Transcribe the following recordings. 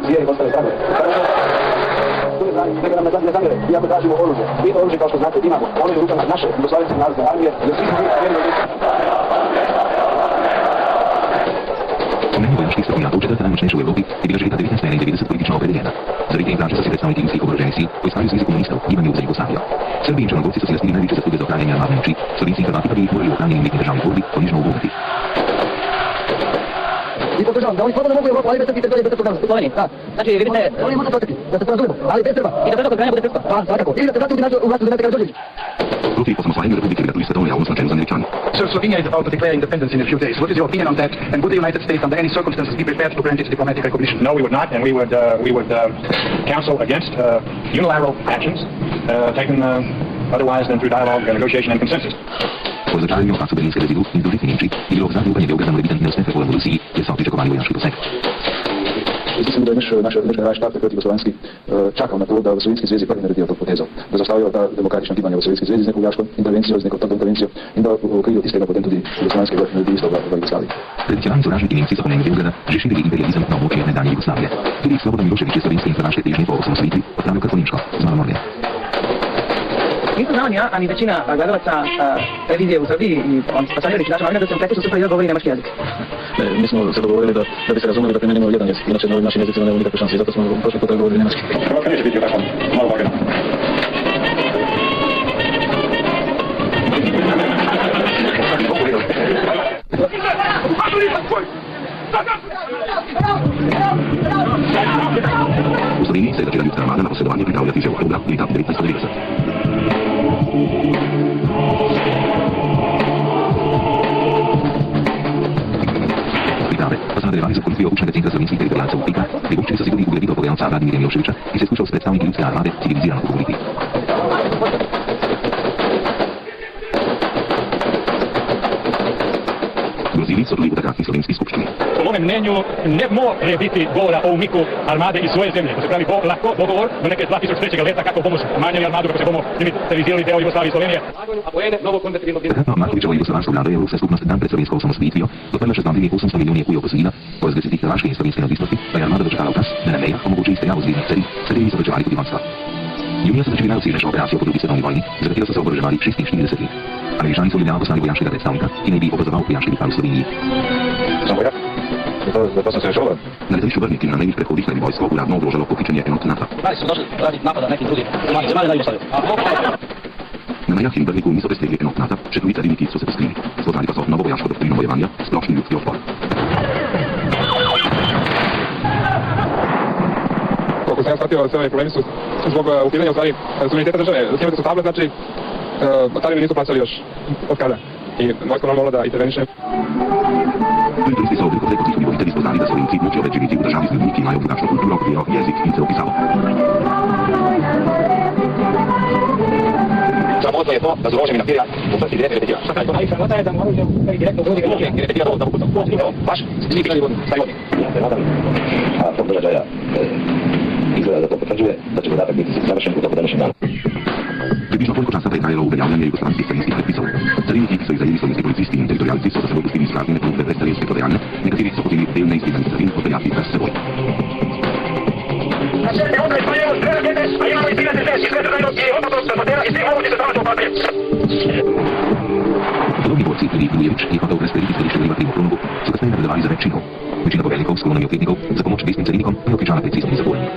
zvijeri postale strane. Neka nam ne zamjere, iako tražimo oružje. Mi to oružje, kao što znate, imamo. Ono je u rukama naše Jugoslavijske narodne armije, za svih njih vjerno Po meni vojačkih Srbijata učetvrta najmoćnejša u Evropi je bila želita 19. i 90 politično opredeljena. Za rite i plaće sa se predstavniki ruskih oboroženih sil koji stavljaju svizi komunistov i imanju za Jugoslaviju. Srbi i Črnogorci su si rasnili najveće zasluge za upravljanje armadne moći, Slovenci i Hrvati pa bili morali u upravljanju nekih državnih borbi ponižno ugovoriti. I podržavam da oni slobodno mogu Evropu, ali bez Srbi teritorije bez Srpskog naroda. Sloveniji, da. Znači, vidite... Oni možda proteti, da se porazumemo, ali bez Srba. I da predlog odbranja bude Srpska. Pa, svakako. Ili da se vrati u vlastu Zemete Karadzic. Protiv osamosvajenja Republike Hrvatske svetovne javnost na čelu z Američani. So Slovenia is about to declare independence in a few days. What is your opinion on that? And would the United States, under any circumstances, be prepared to grant its diplomatic recognition? No, we would not, and we would counsel against unilateral actions taken otherwise than through dialogue, negotiation, and consensus. Po začajanju facu berlinske rezidu in drugih Nemčij je bilo zaupanje Beograda morebiten neuspeh reform v Rusiji, kjer so pričakovali vojaški poseg. Zdi se mi, da je naš generalštab takrat jugoslovanski čakal na to, da v Sovjetski zvezi prvi naredijo to potezo. Da zastavijo ta demokratična gibanja v Sovjetski zvezi z neko vojaško intervencijo, z neko trdo intervencijo in da v okviru tistega potem tudi jugoslovanski vrh naredi isto v Jugoslaviji. Tradicionalni sovražniki Nemci so po mnenju Beograda že širili imperializem na območje nekdanje Jugoslavije. Tudi Slobodan Milosevic je slovenske in hrvaške težnje po osamosvojitvi odpravil kar po nemško, z Malomorje. Nisam znao ni ja, a ni većina gledalaca televizije u Srbiji i pasažeri naša novina da se pretežno super da govori nemački jezik. Mi smo se dogovorili da bi se razumeli da primenimo jedan jezik, inače na ovim našim jezicima nema nikakve šanse i zato smo prošli puta govorili nemački. Hrvatska neće biti u takvom malo vagana. U Sloveniji se je začela ljudska armada na posredovanje pripravljati že v oktobra leta 1990. Priprave pa so nadaljevali z okolivijo učnega centra slovenskih teritorijalcev Pika, Begoviči so si tudi ugledili pogajalca Vladimirja Miloševića, ki se je skušal s predstavniki ljudske armade civilizirano pogovoriti. Grozili so tudi v takratni slovenski skupščini. Po mojem mnenju ne more biti govora o umiku armade iz svoje zemlje. To se pravi lahko dogovor do neke 2003. Leta kako bomo manjali armadu, kako se bomo militarizirali deo Jugoslavije i Slovenije. Takratna Markovićeva jugoslovanska vlada je Evropska skupnost dan pred slovensko osamosvojitvijo doprla še z novimi 800 milijoni evrov posojila po razglasitvi hrvaške in slovenske neodvisnosti, pa je armada dočekala ukaz, da na mejah omogoči izterjavo zveznih caric, s katerimi so plačevali tudi vodstva. Junija so začeli najobsežnejšo operacijo po drugi svetovni vojni, za katero so se oboroževali 46 let. Američani so v Ljubljano poslali vojaškega predstavnika, ki naj bi opazoval vojaški vihar v Sloveniji. Zato sam se šola. Na letališču Brnik in na mejnih prehodih naj bi vojsko uradno ogrožalo pokličenje enot NATO. Ali su došli radi napada nekih drugih zemalja na Jugoslaviju. Na mejah in Brniku niso prestegli enot NATO, še drugi cariniki so se poskrili. Spoznali pa so novo vojaško doktrino bojevanja, splošni ljudski odpor. Koliko sam ja shvatio, sve ove problemi su zbog ukidanja u stvari suvereniteta države. Time da su stable, znači carine nisu plaćali još od kada. I vojsko nam moralo da interveniše. Turisti so obliko preko tih voditelji spoznali, da Slovenci močijo več živeti v državi z ljudmi, ki imajo drugačno kulturo, vero, jezik in celo pisavo. Sramotno je to, da z orožjem in napirja uprti direktno repetira. Šta kaj to najsramota je da mu oružjem direktno u ljudi i repetira to da putom. Baš, svi pišali vodni, stavi vodni. Ja se nadam, a tog događaja izgleda da to potvrđuje, da će podatak biti savršen u toku današnjem danu. Približno koliko časa je trajalo uveljavljanje jugoslovanskih carinskih predpisov. Cariniki, ki so ih zajeli slovenski policisti in teritorijalci, so za seboj pustili izpraznjene ponudbe brez carinske prodajalne, nekateri so hoteli del neizdelane carin odpeljati brez seboj. Podobni borci, tudi Jovic, ki je hotel razdeliti skladišče goriva pri Mokronovu, so kasneje nadaljevali za več činov. Večina poveljnikov s kolonami oklepnikov za pomoč desnim carinikom pa je okričala pred cestnimi zaporami.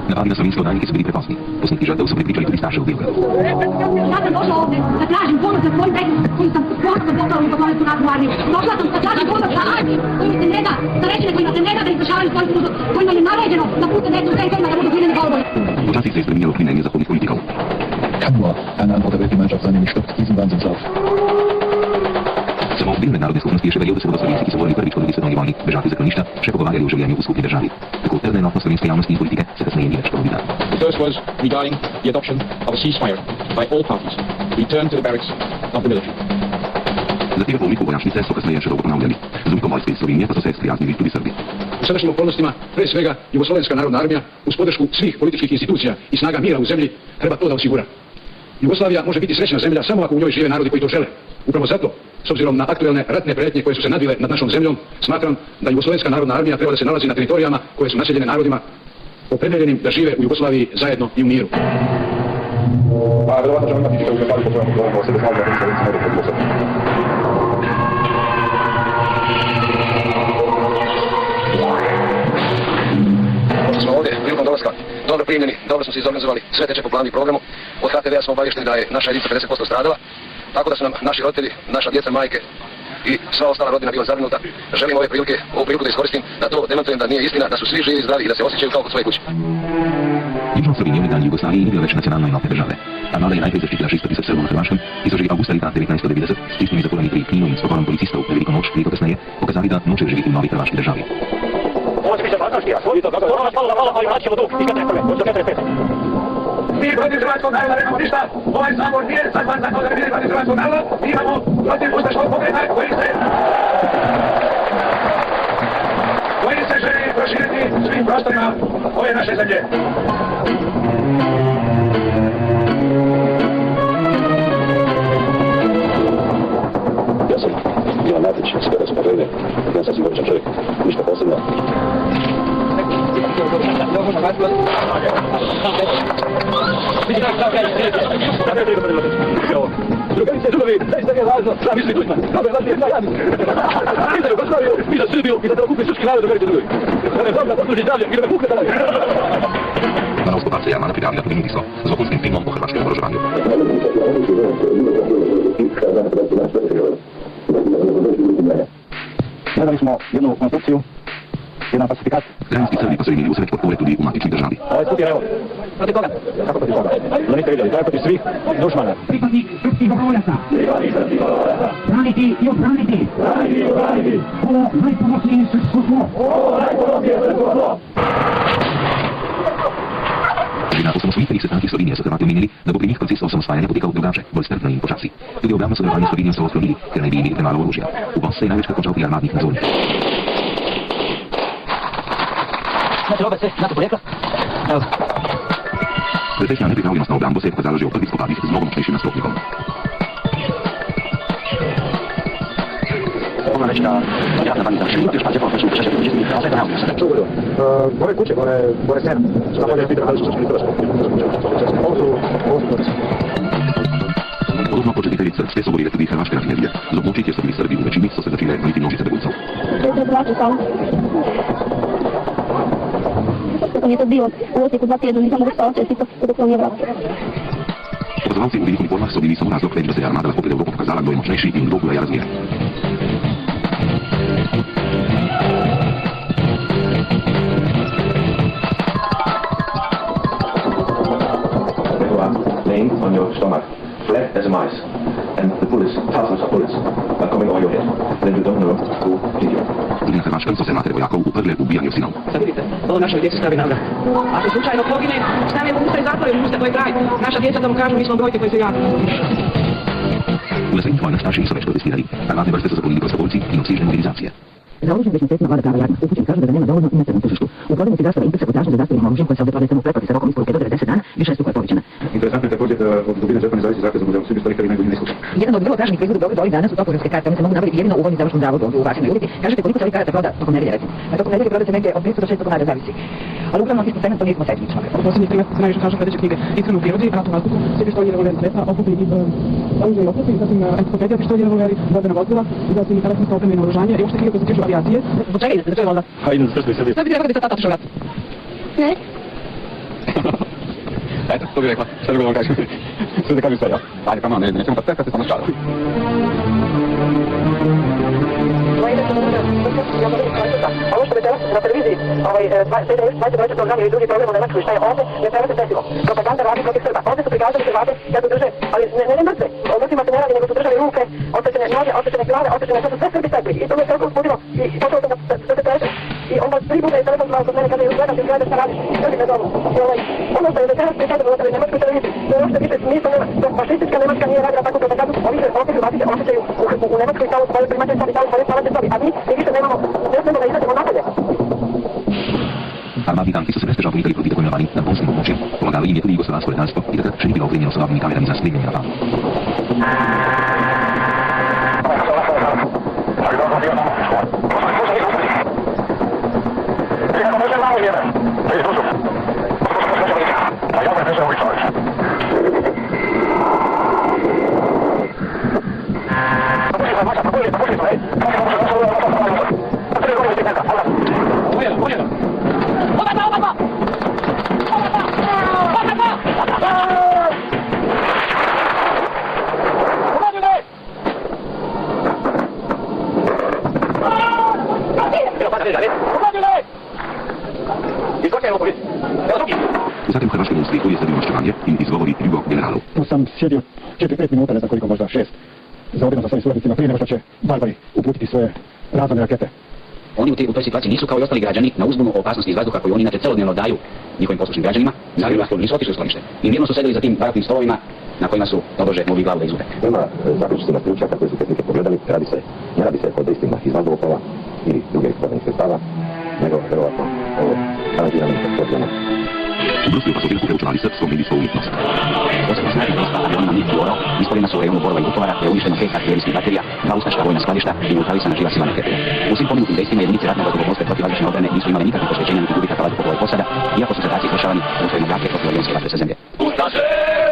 Napadi na slovenske odajnike so bili preprosti. Posnetki žrtev so prepričali tudi starše v Beogradu. Ja sam došla ovdje da tražim pomoć za svoj predmet koji sam sportno poslao u Jugoslavijsku narodnu armiju. Došla sam da tražim pomoć za armiju koji mi se ne da, za rečine kojima se ne da izvršavaju svoju službu, kojima je naređeno da puste neku teritorima da budu hlinjeni goluboj. Počasih se je spremenilo mnenje zahodnih politikov. Kann nur eine andere Weltgemeinschaft sein, die stoppt diesen Wahnsinnslauf. Samo del mednarodne skupnosti je še verjel, da se bodo slovenci, ki so morali prvič po drugi svetovni vojni bežati iz zaklonišča, še pogovarjali o življenju v skupni državi. Tako trdna enotnost slovenske javnosti in politike se kasneje ni več ponovila. The first was regarding the adoption of a ceasefire by all parties. Return to the barracks of the military. Zahtjeve obliku vojačnice su kasnije široko ponavljali. S dubikom vojske iz Slovenije pa su se sprijaznili tudi Srbi. U sadašnjim okolnostima, pre svega, Jugoslovenska narodna armija, uz podršku svih političkih institucija i snaga mira u zemlji, treba to da osigura. Jugoslavija može biti srećna zemlja samo ako u njoj žive narodi koji to žele. Upravo zato, s obzirom na aktuelne ratne prijetnje koje su se nadvile nad našom zemljom, smatram da Jugoslovenska narodna armija treba da se nalazi na teritorijama koje su naseljene narodima opredeljenim da žive u Jugoslaviji zajedno i u miru. Pa, verovatno ćemo imati čitavu kampanju po kojom govorimo o sebe slavlja, a Slovenci ne dođe do Pošto smo ovdje prilikom dolaska dobro primljeni, dobro smo se izorganizovali, sve teče po planu i programu. Od HTV-a smo obavješteni da je naša jedinica 50% stradala, tako da su nam naši roditelji, naša djeca, majke i sva ostala rodina bila zabrinuta. Želim ovu priliku da iskoristim da to demantujem da nije istina, da su svi živi i zdravi i da se osjećaju kao kod svoje kuće. Južna Slovenija u dalji Jugoslaviji nije bila već nacionalno enotne države. Ta vlada je najprej zaštitila 600.000 Srbov na Hrvaškem i so že avgusta leta 1990 s tistimi zaporami pri Kninu in s pokorom policistov na Veliko noč leto kasneje pokazali, da nočejo živeti v novi hrvaški državi. Mi protiv hrvatskog naroda nemamo ništa, ovaj sabor nije sazvan za to da ne protiv hrvatskog naroda, mi imamo protiv ustaškog pokreta koji se želi proširiti svim prostorima ove naše zemlje. Ja sam Ivan Mladic, sve raspoloženje, jedan sasvim običan čovjek, ništa posebno. Drugarice, drugovi, zaista je važno, šta misli Tudman? Kako je važnije, šta ja mislim? Mi za Jugoslaviju, mi za Srbiju, mi za celokupni srpski narod, drugarice, drugovi. Da ne Bog da posluži zdravlje i da me pukne dalje. Danovsko parca Jarmana pripravlja pomenuti s okoljskim filmom o hrvaškem oboroževanju. Gledali smo jednu konstrukciju, jedan falsifikat. Krajinski Srbi pa su imeli usred potpore tudi u matičnih državi. Ovaj put je evo. Protiv koga? Kako protiv koga? Da niste vidjeli, to je protiv svih dušmana. Pripadnik srpskih dobrovoljaca. Braniti i odbraniti. Ovo najponosnije srpsko zlo. Na osamosvojitvenih sestankih Slovenije so Hrvati omenili, da bo pri njih proces osamosvajanja potekal drugače, bolj strpno in počasi. Tudi obrambno sodelovanje s Slovenijo so odklonili, ker naj bi imeli premalo orožja. Uvoz se je največkrat končal pri armadnih nadzorih. Znači robe sve, NATO porijekla? Evo. Precejšnja nepripravljenost na obrambo se je pokazala že v prvih spopadih z mnogo močnejšim nasprotnikom. Mogu reći da javna banica još pa ćemo početi početi početi sve to najbolje sada. Gore kuće, gore sen. Šta bolje pitao da li su čuli Hrvatsko. Podobno početitelji Srpske so borile tudi hrvaške rafinerije. Z območij, kjer so bili Srbi v večini, so se začele goniti množice beguncev. Kako je to bilo u Osijeku 2 tjedna, nisam mogla spavati, jer to dok on je vratio. Opazovalci v velikih uniformah so bili samo razlog več, da se je armada lahko pred Evropo pokazala, kdo je močnejši in kdo ureja razmere. Laying on your stomach, flat as a mice, and the bullets, thousands of bullets, are coming over your head. Then you don't know who hit you. Tudi na Hrvaškem so se matere vojakov uprle v ubijanju sinov. Sad vidite, ovo našoj djeci stavi navrat. Ako slučajno pogine, stave u usta i zatvore, u usta koji kraj. Naša djeca da mu kažu, mi smo brojke koji se jako. V lesbenih vojnah starši niso več protestirali, armadne vrste so zapolnili prostovoljci in obsežne mobilizacije. Za oružjem već mjesecima vlada prava javnost. Upućen kaže da ga nema dovoljno i na crnom tržištu. U prodavnici zastava Inter se potražnja za zastavnim oružjem koje se ovdje prodaje samo u pretplati sa rokom isporuke do 90 dana, više struko je povećana. Interesantno je također da od dubine džepa ne zavisi zahtjev za muzejom svi pistori koji najbolji ne sluša. Jedan od vrlo traženih proizvoda u Beogradu ovih dana su topografske karte. One se mogu nabaviti jedino u vojnom završnom zavodu u Vašinoj ulici. Kažete koliko se ovih karata proda tokom nedelje recimo. Na tokom nedelje proda se negdje od 500 do 600 komada zavisi. Ali uglavnom ispod segment to nije sebično. U posljednjih primjer se najviše traže sledeće knjige: Iskreno u prirodi, Rat u vazduhu, svi pištolji, revolveri, sredstva, okupi i oružje i oklopi, zatim enciklopedija pištolji, revolveri, borbena vozila, zatim telefonsko opremljeno oružanje i uopšte knjige koje se tiču avijacije. Zbog čega idete? Za čega onda? A idem za Srpskoj Srbiji. Šta bi rekao da bi sad tata otišao u rat? Ne? Eto, to bi rekla. Šta drugo da vam kažem? Sve da kažem sve, jel? Ajde, kamo, nećemo sad kad se samo škada. Ovo što večeras na televiziji, svajte program ili drugi program u Nemačkoj, šta je ovdje, večeras se desilo. Propaganda radi protiv Srba. Ovdje su prikazali Hrvate kako drže, ali ne mrtve. O mrtvima se ne radi, nego su držali ruke, odsečene noge, odsečene glave, odsečene, to su sve Srbi stekli. I to me je toliko uzbudilo i počelo sam da se pređe. I onda 3 puta je telefon zvao kod mene, kaže Jugoslavia, šta radiš, ljudi me zovu. Ono što je večeras prikazano na Nemačkoj televiziji, to je uopšte više smisla nema, dok fašistička Nemačka nije radila tako propagadu, ovi se osjećaju u Nemačkoj kao svoje primatelj sobi, kao svoje spavače sobi, a mi više nemamo, ne smemo da izađemo napolje. Armatni tanki su se beztežao punitali proti tako imenovanim na bonskim područjem, pomagali im je tudi jugoslovensko redarstvo i takrat še ni bilo opremljeno sa glavnimi kamerami za snimljanje napad. Zatim Hrvatske vojske koji je zadio ošćevanje i izgovori jugo generalu. Tu sam sjedio 4-5 minuta, ne znam koliko, možda 6, zaobjedno sa svojim suradnicima prije nego što će barbari uputiti svoje razvojne rakete. Oni u toj situaciji nisu kao i ostali građani na uzbunu o opasnosti iz vazduha koju oni inače celodnevno daju njihovim poslušnim građanima, nisu otišli u sklonište. I mirno su sedeli za tim baratnim stolovima na kojima su tobože mogli glavu da izgube. Prema zaključcima stručnjaka koji su tehnike pogledali, ne radi se o dejstvima iz vazduhoplova ili druge eksplozive sredstava, nego vjerovatno o aranžiranim eksplozijama. U Bruslju pasovi su preučavali srpsku medijsku umjetnost. Posebno snaži dosta avionima MiG-Oro ispaljena su u rejonu Borova i Vukovara, je uništeno 5 artiljerijskih baterija, 2 ustaška vojna skladišta i neutralisana živa sila rakete. U svim pomenutim dejstvima jedinice ratne vazduhoplovstva protivvazdušne obrane nisu imale nikakvih oštećenja niti gubitaka vazduhoplova i posada, iako su zadaci izvršavani usredno jake protivavionske vatre sa zemlje.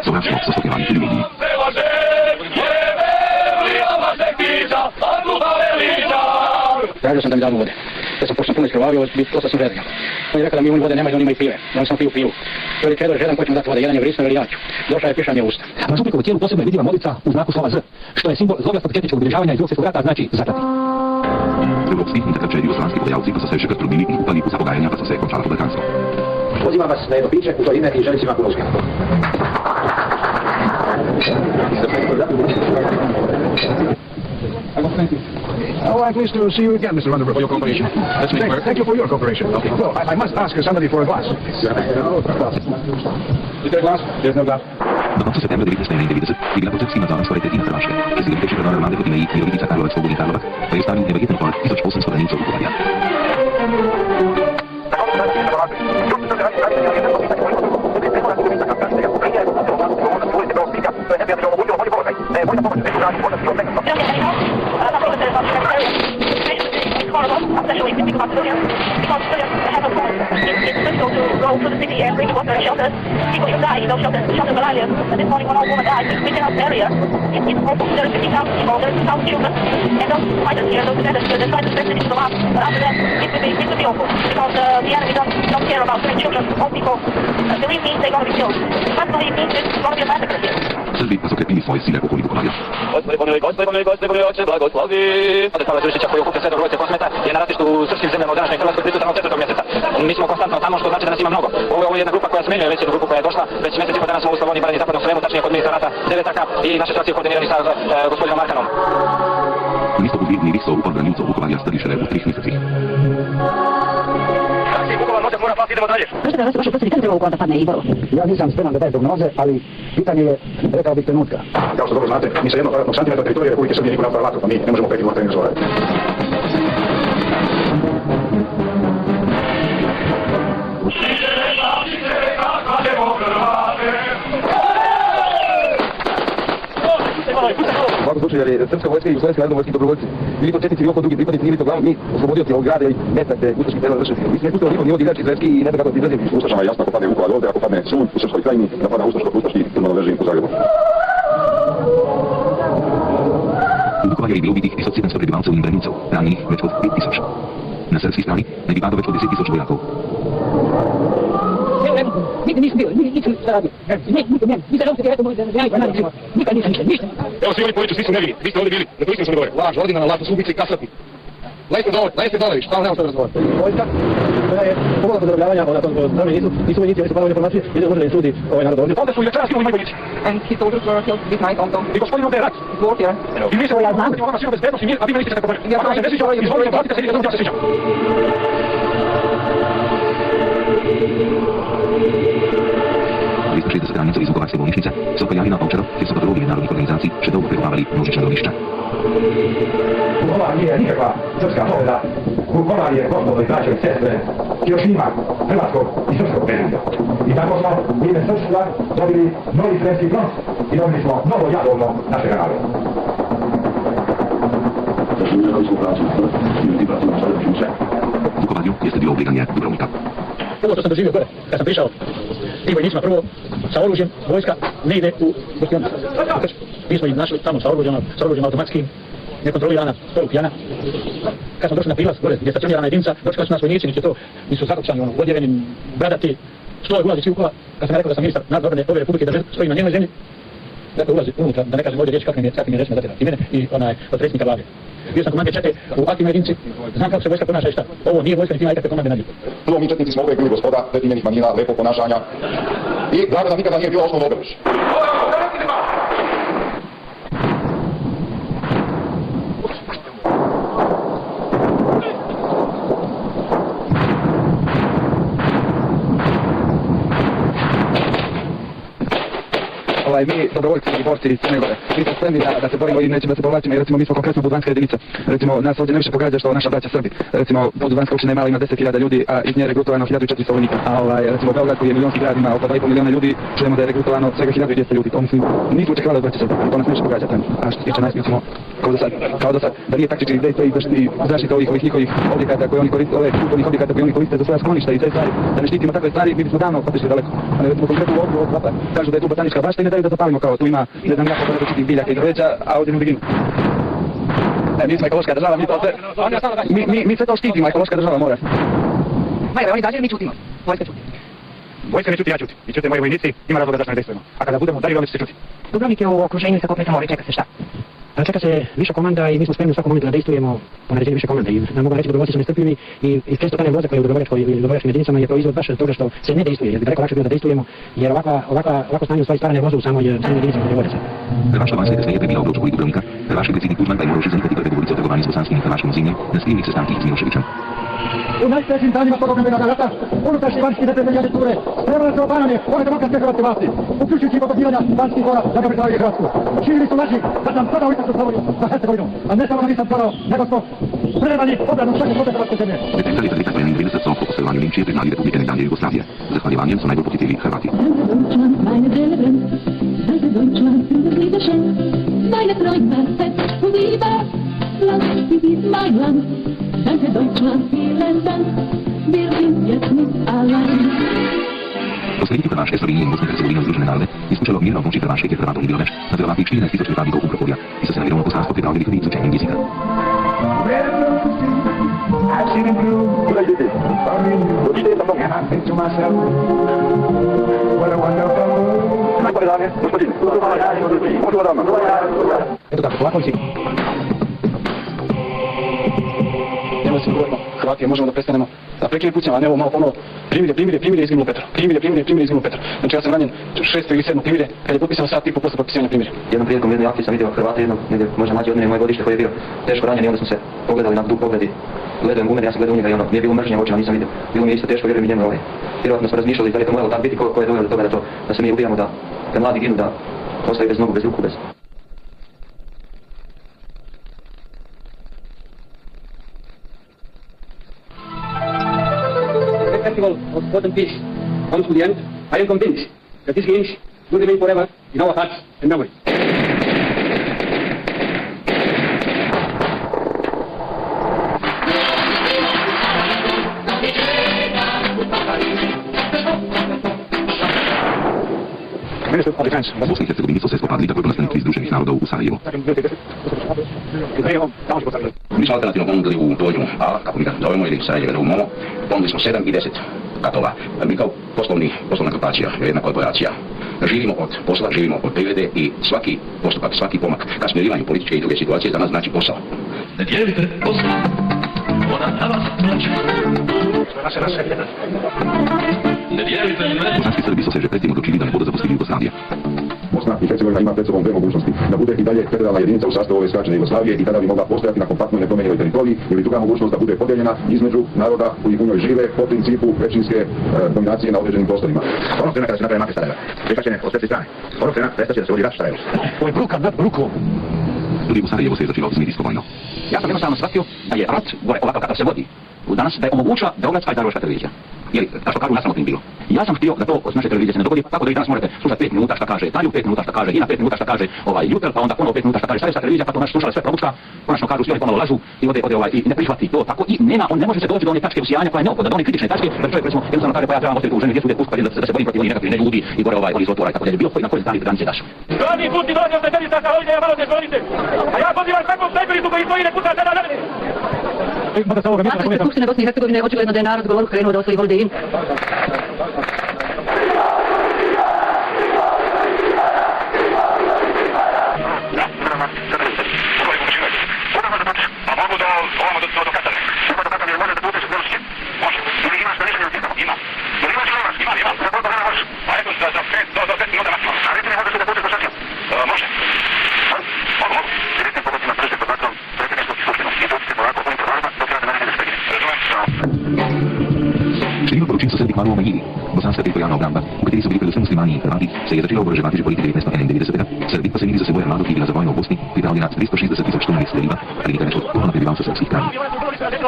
Sovršno sa stokjevani televiziji. Tražio sam da mi dadu vode. Ja sam pošto puno iskrvavio, dosta sam žedan. On je rekao da mi oni vode nemaju, da oni imaju pive. Da oni samo piju pivu. Veli Čedo, žedan, ko će mi dati vode? Jedan je vrisno, veli ja ću. Došao je piša mi je usta. Na Župnikovu tijelu posebno je vidljiva modrica u znaku slova Z, što je simbol zloglasnog četničkog obilježavanja iz Drugog svjetskog rata, znači zaklati. Evropski i takrat će jugoslovenski podajalci pa su se više kad trudili i upali u zapogajanja pa su se končala publikanstvo. Pozivam vas na jedno piće u to ime i želim svima puno uspjeha. Oh, I'm pleased to see you again, Mr. Rutherford, for your cooperation. Thank you for your cooperation. Okay. Well, I must ask somebody for a glass. Is there a glass? There's no glass. Do konca septembra 1991 bila početski nadzoran stvariteljina Hrvaške, ki si ga teče predor armade proti meji Milovitica Karlovac Slobodni Karlovac, pa je stavil neverjeten pol 1800 ranilcev Vukovarja. Especially in Macedonia, because Macedonia has a problem. It's difficult to go to the city and bring water and shelter. People should die in those shelter battalions. And this morning when our woman died, we cannot bury her. It's awful. There are 50,000 people, there are 2,000 children. And those fighters here, those defenders here, they try to spend it to the last. But after that, it will be awful. Because the enemy don't care about their children, old people. The real means they're going to be killed. Personally, it means it's going to be a massacre here. Srbi pa su okrepili svoje sile okoli Vukovarja. Gospodi pomili, oče, blagoslovi. Odestala Đurišića koji okuplja sve dobrovoljice posmeta je na ratištu u srpskim zemljama u današnjoj Hrvatskoj prisutan od 4. mjeseca. Mi smo konstantno tamo, što znači da nas ima mnogo. Ovo je jedna grupa koja smenjuje već jednu grupu koja je došla. Već mjesec i po dana smo u Slavoniji, Baranji i Zapadnom Sremu, tačnije kod ministra rata Devetaka i naše situacije koordinirani sa gospodinom Markanom. Nisto podvidni risov upad ranilcev Vukovarja strdišele u 3 mjeseci. Možete da vas vaše posljednje kada treba Vukovar da padne i Borovo? Ja nisam spreman da dajem prognoze, ali pitanje je, rekao bih, trenutka. Kao što dobro znate, mi sa jednog kvadratnog santimetra teritorije Republike Srbije niko napravila vatru, pa mi ne možemo peti vatrenih razgovarati. U svakom slučaju, jer je Srpska vojska i Jugoslavijski narodno-vojski dobrovoljci. Bili to četnici, bili to drugi pripadnici, bili to glavno mi, oslobodioci ovog grada i mesta gde ustaški teror vršili. Mi se ne pustili ni od igrači izraelski i ne znam kako ti izrazim. Ustašama je jasno ako padne Vukovar ovdje, ako padne Sud u Srpskoj krajini, da pada ustaški Tudman leži u Zagrebu. U Vukovarju je bilo ubitih 1700 prebivalcev in branilcev, ranjenih več od 5000. Na srpski strani naj bi padlo več od 10.000 vojakov. Nigde nisam bio, nisam zaradio. Nisam romski direktor moj zemljani pa nadim. Nikad nisam ništa. Evo svi oni poviču, svi su nevini. Vi ste ovdje bili, na turistima su mi gore. Laž, ordina na lažu, su ubici i kasati. Lajste dole, šta nemamo što razgovarati. Vojska, koja je pogoda pozdravljavanja, ona to zdravljeni nisu vojnici, oni su pravili informacije, ide uvođeni sudi ovaj narod ovdje. Ovdje su i večeras imali vojnici. And his soldiers were killed this night also. I gospodin ovdje je rat. It was here. I mi se ovdje vama svima bezbednost i mir, a vi me niste se tako bolje. Ako vam se ne sviđa, izvolite, platite se i razumite da se sviđa. 60 ranicov iz Vukovarske bolnišnice sa Krajina Ovčarov, gdje su patologije narodnih organizaciji še dolgo prekopavali množična grobišća. Vukovar nije nikakva srpska pobjeda. Vukovar je gospodo i braćo i sestre Hirošima, hrvatskog i srpskog penzija. I tako smo u ime srpstva dobili novi Sremski front i dobili smo novo jadovno našega naroda. Vukovarju jeste bio obliganje Dubrovnika. Ovo što sam doživio gore, kad sam prišao tim vojnicima prvo sa oružjem, vojska ne ide u Gostionu. Mi smo ih našli tamo sa oružjem automatskim, nekontrolirana, polupijana. Kad smo došli na prilaz gore, gdje je stacionirana jedinica, dočekali su nas vojnici, nisu zakopčani, odjeveni, bradati, stoje ulazi svi ukola. Kad sam rekao da sam ministar narodne obrane ove republike, da stojim na njenoj zemlji, dakle ulazi unutra, da ne kažem ovdje riječi kakvim je rečima zatjera i mene i potpredsjednika vlade. Bio sam komandir čete u aktivnoj jedinici, znam kako se vojska ponaša i šta. Ovo nije vojska, niti ima ikakve komande na njih. Prvo, mi četnici smo uvijek bili gospoda pretimljenih manjina, lepog ponašanja i drago nam nikada nije bilo osnovno obrviš. Mi dobrovoljci i borci iz Crne Gore, mi smo spremni da se borimo i nećemo da se povlačimo i recimo mi smo konkretno budvanska jedinica. Recimo nas ovdje najviše pogađa što naša braća Srbi. Recimo budvanska opština je mala, ima 10.000 ljudi, a iz nje regrutovano 1.400 vojnika. A recimo Beograd koji je milionski grad ima oko 2,5 miliona ljudi, čujemo da je regrutovano svega 1.200 ljudi. To mislim, nismo očekivali od braća Srbi, to nas najviše pogađa. A što se tiče nas, mi smo kao do sad, da nije taktički dejstvo i zaštita ovih njihovih objekata koje oni koriste, ove kulturnih objekata koje oni koriste za svoja skloništa i te stvari, da ne štitimo takve stvari, mi bismo davno otišli daleko. Ali recimo konkretno u ovdje od kažu da je tu botanička bašta i ne daju da zapalimo kao tu ima ne znam jako različitih biljaka i drveća, a ovdje ne beginu. Mi smo ekološka država, mi sve to štitimo, ekološka država mora. Majre, oni gađaju, mi čutimo. Vojska čuti. Vojska ne čuti, ja čutim. I čute moji vojnici, ima razloga zašto ne dejstvujemo. A kada budemo udarili, oni će se čuti. Dubrovnik je u okruženju sa kopnetom mora, čeka se šta? Čeka se viša komanda i mi smo spremni u svakom momentu da dejstvujemo po naređenju više komanda. I mogu reći dobrovoljci su nestrpljivi i često ta nervoza koja je u dobrovoljačkim jedinicama je proizvod baš toga što se ne dejstvuje. Jer bi daleko lakše bilo da dejstvujemo, jer ovako stanje u stvari stvara nervozu u samoj jedinicama dobrovoljaca. Hrvaška vlast je kasnije bila u dočeku Dubrovnika. Hrvaški predsjednik Tudman pa je morao zanikati prve govorice o trgovanju s bosanskim i hrvaškim ozimljem na skrivnih sastankih s Miloševićem. U najtežim danima tog obrambenoga rata, unutrašnji vanjski neprijatelji Ture, trebale su obarane ove demokratske hrvatske vlasti, uključujući i pobogivanja vanjskih vora da ga predstavljaju Hrvatsku. Širili su laži da sam sada u istočnu Slavoniju za Herzegovinu, a ne samo da nisam stvarao, nego smo spremali obranu svake svote hrvatske zemlje. Detektori za 1931 so po poslovanju Nemčije priznali Republike nekdanje Jugoslavije. Zahvaljivanjem su najbolj posjetili Hrvati. Danke Deutschland, vielen Dank, wir sind jetzt nicht allein. Poslediti Hrvaške, Slovenije i Bosne i Herzegovine Združene narode isključilo mirno pomoći Hrvaške jer Hrvatom ni bilo več, nadzorovati 14.000 pripadnikov u Prokorja i so se namerno poslansko pripravili k izučenju jezika. Eto tako, Polakovci. Njemo se govorimo, Hrvatije, možemo da prestanemo da prekine pucnjama, a ne ovo malo ponovo primirje, izginulo Petar. Primirje, izginulo Petar. Znači ja sam ranjen 6. ili 7. primirje, kad je potpisano sat i po posle potpisivanja primirja. Jednom prilikom jednoj akciji sam vidio Hrvata jednog, negdje možda mlađi od mene, moje godište koji je bio teško ranjen i onda smo se pogledali na dug pogled i gledujem gumer, ja sam gledao u njega i ono, nije bilo mržnje u očima, nisam vidio. Bilo mi je isto teško, vjerujem i njemu vjerovatno smo razmišljali da li je to moralo tam biti, ko je doveo do toga da se mi ubijamo, da mladi ginu, da ostaju bez nogu, bez ruku, bez... Festival of Sport and Peace comes to the end, I am convinced that these games will remain forever in our hearts and memories. U Bosni i Herzegovini su se spopadli tako nastavnici Združenih narodov u Sarajevu. Mi smo alternativno ponudili u dođu A, kako mi ga zovemo, ili Sarajevo u Momo, ponudili smo 7 i 10 katova. Mi kao poslovna grupacija, jedna korporacija, živimo od posla, živimo od privrede i svaki postupak, svaki pomak ka smirivanju političke i druge situacije za nas znači posao. Ne dijelite posao, ona na vas plaće. Ne dijelite me. Bosanski Srbi su se že predtím odlučili da ne bodo zapustili Jugoslavije. Bosna i Hercegovina ima pred sobom dve mogućnosti. Da bude i dalje federalna jedinica u sastavu ove skraćene Jugoslavije i tada bi mogla postojati na kompaktnoj nepromijenjenoj teritoriji, ili druga mogućnost da bude podijeljena između naroda koji u njoj žive po principu većinske dominacije na određenim prostorima. Onog trena kada se naprave mape Sarajeva, prihvaćene od sve strane, onog trena prestaće da se vodi rat Sarajevo. Ovo je bruka nad brukom. Ljudi u Sarajevo se je začelo smirijsko vojno. Ja sam jednostavno shvatio da je rat, gore ovakav kakav se vodi danas, da je omogućila beogradska i zagrebačka televizija. Jer, kao što kažu, nasramotno im bilo. Ja sam htio da to od naše televizije se ne dogodi, tako da i danas možete slušati 5 minuta šta kaže Tanju, 5 minuta šta kaže Ina, 5 minuta šta kaže Jutel, pa onda ponovo 5 minuta šta kaže Srpska televizija, pa to naš slušale sve probuška, konačno kažu svi oni pomalo lažu i ode i ne prihvati to tako i nema, on ne može se doći do one tačke usijanja koja je neophodna, do one kritične tačke, da čovjek recimo jednostavno kaže pa ja trebam ostaviti u ženu djecu uvijek uspati da se borim protiv onih nekakvih neljudi i gore oni zlotvora i tako dalje. Bilo koji na koji strani granice daš. Zadnji put ti dođe se tebi sa ovdje malo ne zvolite. A ja pozivam svakog snajpericu koji stoji ne puca sada na mene. Nakon Skupštine Bosne i Hercegovine očigledno da je narod govor krenuo da osvoji Voldin. Število poročil so se kmalu omejili. Bosanska teritorijalna obramba, v kateri so bili predvsem muslimani in Hrvati, se je začela oboroževati že poleti 1991. Srbi pa se nili za seboj armado, ki je bila za vojno v Bosni pripravljena 360.000 ton streliva ali nekaj več od polno prebivalcev srpskih krajin.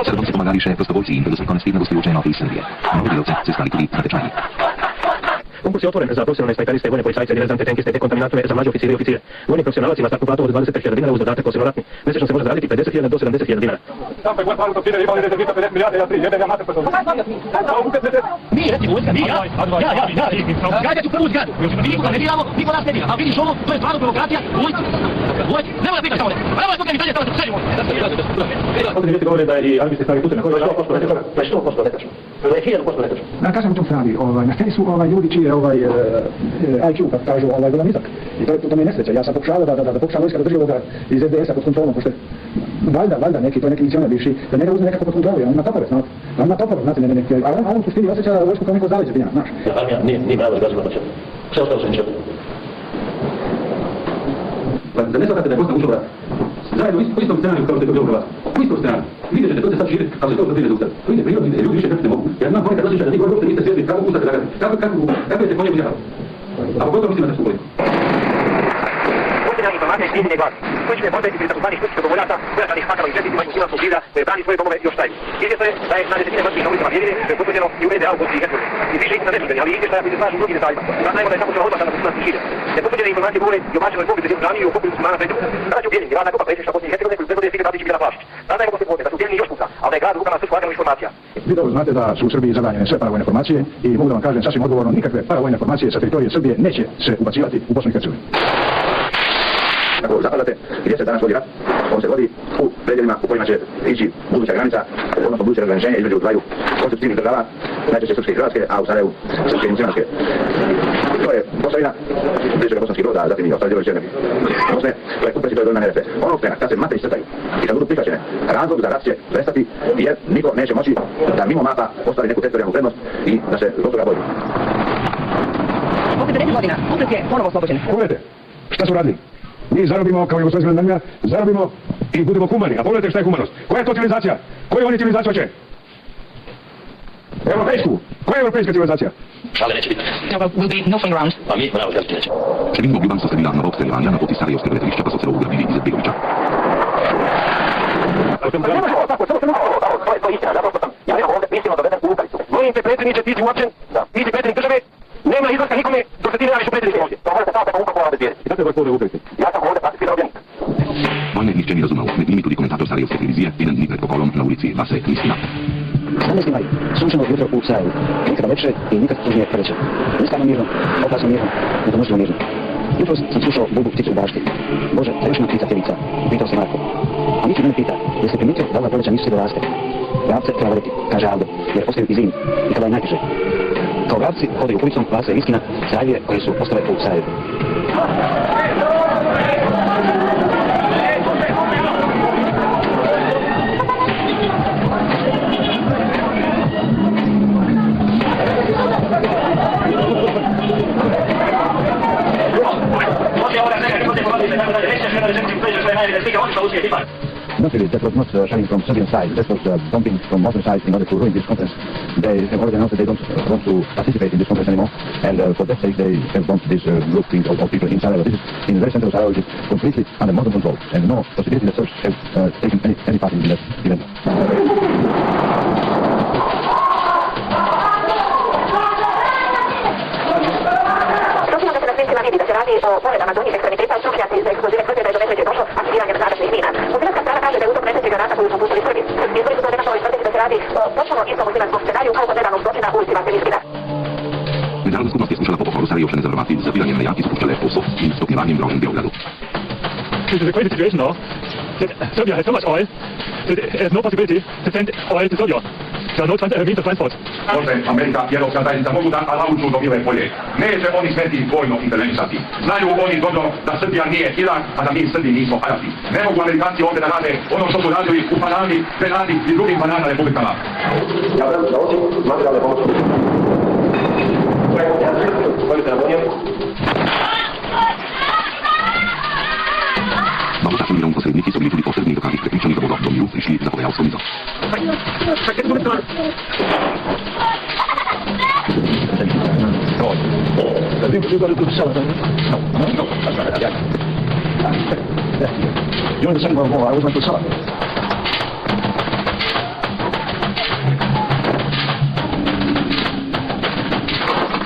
Srbom so pomagali še prostovoljci in predvsem konec tedna gostujoče enote iz Srbije. Mnogi delavci se stali tudi natečajni. Konkurs je otvoren za profesionalne snajperiste, vojne policajce, diverzante, tenkiste, te kontaminatore za mlađe oficire i oficire. Vojni profesionalac ima startnu platu od 25.000 dinara uz dodatak posebno ratni. Mjesečno se može zaraditi 50.000 do 70.000 dinara. Mi, recimo, vojska, mi, ja, zgađat ću prvu zgradu. Mi nikoga ne diramo, niko nas ne dira. A vidiš ovo, to je stvarno demokracija, vojska. Ne mora biti samo ne. Pravo je to kad mi dalje stavite sve život. Ovdje ljudi govore da je i armijske snage Putina, koji je 100% netačno. To je 1000% netačno. Da kažem u tom strani, na sceni su ljudi čiji je IQ, kako kažu, vrlo nizak. I to mi je nesreća. Ja sam pokušavao da pokušam vojska da drži ovoga iz SDS-a pod kontrolom, pošto valjda neki, to je neki misionar bivši, da njega uzme nekako pod kontrolu, on ima topore, znate. On ima topore, znate, a on u suštini osjeća vojsku kao neko zaleđe, znaš. Armija nije pravo izgazila na čemu. Sve ostalo se ničemu. Pa da ne shvatate da je Bosna ušla vrat. Zajedno u istom scenariju kao što je to bilo u Hrvatskoj. U istom scenariju. Vidite ćete, to se sad širi, ali se to prije zaustavi. To ide prirodno, ljudi više trpite mogu. Ja znam ponekad osjećaj da niko uopšte niste svjesni kako pustate zagadi. Kako je se konje uzjahao. A pogotovo mislim na srpsku politiku. Posljedna informacija iz Krizine glasi. Slične borbe između takozvanih srpskih dovoljaca, pojačanih pakala i četnicima i muslimanskog življa koji brani svoje domove još traju. Izvjesno je da je na desetine mrtvih na ulicama Vjedine, što je potvrđeno i u NDA u Bosni i Hercegovini. Iz više istina nesuđeni, ali i izvještaja koji se slažu u drugim detaljima. Saznajemo da je samoćena odmah na muslimanskih življa. Nepotvrđene informacije govore i o mačevoj pobjedi u Hrani i o pobjedi muslimana Prednju. Braću Bjelin, glavna grupa predsjedništva Bosne i Hercegovine koju predvode Sigrid Tadić i Milan Plašić. Saznajemo poslije podne da su Bjelini još puta, ali da je grad u rukama srpsko agrarnih informacija. Vi dobro znate da su u Srbiji zabranjene sve paravojne formacije i mogu da vam kažem sasvim odgovorno, nikakve paravojne formacije sa teritorije Srbije neće se ubacivati u Bosnu i Hercegovinu. Ako zapadate, gdje se danas vodi rat, on se vodi u predjelima u kojima će ići buduća granica, odnosno buduće razgraničenje između dvaju konstitutivnih država, najčešće srpske i hrvatske, a u Sarajevu srpske i muslimanske. To je Posavina, bliže ga Bosanski Brod, a zatim i ostali dijelovi Sjeverne Bosne, koje upresi to je dolina RP. Onog trena, kad se mate iscrtaju i kad budu prihvaćene, razlog za rat će prestati jer niko neće moći da mimo mapa ostvari neku teritorijalnu prednost i da se zbog toga boji. Posle 50 godina, Upret je ponovo oslobođen. Pogledajte, šta su radili? Mi zarobimo kao Jugoslavijska narodna, zarobimo i budemo humani. A pogledajte šta je humanost. Koja je to civilizacija? Koju oni civilizaciju hoće? Europejsku. Koja je europejska civilizacija? Šale neće biti. Will be no fun round. A mi moramo zgaziti neće. Še mimo obljuban so se bila na obstreljevanja na poti Sarajevskega letališča pa so celo ugrabili Izetbegoviča. Ne može ovo tako, samo to je istina, zapravo sam. Ja nekako ovdje mislimo doveden u Lukalicu. Molim te predsjedniče, ti si uopćen, ti si predsjednik države, nema izlaska nikome dok se ti ne javiš u predsjedniku ovdje. To možete samo tako upakovano bez vjeri. I zato je gospodine Lukalicu. Ja sam ovdje praktički zarobljenik. Vojne nihče ni razumel, med njimi tudi komentator Sarajevske televizije, jedan dni pred pokolom na ulici Vase Kristina. 17. maj, sunčano jutro u Sarajevu, nikada večer i nikad tužnije večer. Neskano mirno, opasno mirno, nedonošljivo mirno. Jutro sam slušao bulbu pticu u bašti. Bože, trešnja ptica pjevica, pitao se Marko. A Miki mene pita, jesi primijetio da ova proljeća nisu se doraste? Vrapce treba voditi, kaže Aldo, jer postaju i zimi, i kada je najteže. Kao vrapci hodaju ulicom Vase Istina, Sarajevije koje su postale tu u Sarajevu. not really, that was not coming from Serbian side, that was dumping from Muslim side in order to ruin this conference. They have already announced that they don't want to participate in this conference anymore, and for that sake they have bumped this grouping of people in Sarajevo. This is in the very center of Sarajevo, which is completely under modern control, and no possibility that Serbs have taken any part in that event. Da se radi o povredama donjih ekstremiteta i sumnjati za eksplozive tvrde da je do nesreće došlo aktiviranjem zadašnih mina. Muslimanska strana kaže da je u tom nesreći granata koju su pustili Srbi. Srpski izvori su to demantovali tvrdeći da se radi o potpuno istom muslimanskom scenariju kao kod nedavnog zločina u ulici Vasilivskina. Međunarodna skupnost je skušala po pohodu Sarajevčane zavrvati zapiranjem na jak i spuščale posao i stopnjevanjem droge u Beogradu. This is a crazy situation now that Serbia has so much oil that there's no possibility to send oil to Serbia. There are no means of transport. Može Amerika i Europska zajednica mogu da alauču do bile polje. Neće oni smeti vojno intervenisati. Znaju oni dobro da Srbija nije Irak, a da mi Srbi nismo Arapi. Ne mogu Amerikanci ovdje da rade ono što su radili u Panami, Grenadi i drugim banana republikama. Ja verujem da osim materijalne pomoći. Volite na Boniju? Malo časom mirom posredniki su bili tudi posredni dokazih prepričani da bodo do miru prišli za pogajalsko mizo. During the Second World War, I was went to Salman.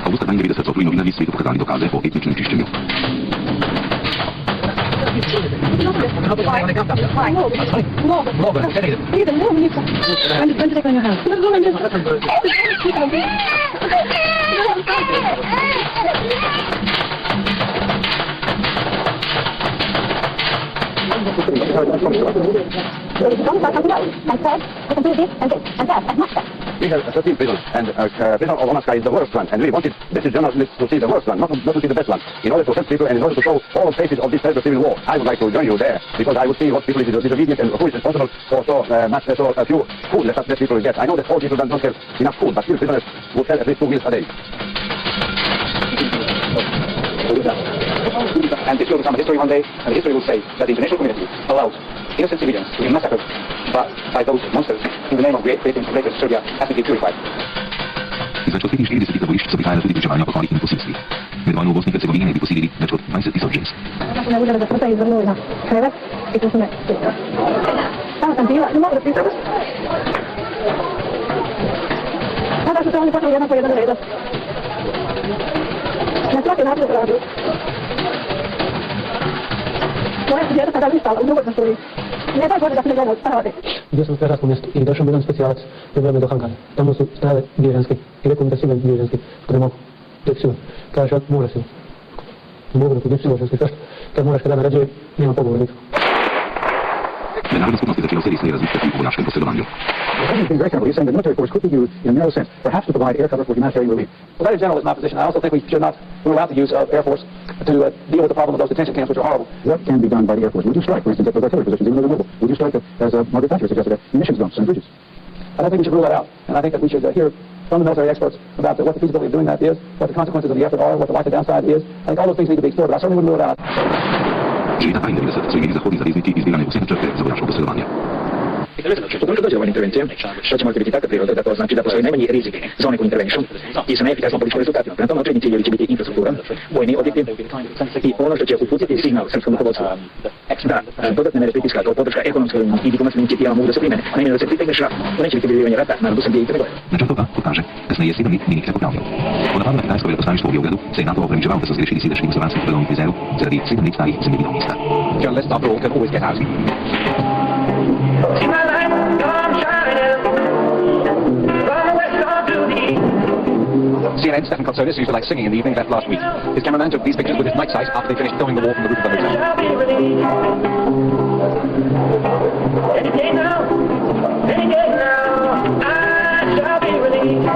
Augusta 1990 otvorili novinari svijetu pokazali dokaze o etničnom čišćenju. We have 13 prisons, and prison of Omaska is the worst one, and we wanted this journalists to see the worst one, not to see the best one. In order to help people and in order to show all faces of this terrible civil war, I would like to join you there, because I would see what people is disobedient and who is responsible for so few food that people get. I know that all people don't have enough food, but still prisoners would have at least 2 meals a day. And this will become a history one day, and history will say that the international community allowed innocent civilians to be massacred by those monsters in the name of creating greater Serbia has to be purified. Izveč od 45 taborišč so prihajala tudi pričevanja o pokolih in posilstvih. Med vojno v Bosni in Herzegovini bi posilili več od 20,000 žensk. Znači me uzeli za srca i izvrnuli na krevet i tu su me pisali. Tamo sam bila, ne mogu da pisam. Tada su se oni počeli jedan po jedan redat. Na svaki način upravili. Moja su djeta tada listala u drugoj zastroji. Ne daj Bože da se ne gledali, šta rade? Bio sam u terasnom mjestu i došao mi jedan specijalac do vreme do hangara. Tamo su stajale 2 ženske i rekao mi da sigurno 2 ženske, kada mogu. Dok sigurno. Kaže, mora sigurno. Mogu da ti djeci ženske, zašto? Kad moraš kada narađuje, nema pogovor nikako. Međunarodna skupnost je začela servisno razmišljati o vojaškem posredovanju. He's been very careful. He's saying the military force could be used in a narrow sense, perhaps to provide air cover for humanitarian relief. Well, that in general is my position. I also think we should not rule out the use of Air Force to deal with the problem of those detention camps, which are horrible. What can be done by the Air Force? Would you strike, for instance, at those artillery positions, even though they're mobile? Would you strike, as Margaret Thatcher suggested, munitions dumps and bridges? I don't think we should rule that out. And I think that we should hear from the military experts about what the feasibility of doing that is, what the consequences of the effort are, what the likely downside is. I think all those things need to be explored, but I certainly wouldn't rule it out. Živita tajna 90 su imeli zahodni zaveznici izbirane u sve črte za vojaško posredovanje. Ukoliko dođe do vojne intervencije, to će morati biti takva priroda da to znači da postoji najmanji rizik za one koji intervenišu i sa najefikasnom političkom rezultatima. Prema tome, očigledni ciljevi će biti infrastruktura, vojni objekti i ono što će uputiti signal srpskom rukovodstvu da dodatne mere pritiska kao podrška ekonomskim i diplomatskim inicijativama mogu da se primene, a najmanje da se pritegneša u neće biti pridobivanje rata narodu Srbije i Crne Gore. Način toga, ko kaže, kasneje je 7 minih popravljao. Po napadu na kitajsko veleposlaništvo u Beogradu se je NATO ograničavao da se zgreši sidašnji jugoslovanski predovni frizeru zaradi 7 starih zemljevidnog mjesta. Journalists, after all, can always get out. CNN's Stefan Kotsonis, who used to like singing in the evening, left last week. His cameraman took these pictures with his night sight after they finished filming the war from the roof of the hotel. Any day now, I shall be released.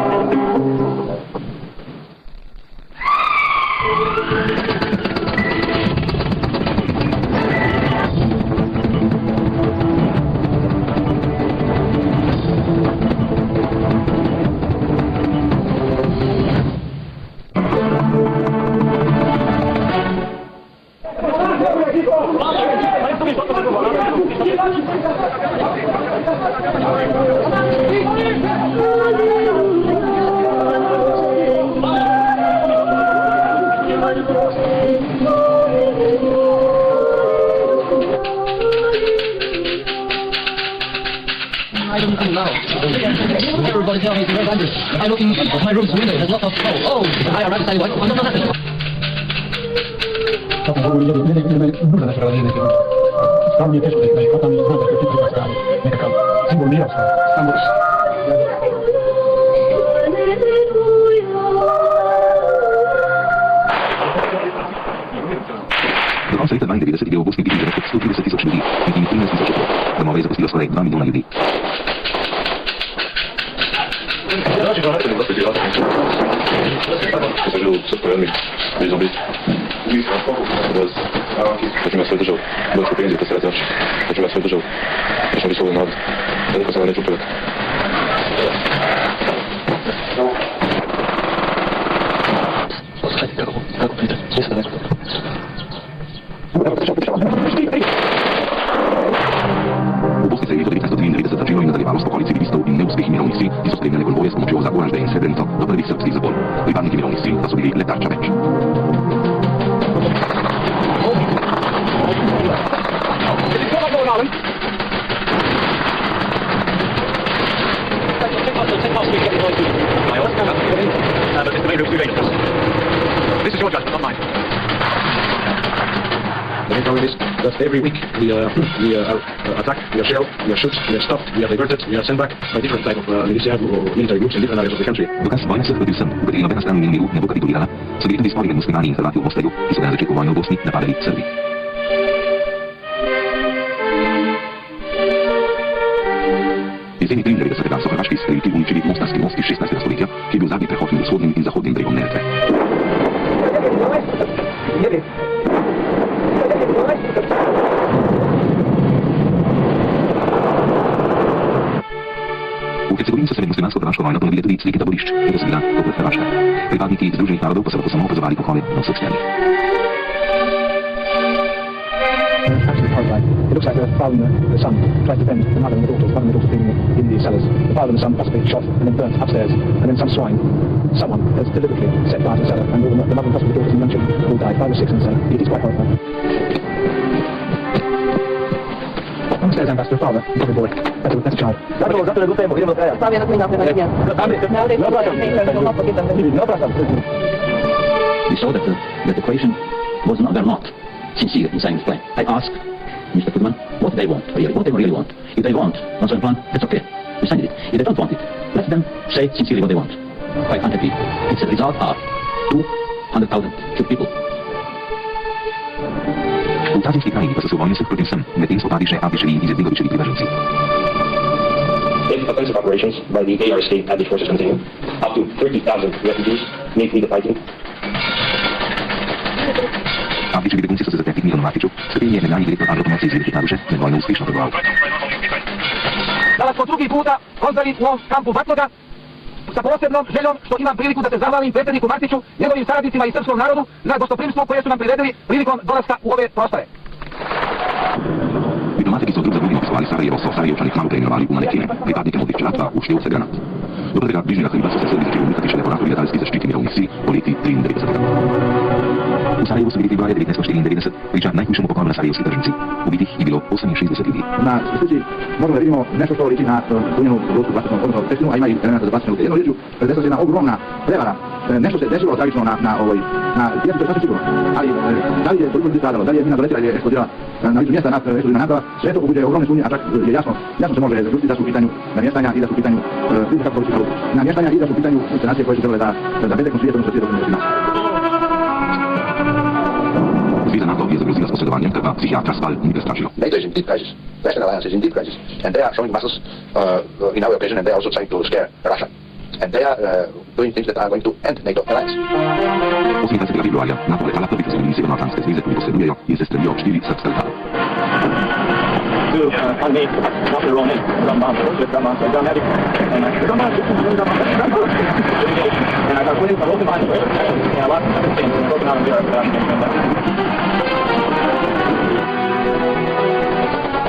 I don't know. Everybody tells me it's very dangerous. I look in my room's window, there's lots of oh, I arrived at what? What happened? Stvarno mi je teško da ih hvatam i znam da je to tipa nekakav simbol mira. Do konca leta 92 je u Bosni bilo preko 130.000 ljudi, među njih 13.000 Čehov. Domove je zapustilo skoro 2 milijuna ljudi. Sam žil u Srpskoj armiji, blizu biti. Da ću imati svoju državu, vojsku penziju, kad se razjači. Da ću imati svoju državu, da ću biti slobodan narod. Da niko sam ga neću upravljati. Poslušajte kako pitanje, smisla da nešto. U Bosni se je do 1993 začelo in nadaljevalo s pokoli civilistov in neuspehih mirovnih sil, ki so spremljali konvoje s pomočjo za Oražde in Srebrenico do prvih srpskih zapor. Pripadniki mirovnih sil pa so bili le tarča več. This is your judgment, not mine. The main problem is that every week we attack, we are shelled, we are shot, we are stopped, we are diverted, we are sent back by different type of military groups in different areas of the country. Dokaz vojne s protiv Srb, v kateri nobena stran ni miru ne bo kapitulirala, so bili tudi spori med muslimani in Hrvati v Mostarju, ki so ga na začetku vojne v Bosni napadali Srbi. Jeseni 93. so hrvaški strelci uničili Mostarski most iz 16. stoletja, ki je bil zadnji prehod med vzhodnim in zahodnim bregom Neretve. V Hercegovini so se med muslimansko-hrvaško vojno ponovile tudi slike taborišč, ki so bila kot Hrvaška. Pripadniki Združenih narodov pa so lahko samo opazovali pohode na vseh stranih. It looks like the father and the son tried to bend the mother and the daughter being in the cellars. The father and the son possibly shot and then burnt upstairs, and then someone has deliberately set fire to the cellar, and the mother and possibly the daughters and young children all died, 5 or 6 in the cellar. It is quite horrifying. Upstairs, Ambassador, father, little boy, that's a child. We saw that the Croatian was not sincere in signing this plan. I asked Mr. Tudman what they want, really, what they really want. If they want Naser plan, that's okay. We signed it. If they don't want it, let them say sincerely what they want. 500 people. Its result are 200,000 killed people. V Tazijski krajini pa so se v vojni s proti vsem, medtem spopadi še Abiševi in Izetbegovičevi privrženci. If offensive operations by the ARST and the forces continue, up to 30,000 refugees may flee the fighting. Abiševi begunci so se zatekli k Milanu Martiću, Srbiji je nekdanji direktor agropromocije Zvezde Hitaruše med vojno uspešno trgoval. Danas po drugi puta pozdravim u ovom kampu Vatloga sa posebnom željom što imam priliku da se zahvalim predsjedniku Martiću, njegovim saradnicima i srpskom narodu za gostoprimstvo koje su nam priredili prilikom dolaska u ove prostore. Diplomate, ki so drug za drugim opisovali Sarajevo, so Sarajevčani kmalu preimenovali v manekine, pripadnike modrih čelatva v števce granat. Do prvega bližnjega hriba so se Srbi začeli umikati šele po NATO letalski zaščiti mirovnih sil po leti 93. V Sarajevu so bili februarja 1994 priča najhujšemu pokoru na sarajevski tržnici. Ubitih je bilo 68 ljudi. Na slici možemo da vidimo nešto što liči na punjenu rusku vlastitnom odnosno tekstinu, a ima i elementa za bacanje u jednu riječu, desila se jedna ogromna prevara. Nešto se desilo tragično na ja sam to sasvim sigurno, ali da li je toliko ljudi stradalo, da li je mina doletila ili je eksplodirala na licu mjesta eksplozivna naprava, sve to pobuđuje ogromne sumnje, a čak je jasno se može zaključiti da su u pitanju namještanja i da su u pitanju namještanja i da su u pitanju inscenacije koje su trebale da bezeknu svijetom sa svijetom muslimanima. Zveza NATO je zagrozila s posredovanjem, ker pa psihijatra Spal ni prestrašilo. NATO is in deep crisis. Western alliance is in deep crisis. And they are showing muscles in our occasion, and they are also trying to scare Russia. And they are doing things that are going to end NATO alliance. 28. februarja NATO letala prvi pozivni Severnoatlantske zveze tudi posredujejo in se strelijo 4 srpska letala.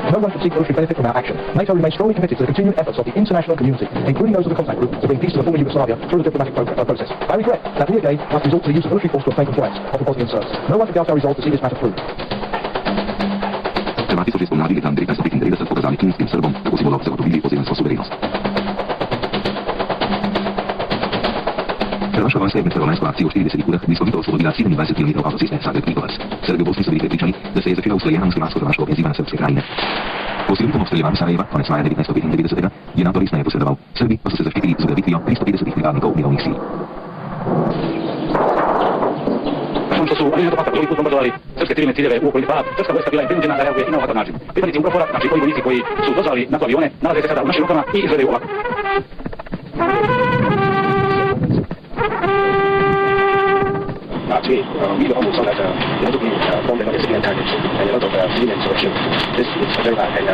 No one should seek military benefit from our action. NATO remains strongly committed to the continued efforts of the international community, including those of the contact group, to bring peace to the former Yugoslavia through the diplomatic process. I regret that we again must resort to the use of military force to obtain compliance of the Bosnian Serbs. No one should doubt our resolve to see this matter through. Hrvati su često mladili dan 1990 pokazali kineskim Srbom kako si volao zagotovili pozivnost suverenost. Hrvaška vojska je med prvo akcijo v 40 urah bliskovito oslobodila 27 km avtoceste Zagreb-Mitrovac. Srbi v Bosni so bili prepričani, da se je začela usklajena muslimansko-hrvaška ofenziva na srpske krajine. Po silitom obstreljevanju Sarajeva konec maja 1995 je NATO resneje posredoval. Srbi pa so se zaščitili z ugrabitvijo 350 pripadnikov mirovnih sil. Što su oni NATO pakta drugi put bombardovali srpske civilne ciljeve u okolini Hvala, srpska vojska bila je prinuđena da reaguje i na ovakav način. Pripadnici UNPROFOR-a, znači ovi vojnici koji su dozvali NATO avione, nalaze se sada u našim rukama i izgledaju ovako. We don't also like from the Civilian targets and a lot of civilians were killed. This is very bad and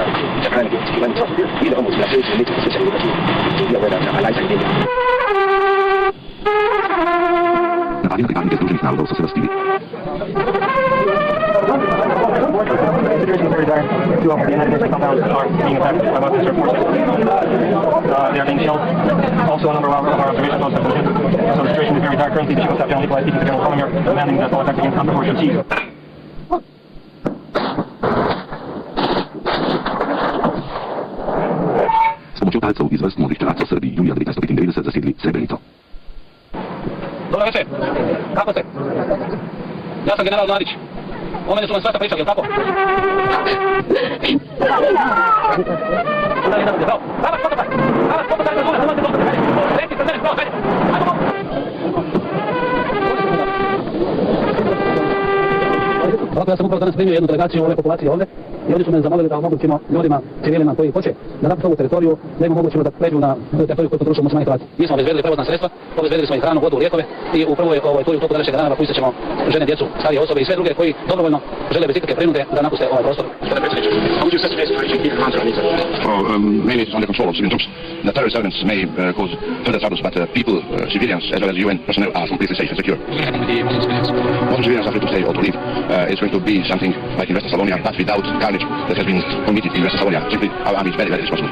Japan went we don't almost like to need to position to be aware that allies are in India. Napadi na pripadnike Združenih narodov so se razkrili. Two of the United compounds are being attacked by Western Serb forces. They are being shelled. Also, a number of our observation posts have been hit. So the situation is very dire currently. The Chief of Staff General Nikolai speaking to General Collinger, demanding that all attacks against UNPROFOR should cease. S pomočjo talcev iz vrst modrih čeladcev Srbi julija 1995 zasedli Srebrenico. Dobro večer. Kako ste? Ja sam general Mladic. O mene su vam svašta pričali, jel' tako? Bravo, pokotaj! Bravo, pokotaj, nemojte dosta, hajde! Reci pred mene, bravo, hajde! Hajde, mogu! Ovako, ja sam upravo danas primio jednu delegaciju ove populacije ovdje i oni su me zamolili da omogućimo ljudima, civilima koji hoće da napuste ovu teritoriju, da im omogućimo da pređu na teritoriju koju područuju muslimani Hrvati. Mi smo obezbedili prevozna sredstva, obezbedili smo i hranu, vodu, lijekove i u prvoj turi u toku današnjeg dana pustit ćemo žene, djecu, starije osobe i sve druge koji dobrovoljno žele bez ikakve prinude da napuste ovaj prostor. Mainly it's under control of civilian troops. The terrorist elements may cause further troubles, but people, civilians as well as UN personnel are completely safe and secure. Muslim civilians are free to stay or to leave. It's going to be something like in Western Slavonia, but without carnage that has been committed in Western Slavonia. Simply, our army is very, very responsible.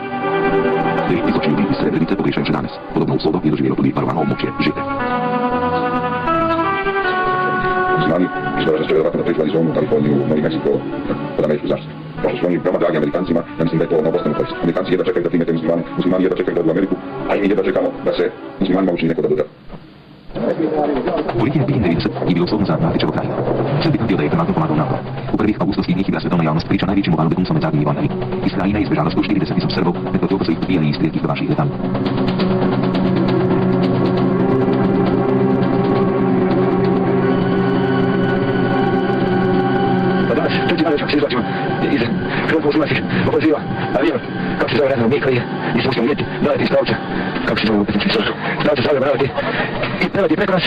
9.000 ljudi iz Srebrenice pogriješaju danas. Podobno usluga je doživjelo tudi varovano območje Žite. Muslimani iz Boražanskog vjerovatno da pritvali zonu, Kaliforniju, Novi Meksiko pod američku zaštitu. Pošto su oni veoma dragi Amerikancima, ja mislim da je to na obostranu korist. Amerikanci jedva čekaju da primete muslimani, muslimani jedva čekaju da odu u Ameriku, a i mi jedva čekamo da se muslimanima učini neko da doda. Koliko je 1990 i bilo uslovno za Mladićevo krajinu. Srbi tvrdio da je Hrvatno pomagao NATO. U prvih avgustovskih dneh svjetovna javnost priča najvećim valu beguncom med zadnjimi vojnami. Iz krajine je izbežalo 140.000 Srbov, preko toga su ih pobijali iz rijetkih vaših letami. Kako se izvlačimo iz hrvatsko-muslimanskih opoziva avion, kako se zove, ne znam, mi koji nismo uspjeli vidjeti, gledati iz pravca, kako se zove u petnički svrstu, pravca Zagreba i preleti preko nas,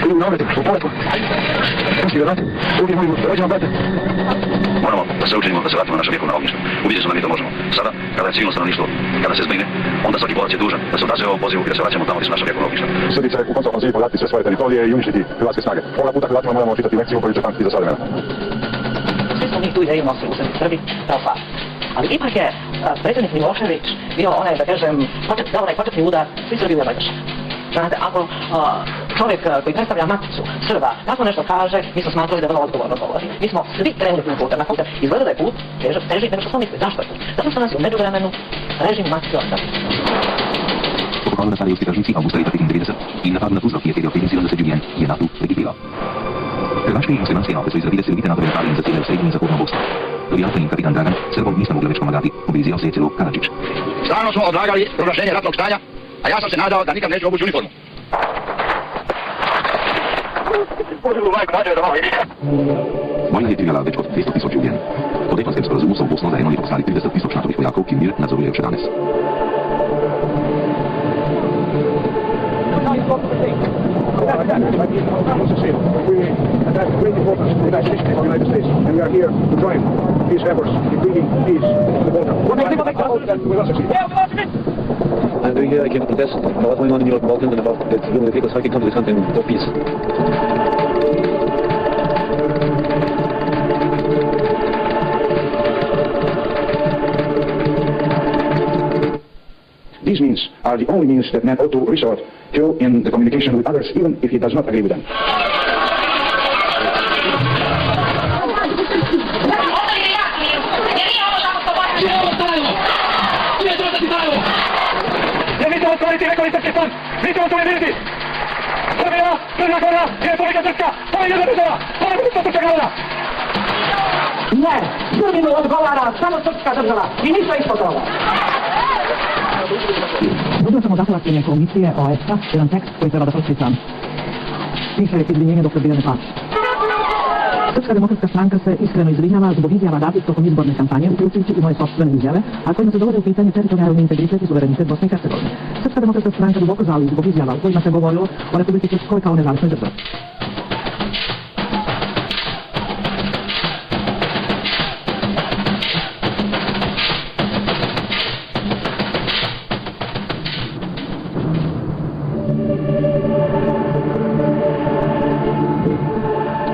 idemo na omletu, u poletku, pusti granate, ubijemo im, rođemo brate. Moramo da se učinimo da se vratimo na naše vjekovna ognjišta. Uvidjet ćemo da mi to možemo. Sada, kada je civilno stanovništvo, kada se zbrine, onda svaki borac je dužan da se odazove ovom pozivu i da se vraćamo tamo gdje su naša vjekovna ognjišta. Srbi će u koncu ofenzivi povratiti sve svoje teritorije i uništiti hrvatske snage. Ovoga puta Hrvatima moramo čitati lekciju koju će pamtiti za sva vremena. Svi smo mi tu ideju nosili u Srbi kao fakt. Ali ipak je predsjednik Milosevic bio onaj, da kažem, dao onaj početni udar, svi Srbi u jednoj državi. Znate, ako čovjek koji predstavlja maticu Srba tako nešto kaže, mi smo smatrali da je vrlo odgovorno govori. Mi smo svi krenuli tim putem, na koncu izgleda da je put teži nego što smo mislili. Zašto je put? Zato što nas je u međuvremenu režim matice ostavio. Po pokalu na Sarajevski tržnici avgusta 1990 i napadu na Tuzla, ki je terjal 75 življenj, je NATO registrirao. Hrvaške i muslimanske enote su izradile silovite NATO operacije za cijelu srednju i zahodnu Bosnu. Dovijatljen kapitan Dragan Srbom nismo mogli već pomagati, mobilizirao se je celo Karadzic. Stalno smo odlagali proglašenje ratnog stanja, a ja sam se nadao da nikad neću obući uniformu. Vojna je trajala već od 200.000 življenj. Po Daytonskom sporazumu su u Bosnu zajedno poslali 30.000 natovih vojakov, ki mir nadzoruje još danes. We attach great importance to the United States, and we are here to join these efforts in bringing peace to the border. We will succeed. I'm doing here, I came to protest about what's going on in Europe, Balkans, and about that the people can come to this country for peace. means are the only means that man ought to resort to in the communication with others, even if he does not agree with them. Ne, Srbinu odgovara samo srpska država i ništa ispod toga. Dobio sam od apelativne komisije OESA jedan tekst koji treba da pročitam. Piše izvinjenje dok se bile ne plaći. Srpska demokratska stranka se iskreno izvinjava zbog izjava datih tokom izborne kampanje, uključujući i moje sopstvene izjave, a kojima se dovode u pitanje teritorijalni integritet i suverenitet Bosne i Hercegovine. Srpska demokratska stranka duboko žali zbog izjava u kojima se govorilo o Republici Srpskoj kao nezavisnoj državi.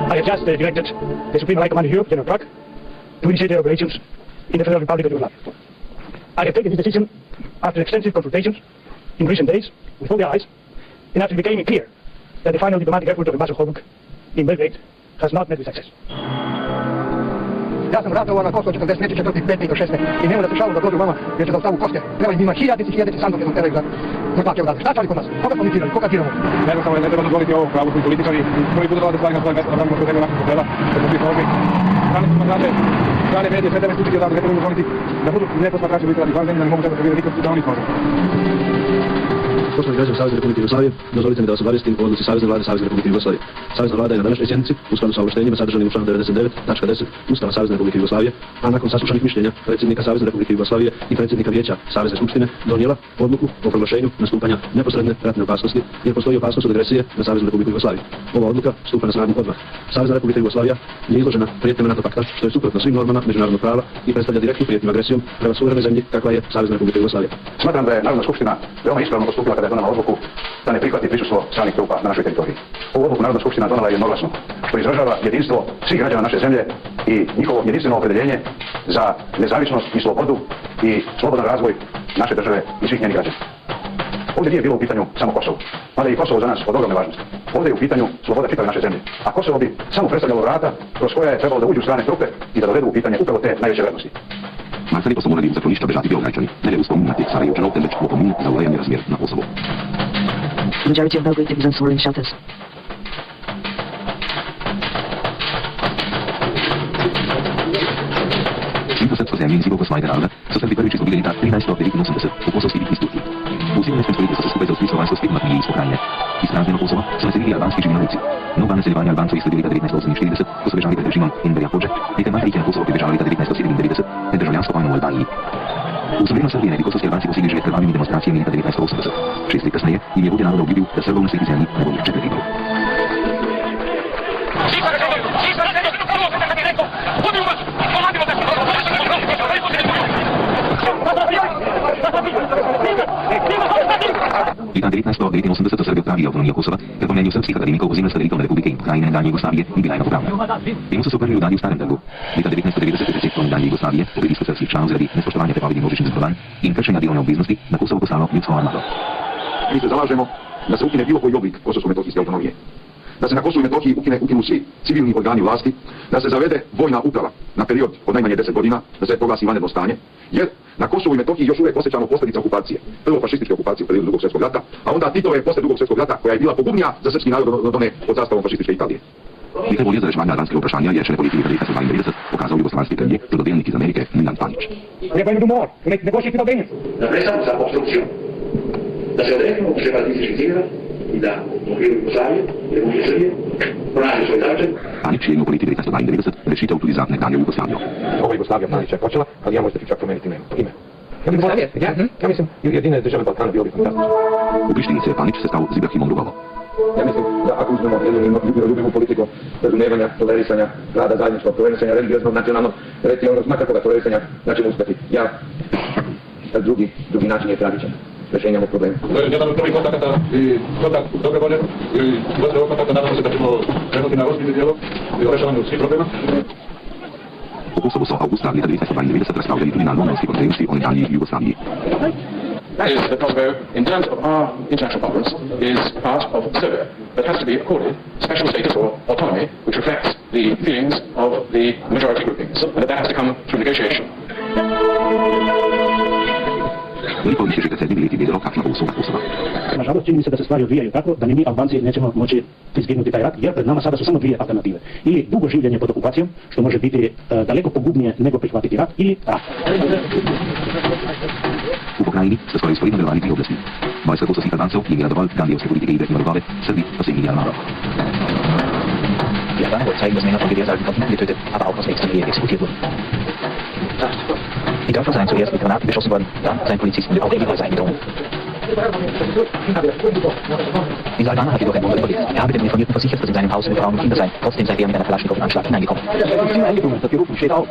I have just directed the Supreme High Commander here, General Krag, to initiate their operations in the Federal Republic of Yugoslavia. I have taken this decision after extensive consultations in recent days with all the allies, and after it became clear that the final diplomatic effort of Ambassador Holbrooke in Belgrade has not met with success. Ja sam ratovao na Kosovo 43. 4. 5. do 6. I nemoj da se šalu da dođu vama, jer će da ostavu koste. Treba njima hiljadice sanduke nam teraju za plake odavde. Šta čali kod nas? Koga smo mitirali? Koga tiramo? Jednostavno ne treba dozvoliti ovo pravu koji političari prvi put dolaze stvari na svoje mjesto, da tamo što zemlju nakon pogleda, da smo svi ovdje. Strane posmatrače, strane medije, sve tebe stupiti odavde, ne trebamo dozvoliti da budu ne posmatrače biti radi van zemlje, da ne mogu da vidjeti nikog da oni slože. Poštovani građani Savezne Republike Jugoslavije, dozvolite mi da vas obavijestim o odluci Savezne vlade Savezne Republike Jugoslavije. Savezna vlada je na današnjoj sjednici, u skladu sa ovlaštenjima sadržanim u članu 99.10 Ustava Savezne Republike Jugoslavije, a nakon saslušanih mišljenja predsjednika Savezne Republike Jugoslavije i predsjednika Vijeća Savezne skupštine, donijela odluku o proglašenju nastupanja neposredne ratne opasnosti, jer postoji opasnost od agresije na Saveznu Republiku Jugoslaviju. Ova odluka stupa na snagu odmah. Savezna Republika Jugoslavija je izložena prijetnjama NATO pakta, što je suprotno svim normama međunarodnog prava i predstavlja direktnu prijetnju agresijom prema suverenoj zemlji kakva je Savezna Republika Jugoslavija. Smatram da je Narodna skupština veoma ispravno postupila kada je donala odluku da ne prihvati prisustvo stranih trupa na našoj teritoriji. Ovu odluku Narodna skupština donala jednoglasno, što izražava jedinstvo svih građana naše zemlje i njihovo jedinstveno opredjeljenje za nezavisnost i slobodu i slobodan razvoj naše države i svih njenih građana. Ovdje nije bilo u pitanju samo Kosovo, mada je i Kosovo za nas od ogromne važnosti. Ovdje je u pitanju sloboda čitave naše zemlje, a Kosovo bi samo predstavljalo vrata kroz koja je trebalo da uđu strane trupe i da dovedu u pitanje upravo te najveće vrednosti. Marceli pa so morali v zaklonišča bežati Beograjčani, ne le v spomin na teh Sarajevčanov, temveč v opomin za urejanje razmer na Kosovo. Majority of Belgrade citizens were in shelters. Svinka srpsko zemlji iz Jugoslavije naroda so Srbi prvič izgubili leta 1389 v kosovski bitki s Turki. V 17. stoletju so se skupaj z avstrijsko-vanjsko spet umaknili iz pokrajine. Izpraznjeno Kosovo so naselili albanski živinovci. Nova naseljevanja Albancev izsledili leta 1948, ko so bežali pred režimom Enverja Hodže, nekaj manj jih je na Kosovo pribežali leta 1997 med državljansko vojno v Albaniji. V sovremeno Srbije naj bi kosovski Albanci posegli že krvavimi demonstracijami leta 1980. 6 let kasneje jim je vodja naroda obljubil, da Srbov na sveti zemlji ne bo nihče prebival. Leta 1989 so Srbi odpravili avtonomijo Kosova, ker po mnenju srpskih akademikov ozemljska delitev republike in pokrajine nekdanje Jugoslavije ni bila enakopravna. Temu so se uprli ljudani v Starnbergu. Leta 1990 je predsjedstvo nekdanje Jugoslavije po pritisku srpskih članov zaradi nespoštovanja prepovedi množičnih zborovanj in kršenja delovne obveznosti na Kosovo poslalo ljudsko armado. Mi se zalažemo da se ukine bilo koji oblik kosovsko-metohijske autonomije. Da se na Kosovu i Metohiji ukinu svi civilni organi vlasti, da se zavede vojna uprava na period od najmanje 10 godina, da se proglasi vanredno stanje, jer na Kosovu i Metohiji još uvijek osjećamo posljedice okupacije. Prvo fašističke okupacije u periodu Drugog svjetskog rata, a onda Titove poslije Drugog svjetskog rata, koja je bila pogubnija za srpski narod od one pod zastavom fašističke Italije. Nekaj volje za reševanje albanskega vprašanja je šele po leti 1992 pokazal jugoslovanski premijer, rododelnik iz Amerike, Milan Panić. Treba im do more, to make negotiate with Albanians. Da prestanu sa obstrukcijom, da se odreknu separatističkih ciljeva i da u okviru Jugoslavije, Republike Srbije, pronađu svoj začet. Panić je imao po leti 1992 rešitev tudi za nekdanju Jugoslaviju. Ovo Jugoslavija Panića je počela, ali ja možete čak promeniti ime. Jugoslavije? Ja mislim, jedine države Balkana bilo bi fantastično. U Prištini se je Panić sestao s Ibrahimom Rugalo. Ja mislim da ako uzmemo jednu ljubivu politiku razumijevanja, tolerisanja, rada zajedničkog, tolerisanja religioznog, nacionalnog, recimo makar koga tolerisanja, da ćemo uspjeti. Drugi način je tragičan. Rješenja ovog problema. To je jedan od prvih kontakata i kontakt dobre volje i posle ovog kontakta nadamo se da ćemo krenuti na ozbiljni dijalog i rešavanju svih problema. U Kosovu so avgusta leta 1992 razpravljali tudi na Londonski konferenci o nekdanji Jugoslaviji. That is, that Kosovo, in terms of our international parlance, is part of Serbia, but has to be accorded special status or autonomy, which reflects the feelings of the majority groupings, and that has to come through negotiation. Nažalost, čini mi se da se stvari odvijaju tako da ni mi Albanci nećemo moći izbjegnuti taj rat, jer pred nama sada su samo dvije alternative. Ili dugo življenje pod okupacijom, što može biti daleko pogubnije nego prihvatiti rat, ili rat. U pokrajini se skoro ispoljeno delovali tri oblasti. Vojska kosovskih Albancev je bila dovolj gandijevske politike i većine glave, Srbi pa se imiljali narod. Die Albaner zeigen, dass Männer von Gewehrsalven konnten getötet, aber auch aus nächster Nähe exekutiert wurden. Die Dörfer seien zuerst mit Granaten beschossen worden, dann seien Polizisten auch in die Häuser eingedrungen. Dieser Albaner hat jedoch ein Wunder überlebt. Er habe den Informierten versichert, dass in seinem Haus nur Frauen und Kinder seien. Trotzdem sei er mit einer Kalaschnikow-Anschlag hineingekommen. Hat gerufen, steht auf.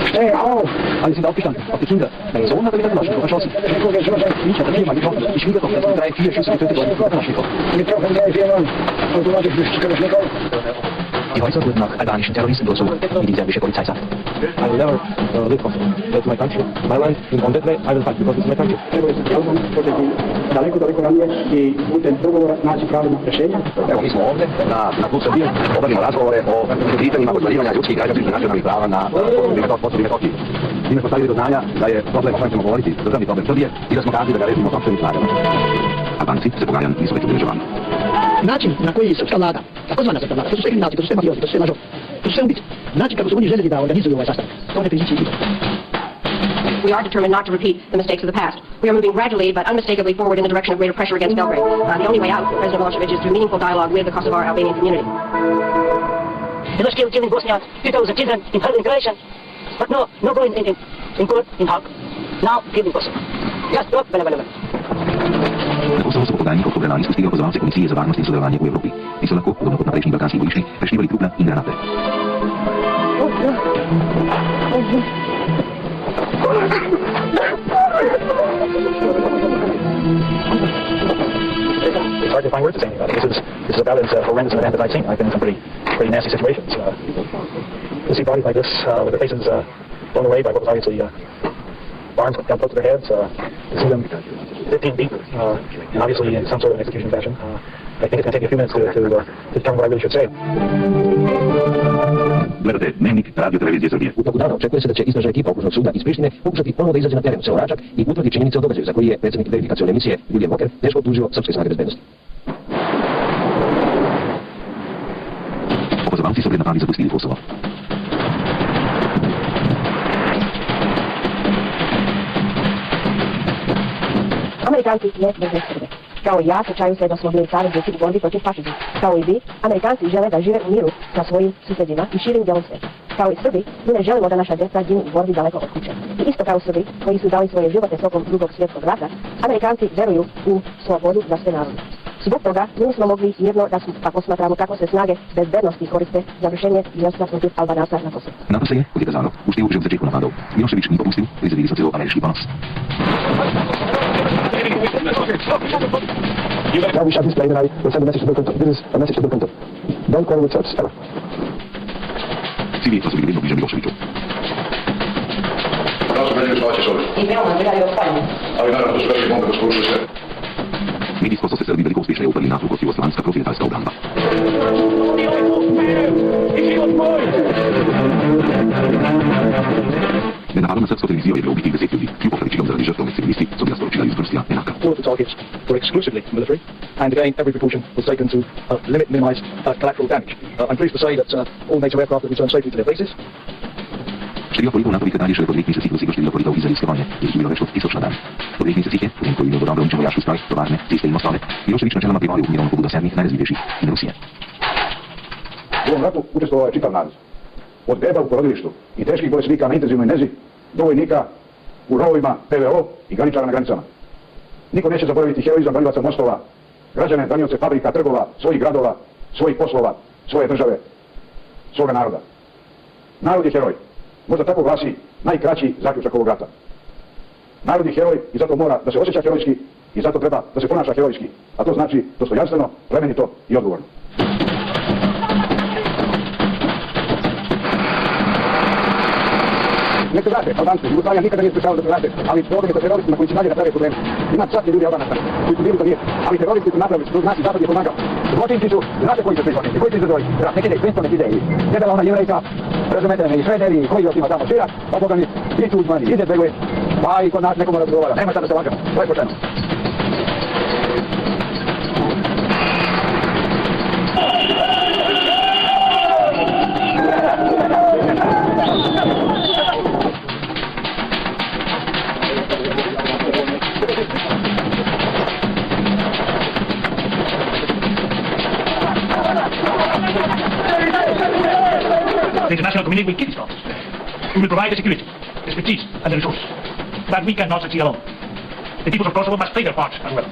Steh auf! Alle sind aufgestanden, auch die Kinder. Mein Sohn hat er mit der Kalaschnikow erschossen. Ich habe viermal getroffen. Die Schwiegertochter ist mit 3, 4 Schüssen getötet worden mit der Kalaschnikow. Die Häuser wurden nach albanischen Terroristen durchsucht, wie die serbische Polizei sagt. I will never live comfortably. That's my country. My land, on that way, I will fight because it's my country. Daleko ranije i putem dogovora naći pravilno rješenje. Evo, mi smo ovdje na klub Srbije, obavimo razgovore o pitanjima ostvarivanja ljudskih i građanskih i nacionalnih prava na Kosovu i Metohiji. Time smo stavili do znanja da je problem o kojem ćemo govoriti državni problem Srbije i da smo kažli da ga rešimo sopstvenim snagama. Albanci se pogajan nisu već obilježavani. Način na koji srpska vlada, takozvana srpska vlada, to su sve kriminalci, to su sve mafiozi, to su sve lažovi, to su sve ubici. Način kako su oni željeli da organizuju ovaj sastanak, to ne prizići izbor. We are determined not to repeat the mistakes of the past. We are moving gradually but unmistakably forward in the direction of greater pressure against Belgrade. The only way out for President Milosevic is through meaningful dialogue with the Kosovar Albanian community. They were still killing Bosnians, 2,000 children in Croatia, but no going in court, in Hague. Now killing Kosovo. Just stop, blah. Na Kosovo su po podanjih oktobra ispustili opozovalce Komisije za varnost i sudjelovanje u Evropi. Ti su lako, podobno kot na prejšnjih balkanskih bojiščih, preštivali trupla in granate. It's hard to find words to say anything about it. This is about as horrendous an event as I've seen. I've been in some pretty nasty situations. To see bodies like this with their faces blown away by what was obviously arms held close to their heads, to see them 15 deep, and obviously in some sort of an execution fashion. I think it's going to take me a few minutes to determine what I really should say. Gledate Dnevnik radio televizije Srbije. U toku dana očekuje se da će istražna ekipa okružnog suda iz Prištine pokušati ponovo da izađe na teren u selo Račak i utvrdi činjenice o događaju za koji je predsjednik verifikacione emisije William Walker teško optužio srpske snage bezbednosti. Opozovalci su pred napadi zapustili Kosovo. Amerikanci ne drže Srbe. Kao i ja, sjećaju se da smo bili saveznici u borbi protiv fašizma. Kao i vi, Amerikanci žele da žive u miru sa svojim susjedima i širim dijelom sveta. Kao i Srbi, mi ne želimo da naša djeca ginu u borbi daleko od kuće. I isto kao Srbi, koji su dali svoje živote tokom Drugog svjetskog rata, Amerikanci veruju u slobodu za sve narode. Zbog toga nismo mogli mirno da posmatramo kako se snage bezbednosti koriste za vršenje djelstva protiv Albanaca na Kosovu. NATO se je, kot je kazano, uštio že v začetku napadov. Milosevic ni popustil, prizadeli so celo ameriški ponos. Now we shall display tonight, we'll send a message to Bill Clinton. This is a message to Bill Clinton. Don't quarrel with Serbs, ever. Civili su bili vidno bliže Miloševiću. Da su meni slaće s ovim. I veoma gledali osvajanje. Ali naravno, to su velike bombe, poskočili sve. Medijsko su se Srbi veliko uspješno uprli na Turkost Jugoslavijska protivjetalska obramba. Med napadom na srpsko televizijo je bilo ubitih 10 ljudi, kljub opravičilom zaradi žrtev med civilisti so bila sporočila iz Rusija enaka. All of the targets were exclusively military, and again every precaution was taken to minimize collateral damage. I'm pleased to say that all NATO aircraft have returned safely to their bases. Število poligon NATO-vih letališč je po 2 mesecih doseglo število politov iz Izraelske vojne, je bilo več kot 1000 na dan. Po 2 mesecih je, potem ko je imel dobro uničen vojaški stroj, tovarne, ceste in mostove, Milosevic načeloma privolil v mirovno pobudo 7 najrazvitejših in Rusije. U ovom ratu učestvovao je čitav narod. Od beba u porodilištu i teških bolesnika na intenzivnoj nezi do vojnika u rovovima, PVO i graničara na granicama. Niko neće zaboraviti heroizam branilaca mostova, građane, branioce fabrika, trgova, svojih gradova, svojih poslova, svoje države, svoga naroda. Narod je heroj. Možda tako glasi najkraći zaključak ovog rata. Narod je heroj i zato mora da se osjeća herojski i zato treba da se ponaša herojski, a to znači dostojanstveno, plemenito i odgovorno. nek se vrate, Albanci, Jugoslavija nikada nije sprečavala da se vrate, ali problem je sa teroristima koji će dalje da prave probleme. Ima časni ljudi Albanaca koji su bili za mir, ali teroristi su napravili, što znači Zapad je pomagao. Zločinci su, znate koji su prihvatili, koji su izazvali rat, neke ekstremistovne ideje. Gledala ona Jevrejka, razumete me, i Švederi, koji još ima tamo šira, pa Boga mi, i Tudman, i Izetbegovic, pa i kod nas nekomu razgovara. Nema šta da se lagamo, to je pošteno. The international community will keep strong. We will provide the security, the expertise, and the resources. But we cannot succeed alone. The people of Kosovo must play their part as well.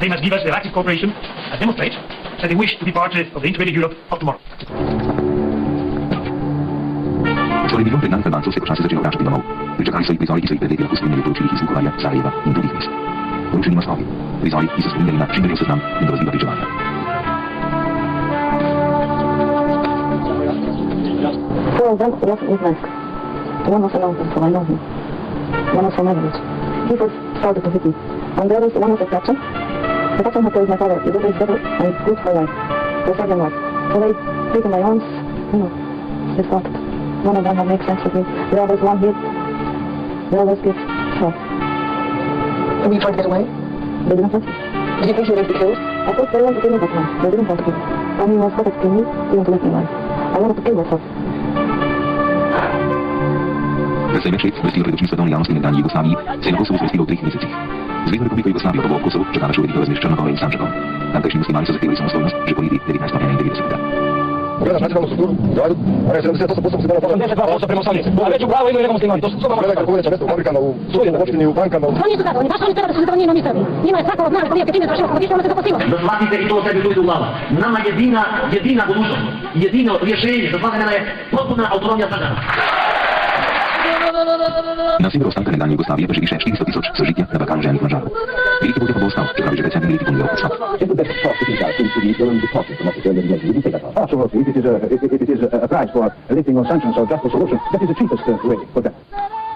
They must give us their active cooperation and demonstrate that they wish to be part of the integrated Europe of tomorrow. Skoraj milijon pregnanih Albancov se počasi začelo vračati domov. Pričakali so jih prizori, ki so jih pred leti lahko spremljali poročilih iz Vukovarja, Sarajeva in drugih mest. Poručeni naslovi, prizori, ki so spominjali na čim seznam in grozljiva pričevanja. Well, that's Izraelsk. One was announced, so I know him. One was from Mladic. He first started to hit me. And there was one was a Krajan. The Krajan had told my father, you do this better and it's good for life. The Serbian wife. So they took in my arms, they started. None of them had made sense with me. The others one hit. The others get shot. And you tried to get away? They didn't want to. Did you think you were going to be killed? I thought they wanted to kill me that man. They didn't want to kill me. When he was started to kill me, he wanted to let me alive. I wanted to kill myself. Veselje vrstilo pred očmi svetovne javnosti nekdanje Jugoslaviji se je na Kosovu zvrstilo v 3 mesecih. Zvezna republika Jugoslavija pa bo v Kosovu čakala še ureditev razmer s Črno Gore in Sandžakom. Tamkajšnji muslimani so zahtevali samostojnost že poleti 1991. Pogledaš nacionalnu strukturu, Zagrebu, ona je 78% muslimana pola. 82% prema Sloveniji. A već u glavu imaju nego muslimani. To su samo gledaj kako uveća mjesto u fabrikama, u sudjenu, u opštini, u bankama. Oni su tako, baš oni treba da su zadovoljni mi Srbi. Njima je svako od nas prije čime završilo kako ono se dopustilo. Da shvatite i to sebi ljudi u glavu. Nama jedina budućnost, jedino rješenje za 2 vremena je potpuna autonomija Srbana. Na sjeveru ostanka nekdanje Jugoslavije pa živi še 400.000 sožitja na Balkanu ženih mažarov. Veliki Bog je pa bo ostal, čeprav je že pred 7 leti ponudil odstav. Absolutely, if it is a price for lifting of sanctions or just a solution, that is the cheapest way for them.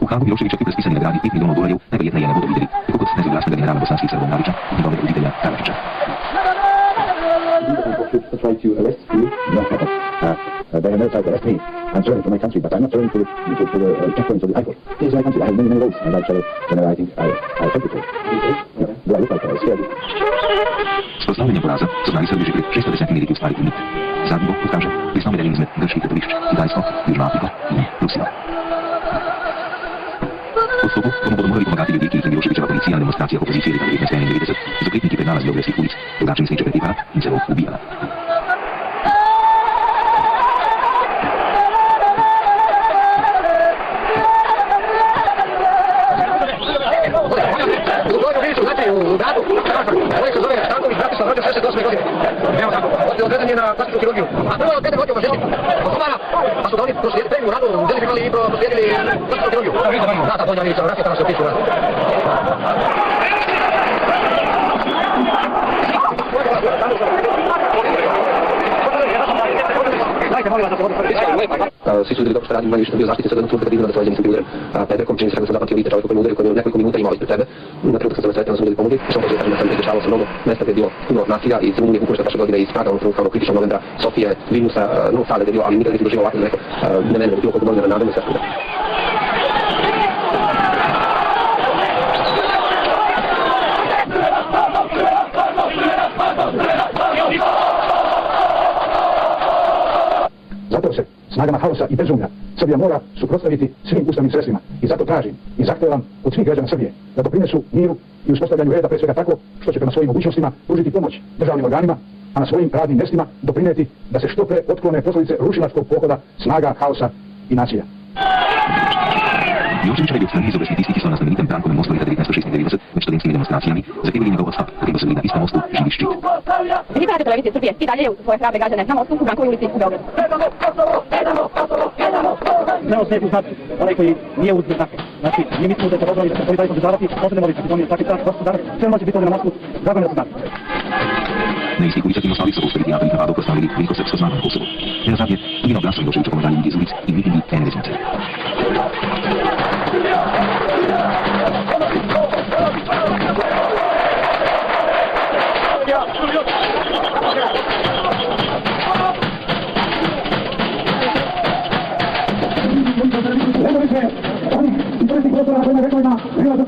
U Hagu Miloševića pri razpisani nagradi $5 milijonov, najverjetneje ne bodo videli, tako kot nezaglasnega generala bosanskih Srbov Mladića in njegovega voditelja Karadzica. Try to arrest you, no problem. They have never tried to arrest me. I'm serving for my country, but I'm not serving for the checkpoints of the airport. This is my country. I have many roads, and I travel whenever I think I take it for. Do I look like I'm scared? Z proslavljenjem poraza so znali Srbi že pred 610 leti ustvariti mit. Zadnji Bog pokaže pristal medaljen izmed grških letališč, Kitajsko, Južno Afriko in Rusijo. Odstopu bomo bodo morali pomagati ljudje, ki jih je Miloševićeva policija na demonstracijah opozicije leta 1991 z oklepniki pred nalaz beograjskih ulic, drugače misleče pretepala in celo ubijala. U gradu, ovaj se zove Stanković, brati sam rođen 68. godine. Evo tako, odvedan je na plastičnu kirurgiju. A prvo je od 5 godina u Maženi, osnovana, pa su da oni proslijedili u radu, u Deli imali i proslijedili plastičnu kirurgiju. Da, ta donja milica, rasvjetana se opisu. Svi su vidjeli dobro što radim, manje što bio zaštitni sad jednog službeka vidjela da se nisam bio udaren pederkom, čini se kako sam zapamtio vidite čovjeka koji me udari, koji je nekoliko minuta imao ispred tebe. Na trenutku kad sam sretio, da sam ljudi pomogli, što počeo da sam izrečavao sa mnogo mesta gdje je bilo puno nasilja i Rumunije, Bukurešta prošle godine i Praga, ono kritičnog novembra, Sofije, Vilnusa, Novog Sada gdje je bilo, ali nikada nisam doživao ovako neko, ne mene, bilo koliko godina nadam se. Zato se snagama haosa i bezumlja Srbija mora suprotstaviti svim ustavnim sredstvima i zato tražim i zahtevam od svih građana Srbije da doprinesu miru i uspostavljanju reda pre svega tako što će prema svojim mogućnostima pružiti pomoć državnim organima, a na svojim radnim mjestima doprinijeti da se što pre otklone posljedice rušilačkog pohoda snaga haosa i nasilja. Miloševićeva jugoslavijski izobresnitisti su na znamenitem Brankovem mostu leta 1996 med študentskim demonstracijami zahtevali njegov odstav, potem so bili na istom mostu živi ščit. Vi pratite televizije Srbije i dalje u svoje hrabre građane na mostu u Brankovoj ulici u Beogradu. Ne osjeti znati onaj koji nije uz znake. Znači, mi mislimo da je to dobro i da se koji dalje podržavati, posebno ovih Makedonije, svaki čas, prosto danas, sve moće biti ovdje na mostu, drago ne znati. Na istih ulicah Jugoslaviji so postavili napadnih napadov proslavili veliko srpsko znano na Kosovu. Ne nazadnje, tudi na oblastu Miloševića pomagali ljudi iz ulic in mitingi ene desnice.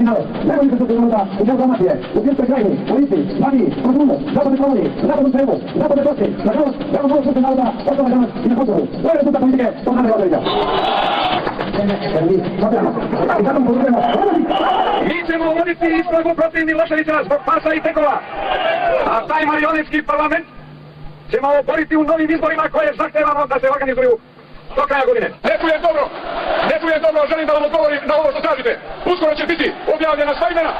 narod. Nego infrastruktura u djelu Dalmatije, u Srpskoj krajini, u Lici, Mladiji, Kosovu, zapadnoj Slavoniji, zapadnom Srebu, zapadnoj Bosni. Nažalost, jako malo srpskog naroda ostalo danas i na Kosovu. To je rezultat politike tog Nasera Orića. Mi ćemo voditi istragu protiv Milosevića zbog pasa i tekova, a taj marionetski parlament ćemo oboriti u novim izborima koje zahtevamo da se organizuju do kraja godine. Ne čujem dobro, želim da vam odgovorim na ovo što tražite. Uskoro će biti objavljena sva imena.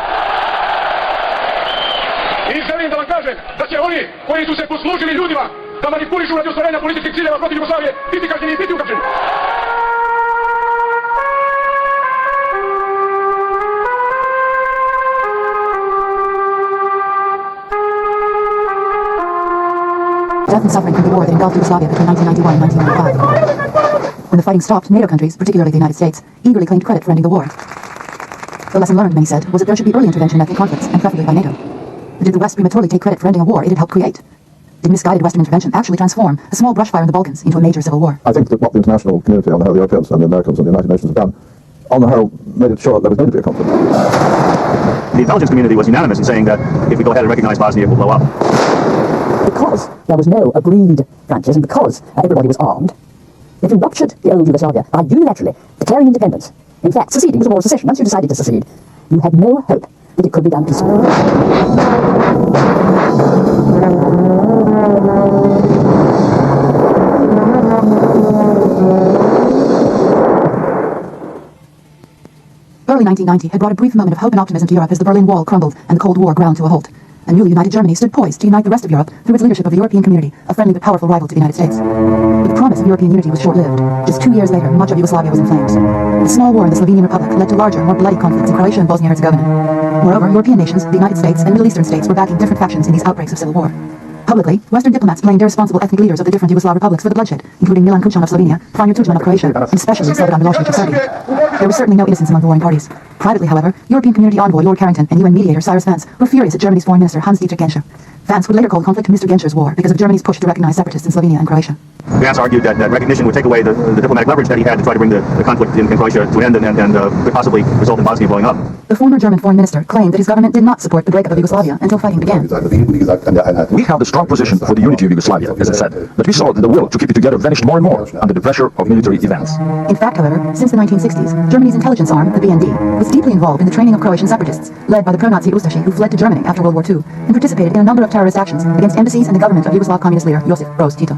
I želim da vam kažem da će oni koji su se poslužili ljudima da manipulišu radi ostvarenja političkih ciljeva protiv Jugoslavije biti kažnjeni i biti uhapšeni. Death and suffering from the war that engulfed Yugoslavia between 1991 and 1995. When the fighting stopped, NATO countries, particularly the United States, eagerly claimed credit for ending the war. The lesson learned, many said, was that there should be early intervention in ethnic conflicts, and preferably by NATO. But did the West prematurely take credit for ending a war it had helped create? Did misguided Western intervention actually transform a small brush fire in the Balkans into a major civil war? I think that what the international community, on the whole, the Europeans and the Americans and the United Nations have done, on the whole, made it sure that there was going to be a conflict. The intelligence community was unanimous in saying that if we go ahead and recognize Bosnia, it will blow up. Because there was no agreed branches and because everybody was armed, if you ruptured the old Yugoslavia by unilaterally declaring independence, in fact seceding was a war of secession, once you decided to secede, you had no hope that it could be done peacefully. Early 1990 had brought a brief moment of hope and optimism to Europe as the Berlin Wall crumbled and the Cold War ground to a halt. A newly united Germany stood poised to unite the rest of Europe through its leadership of the European community, a friendly but powerful rival to the United States. But the promise of European unity was short-lived. Just 2 years later, much of Yugoslavia was in flames. The small war in the Slovenian Republic led to larger, more bloody conflicts in Croatia and Bosnia-Herzegovina. Moreover, European nations, the United States, and Middle Eastern states were backing different factions in these outbreaks of civil war. Publicly, Western diplomats blamed irresponsible ethnic leaders of the different Yugoslav republics for the bloodshed, including Milan Kucan of Slovenia, Tudman of Croatia, and especially Slobodan Milosevic of Serbia. There was certainly no innocence among the warring parties. Privately, however, European Community Envoy Lord Carrington and UN mediator Cyrus Vance were furious at Germany's Foreign Minister Hans-Dietrich Genscher. Vance would later call the conflict Mr. Genscher's war because of Germany's push to recognize separatists in Slovenia and Croatia. Vance argued that recognition would take away the diplomatic leverage that he had to try to bring the conflict in Croatia to an end and could possibly result in Bosnia blowing up. The former German foreign minister claimed that his government did not support the breakup of Yugoslavia until fighting began. We held a strong position for the unity of Yugoslavia, as I said, but we saw that the will to keep it together vanished more and more under the pressure of military events. In fact, however, since the 1960s, Germany's intelligence arm, the BND, was deeply involved in the training of Croatian separatists, led by the pro-Nazi Ustashe who fled to Germany after World War II, and participated in a number of terrorist actions against embassies and the government of Yugoslav communist leader Josip Broz Tito.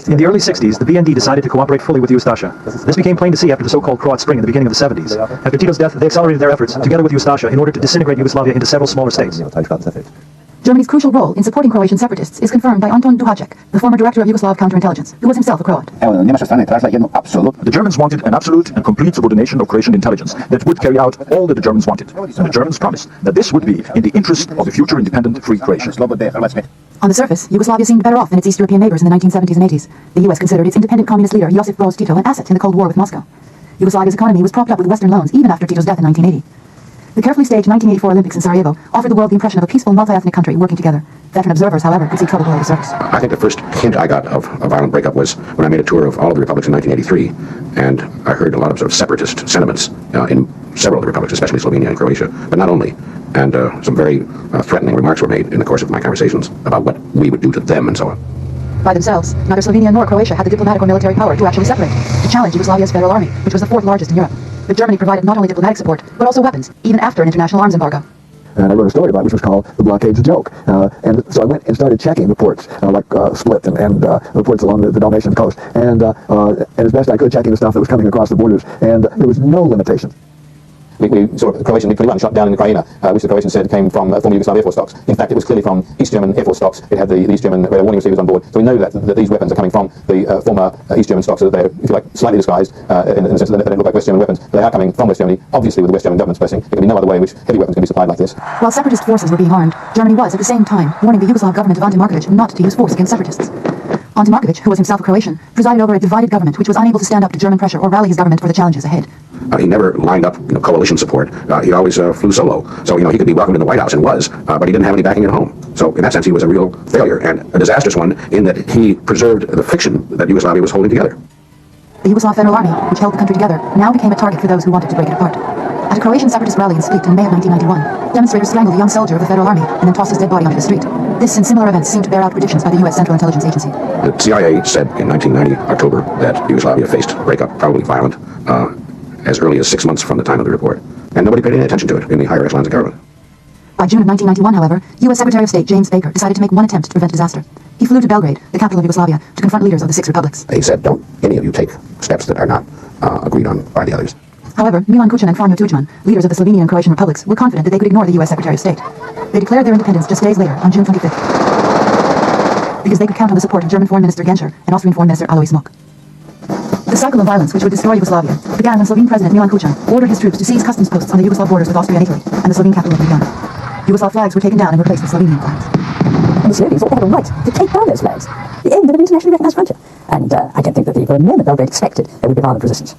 In the early 60s, the BND decided to cooperate fully with Ustashe. This became plain to see after the so-called Croat Spring in the beginning of the 70s. After Tito's death, they accelerated their efforts, together with Ustashe, in order to disintegrate Yugoslavia into several smaller states. Germany's crucial role in supporting Croatian separatists is confirmed by Anton Duhacek, the former director of Yugoslav counterintelligence, who was himself a Croat. The Germans wanted an absolute and complete subordination of Croatian intelligence that would carry out all that the Germans wanted. And the Germans promised that this would be in the interest of the future independent free Croatia. On the surface, Yugoslavia seemed better off than its East European neighbors in the 1970s and 80s. The US considered its independent communist leader Josip Broz Tito an asset in the Cold War with Moscow. Yugoslavia's economy was propped up with Western loans even after Tito's death in 1980. The carefully staged 1984 Olympics in Sarajevo offered the world the impression of a peaceful, multi-ethnic country working together. Veteran observers, however, could see trouble below the surface. I think the first hint I got of a violent breakup was when I made a tour of all of the republics in 1983, and I heard a lot of sort of separatist sentiments in several of the republics, especially Slovenia and Croatia, but not only. And some very threatening remarks were made in the course of my conversations about what we would do to them and so on. By themselves, neither Slovenia nor Croatia had the diplomatic or military power to actually separate, to challenge Yugoslavia's federal army, which was the fourth largest in Europe. But Germany provided not only diplomatic support, but also weapons, even after an international arms embargo. And I wrote a story about it, which was called The Blockade's Joke. And so I went and started checking the ports, like Split and the ports along the Dalmatian coast. And as best I could, checking the stuff that was coming across the borders. And there was no limitation. We saw the Croatian nuclear gun shot down in Krajina, which the Croatians said came from former Yugoslav Air Force stocks. In fact, it was clearly from East German Air Force stocks. It had the East German radar warning receivers on board. So we know that these weapons are coming from the former East German stocks, so that they're, if you like, slightly disguised in the sense that they don't look like West German weapons. But they are coming from West Germany, obviously with the West German government's blessing. There can be no other way in which heavy weapons can be supplied like this. While separatist forces were being harmed, Germany was, at the same time, warning the Yugoslav government of Ante Markovic not to use force against separatists. Ante Markovic, who was himself a Croatian, presided over a divided government which was unable to stand up to German pressure or rally his government for the challenges ahead. He never lined up coalition support. He always flew solo. So, he could be welcomed in the White House, and was, but he didn't have any backing at home. So, in that sense, he was a real failure, and a disastrous one, in that he preserved the fiction that Yugoslavia was holding together. The Yugoslav Federal Army, which held the country together, now became a target for those who wanted to break it apart. At a Croatian separatist rally in Split in May of 1991, demonstrators strangled a young soldier of the Federal Army and then tossed his dead body onto the street. This and similar events seem to bear out predictions by the U.S. Central Intelligence Agency. The CIA said in 1990, October, that Yugoslavia faced breakup, probably violent, as early as 6 months from the time of the report. And nobody paid any attention to it in the higher echelons of government. By June of 1991, however, U.S. Secretary of State James Baker decided to make one attempt to prevent disaster. He flew to Belgrade, the capital of Yugoslavia, to confront leaders of the 6 republics. They said, don't any of you take steps that are not agreed on by the others. However, Milan Kucan and Franjo Tudman, leaders of the Slovenian and Croatian republics, were confident that they could ignore the U.S. Secretary of State. They declared their independence just days later, on June 25th, because they could count on the support of German Foreign Minister Genscher and Austrian Foreign Minister Alois Mock. The cycle of violence which would destroy Yugoslavia began when Slovene President Milan Kucan ordered his troops to seize customs posts on the Yugoslav borders with Austria and Italy, and the Slovene capital of Ljubljana. Yugoslav flags were taken down and replaced with Slovenian flags. And the Slovenes thought they had a right to take down those flags, the end of an internationally recognized frontier. And I don't think that for a moment Belgrade expected there would be violent resistance.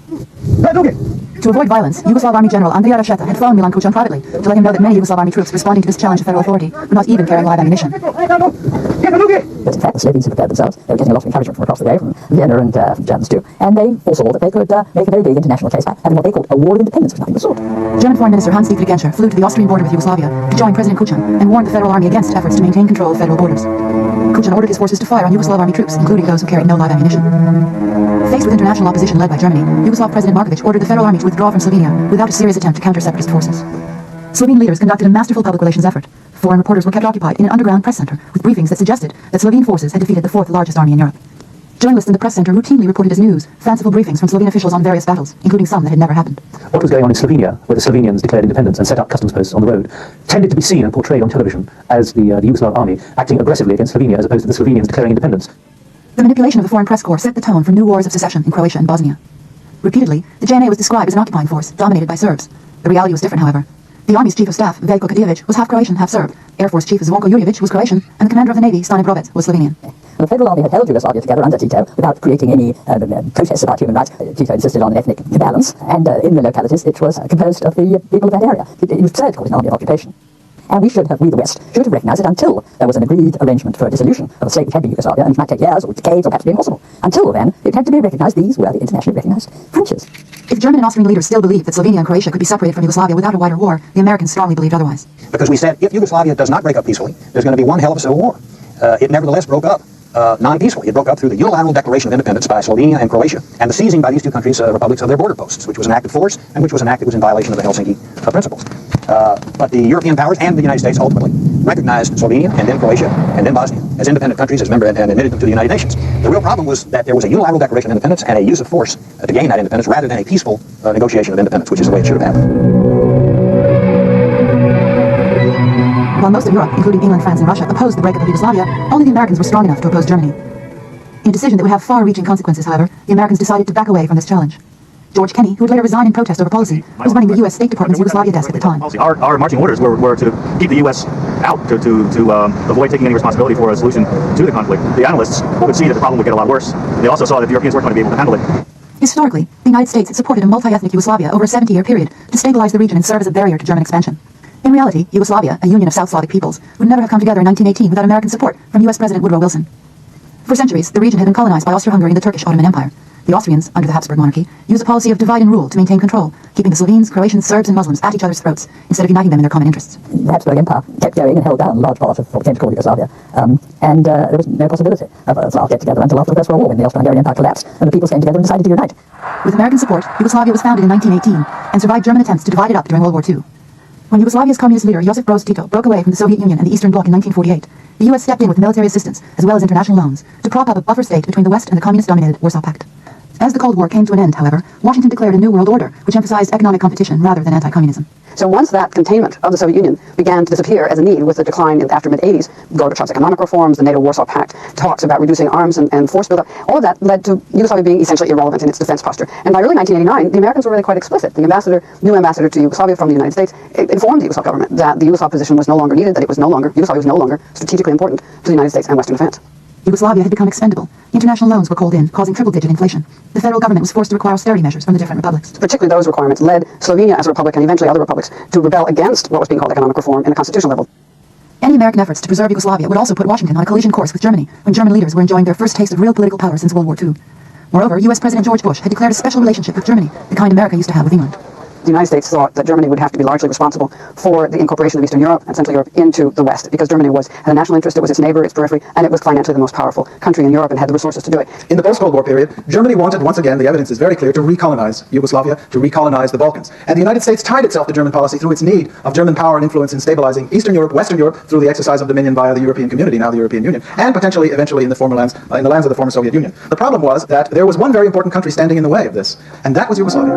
To avoid violence, Yugoslav Army General Andrija Rašeta had phoned Milan Kucan privately to let him know that many Yugoslav Army troops responding to this challenge of federal authority were not even carrying live ammunition. But in fact, the Slovenes had prepared themselves. They were getting a lot of encouragement from across the way, from Vienna and from Germans too. And they foresaw that they could make a very big international case by having what they called a war of independence, which nothing of the sort. German Foreign Minister Hans-Dietrich Genscher flew to the Austrian border with Yugoslavia to join President Kucan and warned the Federal Army against efforts to maintain control of federal borders. Kucan ordered his forces to fire on Yugoslav Army troops, including those who carried no live ammunition. Faced with international opposition led by Germany, Yugoslav President Markovic ordered the Federal Army to withdraw from Slovenia without a serious attempt to counter separatist forces. Slovene leaders conducted a masterful public relations effort. Foreign reporters were kept occupied in an underground press center with briefings that suggested that Slovene forces had defeated the 4th largest army in Europe. Journalists in the press center routinely reported as news fanciful briefings from Slovene officials on various battles, including some that had never happened. What was going on in Slovenia, where the Slovenians declared independence and set up customs posts on the road, tended to be seen and portrayed on television as the Yugoslav army acting aggressively against Slovenia as opposed to the Slovenians declaring independence. The manipulation of the foreign press corps set the tone for new wars of secession in Croatia and Bosnia. Repeatedly, the JNA was described as an occupying force dominated by Serbs. The reality was different, however. The Army's Chief of Staff, Veljko Kadijevic, was half Croatian, half Serb. Air Force Chief Zvonko Jurjevic was Croatian, and the commander of the Navy, Stane Brobec, was Slovenian. The Federal Army had held Yugoslavia together under Tito without creating any protests about human rights. Tito insisted on an ethnic balance, and in the localities it was composed of the people of that area. It was absurd to call it an army of occupation. And we, the West, should have recognized it until there was an agreed arrangement for a dissolution of a state which had been Yugoslavia, and it might take years or decades or perhaps be impossible. Until then, it had to be recognized these were the internationally recognized frontiers. If German and Austrian leaders still believed that Slovenia and Croatia could be separated from Yugoslavia without a wider war, the Americans strongly believed otherwise. Because we said, if Yugoslavia does not break up peacefully, there's going to be one hell of a civil war. It nevertheless broke up non-peacefully. It broke up through the unilateral declaration of independence by Slovenia and Croatia, and the seizing by these two countries' republics of their border posts, which was an act of force, and which was an act that was in violation of the Helsinki principles. But the European powers and the United States ultimately recognized Slovenia and then Croatia and then Bosnia as independent countries as member and admitted them to the United Nations. The real problem was that there was a unilateral declaration of independence and a use of force to gain that independence rather than a peaceful negotiation of independence, which is the way it should have happened. While most of Europe, including England, France, and Russia, opposed the breakup of Yugoslavia, only the Americans were strong enough to oppose Germany. In a decision that would have far-reaching consequences, however, the Americans decided to back away from this challenge. George Kenny, who would later resign in protest over policy, was running the U.S. State Department's Yugoslavia desk at the time. Our marching orders were to keep the U.S. out, to avoid taking any responsibility for a solution to the conflict. The analysts would see that the problem would get a lot worse. They also saw that the Europeans weren't going to be able to handle it. Historically, the United States had supported a multi-ethnic Yugoslavia over a 70-year period to stabilize the region and serve as a barrier to German expansion. In reality, Yugoslavia, a union of South Slavic peoples, would never have come together in 1918 without American support from U.S. President Woodrow Wilson. For centuries, the region had been colonized by Austro-Hungary and the Turkish Ottoman Empire. The Austrians, under the Habsburg monarchy, used a policy of divide and rule to maintain control, keeping the Slovenes, Croatians, Serbs, and Muslims at each other's throats, instead of uniting them in their common interests. The Habsburg Empire kept going and held down a large part of what became called Yugoslavia, and there was no possibility of a Slav get-together until after the First World War, when the Austro-Hungarian Empire collapsed, and the peoples came together and decided to unite. With American support, Yugoslavia was founded in 1918, and survived German attempts to divide it up during World War II. When Yugoslavia's communist leader, Josip Broz Tito, broke away from the Soviet Union and the Eastern Bloc in 1948, the U.S. stepped in with military assistance, as well as international loans, to prop up a buffer state between the West and the communist-dominated Warsaw Pact. As the Cold War came to an end, however, Washington declared a new world order, which emphasized economic competition rather than anti-communism. So once that containment of the Soviet Union began to disappear as a need with the decline after mid-80s, Gorbachev's economic reforms, the NATO-Warsaw Pact, talks about reducing arms and force buildup, all of that led to Yugoslavia being essentially irrelevant in its defense posture. And by early 1989, the Americans were really quite explicit. The new ambassador to Yugoslavia from the United States informed the Yugoslav government that the Yugoslav position was no longer needed, that Yugoslavia was no longer strategically important to the United States and Western defense. Yugoslavia had become expendable. International loans were called in, causing triple-digit inflation. The federal government was forced to require austerity measures from the different republics. Particularly those requirements led Slovenia as a republic and eventually other republics to rebel against what was being called economic reform in the constitutional level. Any American efforts to preserve Yugoslavia would also put Washington on a collision course with Germany when German leaders were enjoying their first taste of real political power since World War II. Moreover, U.S. President George Bush had declared a special relationship with Germany, the kind America used to have with England. the United States thought that Germany would have to be largely responsible for the incorporation of Eastern Europe and Central Europe into the West, because Germany had a national interest, it was its neighbor, its periphery, and it was financially the most powerful country in Europe and had the resources to do it. In the post-Cold War period, Germany wanted, once again, the evidence is very clear, to recolonize Yugoslavia, to recolonize the Balkans. And the United States tied itself to German policy through its need of German power and influence in stabilizing Eastern Europe, Western Europe, through the exercise of dominion via the European Community, now the European Union, and potentially, eventually, in the lands of the former Soviet Union. The problem was that there was one very important country standing in the way of this, and that was Yugoslavia.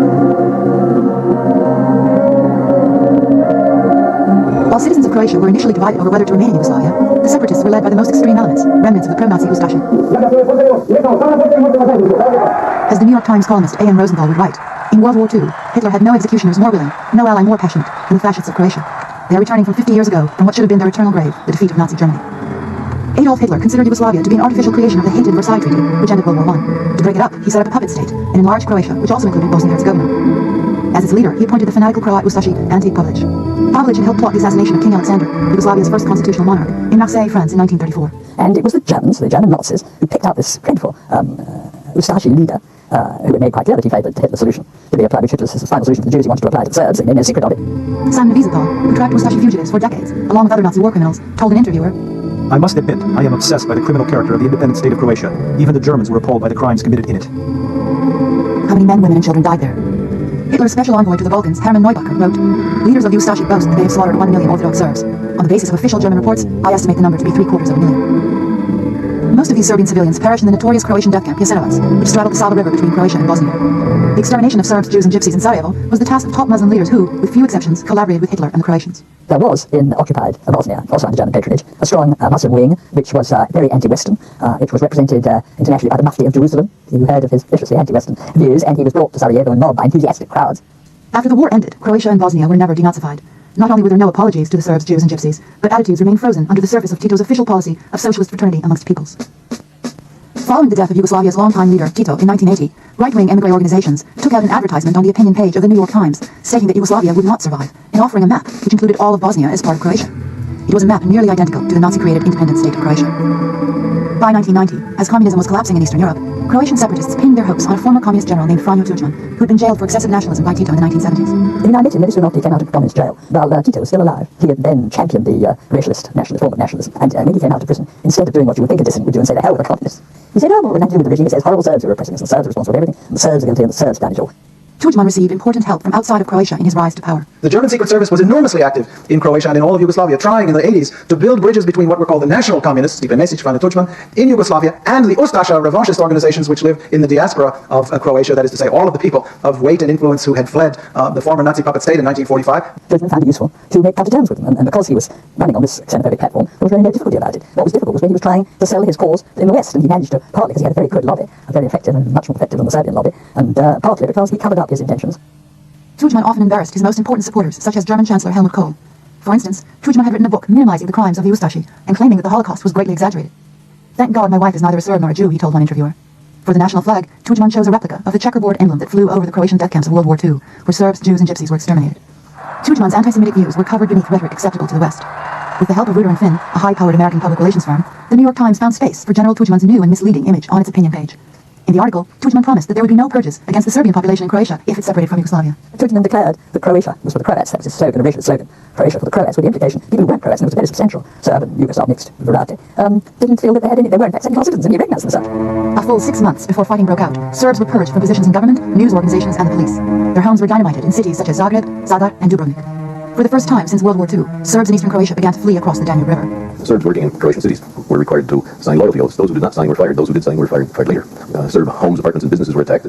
While citizens of Croatia were initially divided over whether to remain in Yugoslavia, the separatists were led by the most extreme elements, remnants of the pro-Nazi Ustashe. As the New York Times columnist A.M. Rosenthal would write, in World War II, Hitler had no executioners more willing, no ally more passionate than the fascists of Croatia. They are returning from 50 years ago from what should have been their eternal grave, the defeat of Nazi Germany. Adolf Hitler considered Yugoslavia to be an artificial creation of the hated Versailles Treaty, which ended World War I. To break it up, he set up a puppet state, an enlarged Croatia, which also included Bosnia and Herzegovina. As its leader, he appointed the fanatical Croat Ustashe Ante Pavelic. Pavelic had helped plot the assassination of King Alexander, Yugoslavia's first constitutional monarch, in Marseille, France in 1934. And it was the Germans, the German Nazis, who picked out this dreadful Ustashe leader, who had made quite clear that he favoured Hitler's solution to be applied, which Hitler's final solution to the Jews he wanted to apply to the Serbs. They made no secret of it. Simon Wiesenthal, who tracked Ustashe fugitives for decades, along with other Nazi war criminals, told an interviewer, I must admit, I am obsessed by the criminal character of the independent state of Croatia. Even the Germans were appalled by the crimes committed in it. How many men, women, and children died there? Hitler's special envoy to the Balkans, Hermann Neubacher, wrote, leaders of the Ustashe boast that they have slaughtered 1 million Orthodox Serbs. On the basis of official German reports, I estimate the number to be 750,000. Most of these Serbian civilians perished in the notorious Croatian death camp Jasenovac, which straddled the Sava River between Croatia and Bosnia. The extermination of Serbs, Jews, and Gypsies in Sarajevo was the task of top Muslim leaders who, with few exceptions, collaborated with Hitler and the Croatians. There was, in occupied Bosnia, also under German patronage, a strong Muslim wing, which was very anti-Western. It was represented internationally by the Mufti of Jerusalem, who heard of his viciously anti-Western views, and he was brought to Sarajevo and mobbed by enthusiastic crowds. After the war ended, Croatia and Bosnia were never denazified. Not only were there no apologies to the Serbs, Jews, and Gypsies, but attitudes remained frozen under the surface of Tito's official policy of socialist fraternity amongst peoples. Following the death of Yugoslavia's longtime leader, Tito, in 1980, right-wing emigre organizations took out an advertisement on the opinion page of the New York Times, stating that Yugoslavia would not survive, and offering a map which included all of Bosnia as part of Croatia. It was a map nearly identical to the Nazi-created independent state of Croatia. By 1990, as communism was collapsing in Eastern Europe, Croatian separatists pinned their hopes on a former communist general named Franjo Tudman, who had been jailed for excessive nationalism by Tito in the 1970s. I mean, I met him very soon after he came out of communist jail. While Tito was still alive, he had then championed the racialist nationalist form of nationalism, and when he came out of prison, instead of doing what you would think a dissident would do and say, the hell with the communists, he said, oh, well, we're nothing to do with the regime. He says, horrible Serbs are oppressing us, and the Serbs are responsible for everything, and the Serbs are guilty, and the Serbs damage all. Tudman received important help from outside of Croatia in his rise to power. The German Secret Service was enormously active in Croatia and in all of Yugoslavia, trying in the 80s to build bridges between what were called the national communists, Stipe Mesic, Franjo Tudman, in Yugoslavia, and the Ustashe revanchist organizations which live in the diaspora of Croatia, that is to say, all of the people of weight and influence who had fled the former Nazi puppet state in 1945. Tudman found it useful to come to terms with them, and because he was running on this xenophobic platform, there was really no difficulty about it. What was difficult was when he was trying to sell his cause in the West, and he managed to, partly because he had a very good lobby, very effective and much more effective than the Serbian lobby, and partly because he covered up his intentions. Tudman often embarrassed his most important supporters, such as German Chancellor Helmut Kohl. For instance, Tudman had written a book minimizing the crimes of the Ustashe and claiming that the Holocaust was greatly exaggerated. Thank God my wife is neither a Serb nor a Jew, he told one interviewer. For the national flag, Tudman chose a replica of the checkerboard emblem that flew over the Croatian death camps of World War II, where Serbs, Jews, and Gypsies were exterminated. Tudman's anti-Semitic views were covered beneath rhetoric acceptable to the West. With the help of Ruder & Finn, a high-powered American public relations firm, the New York Times found space for General Tudman's new and misleading image on its opinion page. In the article, Tudman promised that there would be no purges against the Serbian population in Croatia if it separated from Yugoslavia. Tudman declared that Croatia was for the Croats. That was his slogan, a racialist slogan. Croatia for the Croats, with the implication people who weren't Croats, and it was a very substantial Serb and Yugoslav mixed variety, didn't feel that they were in fact second-class citizens, and he recognized themselves. A full 6 months before fighting broke out, Serbs were purged from positions in government, news organizations, and the police. Their homes were dynamited in cities such as Zagreb, Zadar, and Dubrovnik. For the first time since World War II, Serbs in eastern Croatia began to flee across the Danube River. Serbs working in Croatian cities were required to sign loyalty oaths. Those who did not sign were fired. Those who did sign were fired later. Serb homes, apartments, and businesses were attacked.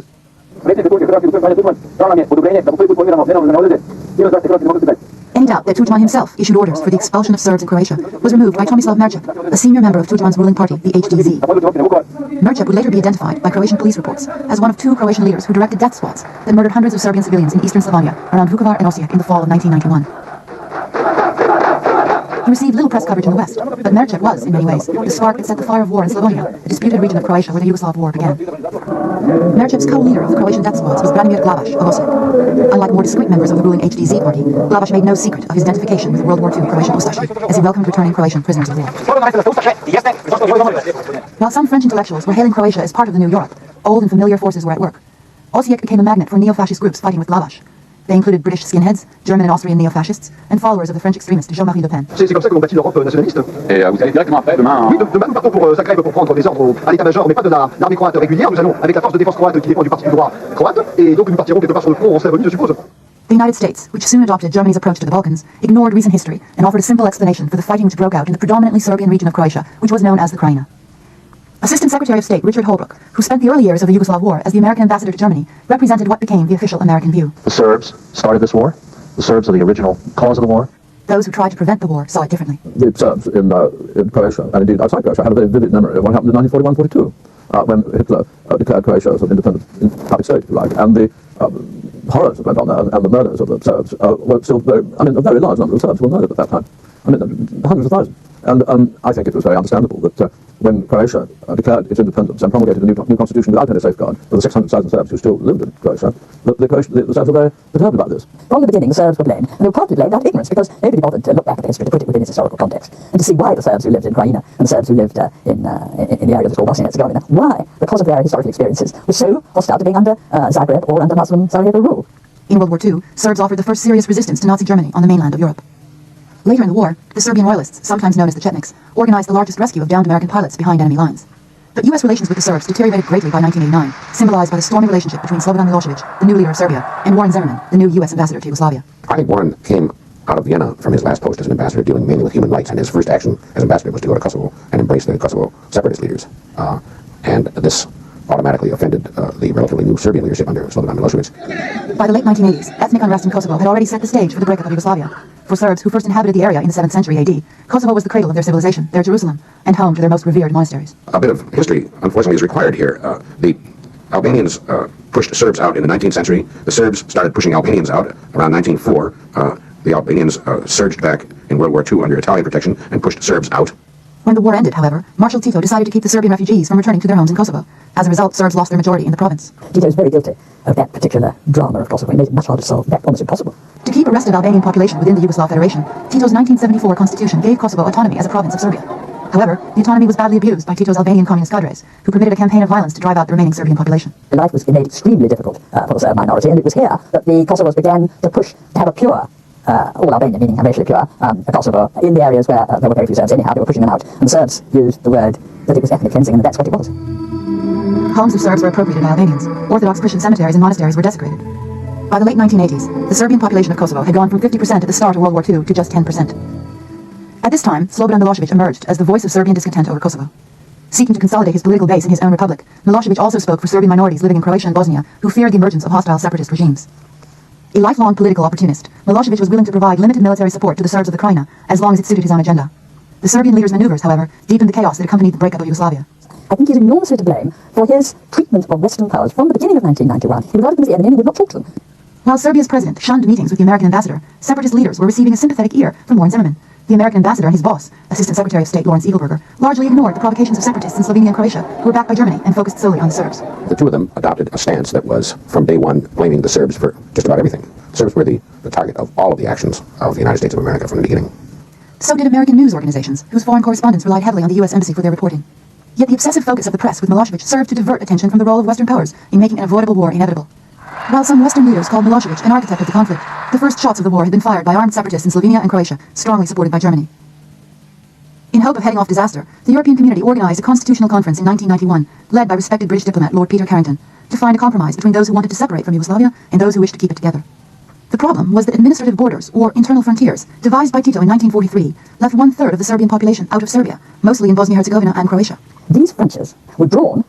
Any doubt that Tudman himself issued orders for the expulsion of Serbs in Croatia was removed by Tomislav Merčep, a senior member of Tudman's ruling party, the HDZ. Merčep would later be identified by Croatian police reports as one of 2 Croatian leaders who directed death squads that murdered hundreds of Serbian civilians in eastern Slovenia around Vukovar and Osijek in the fall of 1991. He received little press coverage in the West, but Merčep was, in many ways, the spark that set the fire of war in Slavonia, the disputed region of Croatia where the Yugoslav War began. Merčep's co-leader of the Croatian death squads was Branimir Glavaš of Osijek. Unlike more discreet members of the ruling HDZ party, Glavaš made no secret of his identification with the World War II Croatian Ustashe, as he welcomed returning Croatian prisoners of war. While some French intellectuals were hailing Croatia as part of the new Europe, old and familiar forces were at work. Osijek became a magnet for neo-fascist groups fighting with Glavaš. They included British skinheads, German and Austrian neo-fascists, and followers of the French extremist Jean-Marie Le Pen. C'est comme ça que l'on bâtit l'Europe nationaliste. Et vous allez directement après, demain... Oui, demain nous partons pour Zagreb pour prendre des ordres à l'état-major, mais pas de l'armée croate régulière. Nous allons avec la force de défense croate qui dépend du parti du droit croate, et donc nous partirons quelque part sur le front en Slavonie, je suppose. The United States, which soon adopted Germany's approach to the Balkans, ignored recent history and offered a simple explanation for the fighting which broke out in the predominantly Serbian region of Croatia, which was known as the Krajina. Assistant Secretary of State Richard Holbrooke, who spent the early years of the Yugoslav War as the American ambassador to Germany, represented what became the official American view. The Serbs started this war. The Serbs are the original cause of the war. Those who tried to prevent the war saw it differently. The Serbs in Croatia, and indeed outside Croatia, had a very vivid memory of what happened in 1941-42, when Hitler declared Croatia as an independent puppet state, if you like, and the horrors that went on there, and the murders of the Serbs were still very, a very large number of Serbs were murdered at that time. Hundreds of thousands. And I think it was very understandable that when Croatia declared its independence and promulgated a new constitution without any safeguard for the 600,000 Serbs who still lived in Croatia, the Serbs were very perturbed about this. From the beginning, the Serbs were blamed, and they were partly blamed out of ignorance, because nobody bothered to look back at the history to put it within its historical context, and to see why the Serbs who lived in Krajina and the Serbs who lived in the area that's called Bosnia and Herzegovina, why, because of their historical experiences, were so hostile to being under Zagreb or under Muslim Sarajevo rule. In World War II, Serbs offered the first serious resistance to Nazi Germany on the mainland of Europe. Later in the war, the Serbian royalists, sometimes known as the Chetniks, organized the largest rescue of downed American pilots behind enemy lines. But U.S. relations with the Serbs deteriorated greatly by 1989, symbolized by the stormy relationship between Slobodan Milosevic, the new leader of Serbia, and Warren Zimmerman, the new U.S. ambassador to Yugoslavia. I think Warren came out of Vienna from his last post as an ambassador dealing mainly with human rights, and his first action as ambassador was to go to Kosovo and embrace the Kosovo separatist leaders. And this automatically offended the relatively new Serbian leadership under Slobodan Milosevic. By the late 1980s, ethnic unrest in Kosovo had already set the stage for the breakup of Yugoslavia. For Serbs who first inhabited the area in the 7th century AD, Kosovo was the cradle of their civilization, their Jerusalem, and home to their most revered monasteries. A bit of history, unfortunately, is required here. The Albanians pushed Serbs out in the 19th century. The Serbs started pushing Albanians out around 1904. The Albanians surged back in World War II under Italian protection and pushed Serbs out. When the war ended, however, Marshal Tito decided to keep the Serbian refugees from returning to their homes in Kosovo. As a result, Serbs lost their majority in the province. Tito is very guilty of that particular drama of Kosovo. He made it much harder to solve, in fact, almost impossible. To keep a restive Albanian population within the Yugoslav Federation, Tito's 1974 constitution gave Kosovo autonomy as a province of Serbia. However, the autonomy was badly abused by Tito's Albanian communist cadres, who permitted a campaign of violence to drive out the remaining Serbian population. Life was made extremely difficult for the Serb minority, and it was here that the Kosovos began to push to have a pure, all Albania meaning a racially pure, Kosovo in the areas where there were very few Serbs anyhow. They were pushing them out, and the Serbs used the word that it was ethnic cleansing, and that's what it was. Homes of Serbs were appropriated by Albanians. Orthodox Christian cemeteries and monasteries were desecrated. By the late 1980s, the Serbian population of Kosovo had gone from 50% at the start of World War II to just 10%. At this time, Slobodan Milosevic emerged as the voice of Serbian discontent over Kosovo. Seeking to consolidate his political base in his own republic, Milosevic also spoke for Serbian minorities living in Croatia and Bosnia, who feared the emergence of hostile separatist regimes. A lifelong political opportunist, Milosevic was willing to provide limited military support to the Serbs of the Krajina, as long as it suited his own agenda. The Serbian leader's maneuvers, however, deepened the chaos that accompanied the breakup of Yugoslavia. I think he is enormously to blame for his treatment of Western powers from the beginning of 1991. He regarded them as the enemy and would not talk to them. While Serbia's president shunned meetings with the American ambassador, separatist leaders were receiving a sympathetic ear from Warren Zimmerman. The American ambassador and his boss, Assistant Secretary of State Lawrence Eagleburger, largely ignored the provocations of separatists in Slovenia and Croatia, who were backed by Germany and focused solely on the Serbs. The two of them adopted a stance that was, from day one, blaming the Serbs for just about everything. The Serbs were the target of all of the actions of the United States of America from the beginning. So did American news organizations, whose foreign correspondents relied heavily on the U.S. Embassy for their reporting. Yet the obsessive focus of the press with Milosevic served to divert attention from the role of Western powers in making an avoidable war inevitable. While some Western leaders called Milosevic an architect of the conflict, the first shots of the war had been fired by armed separatists in Slovenia and Croatia, strongly supported by Germany. In hope of heading off disaster, the European community organized a constitutional conference in 1991, led by respected British diplomat Lord Peter Carrington, to find a compromise between those who wanted to separate from Yugoslavia and those who wished to keep it together. The problem was that administrative borders, or internal frontiers, devised by Tito in 1943, left 1/3 of the Serbian population out of Serbia, mostly in Bosnia-Herzegovina and Croatia. These frontiers were drawn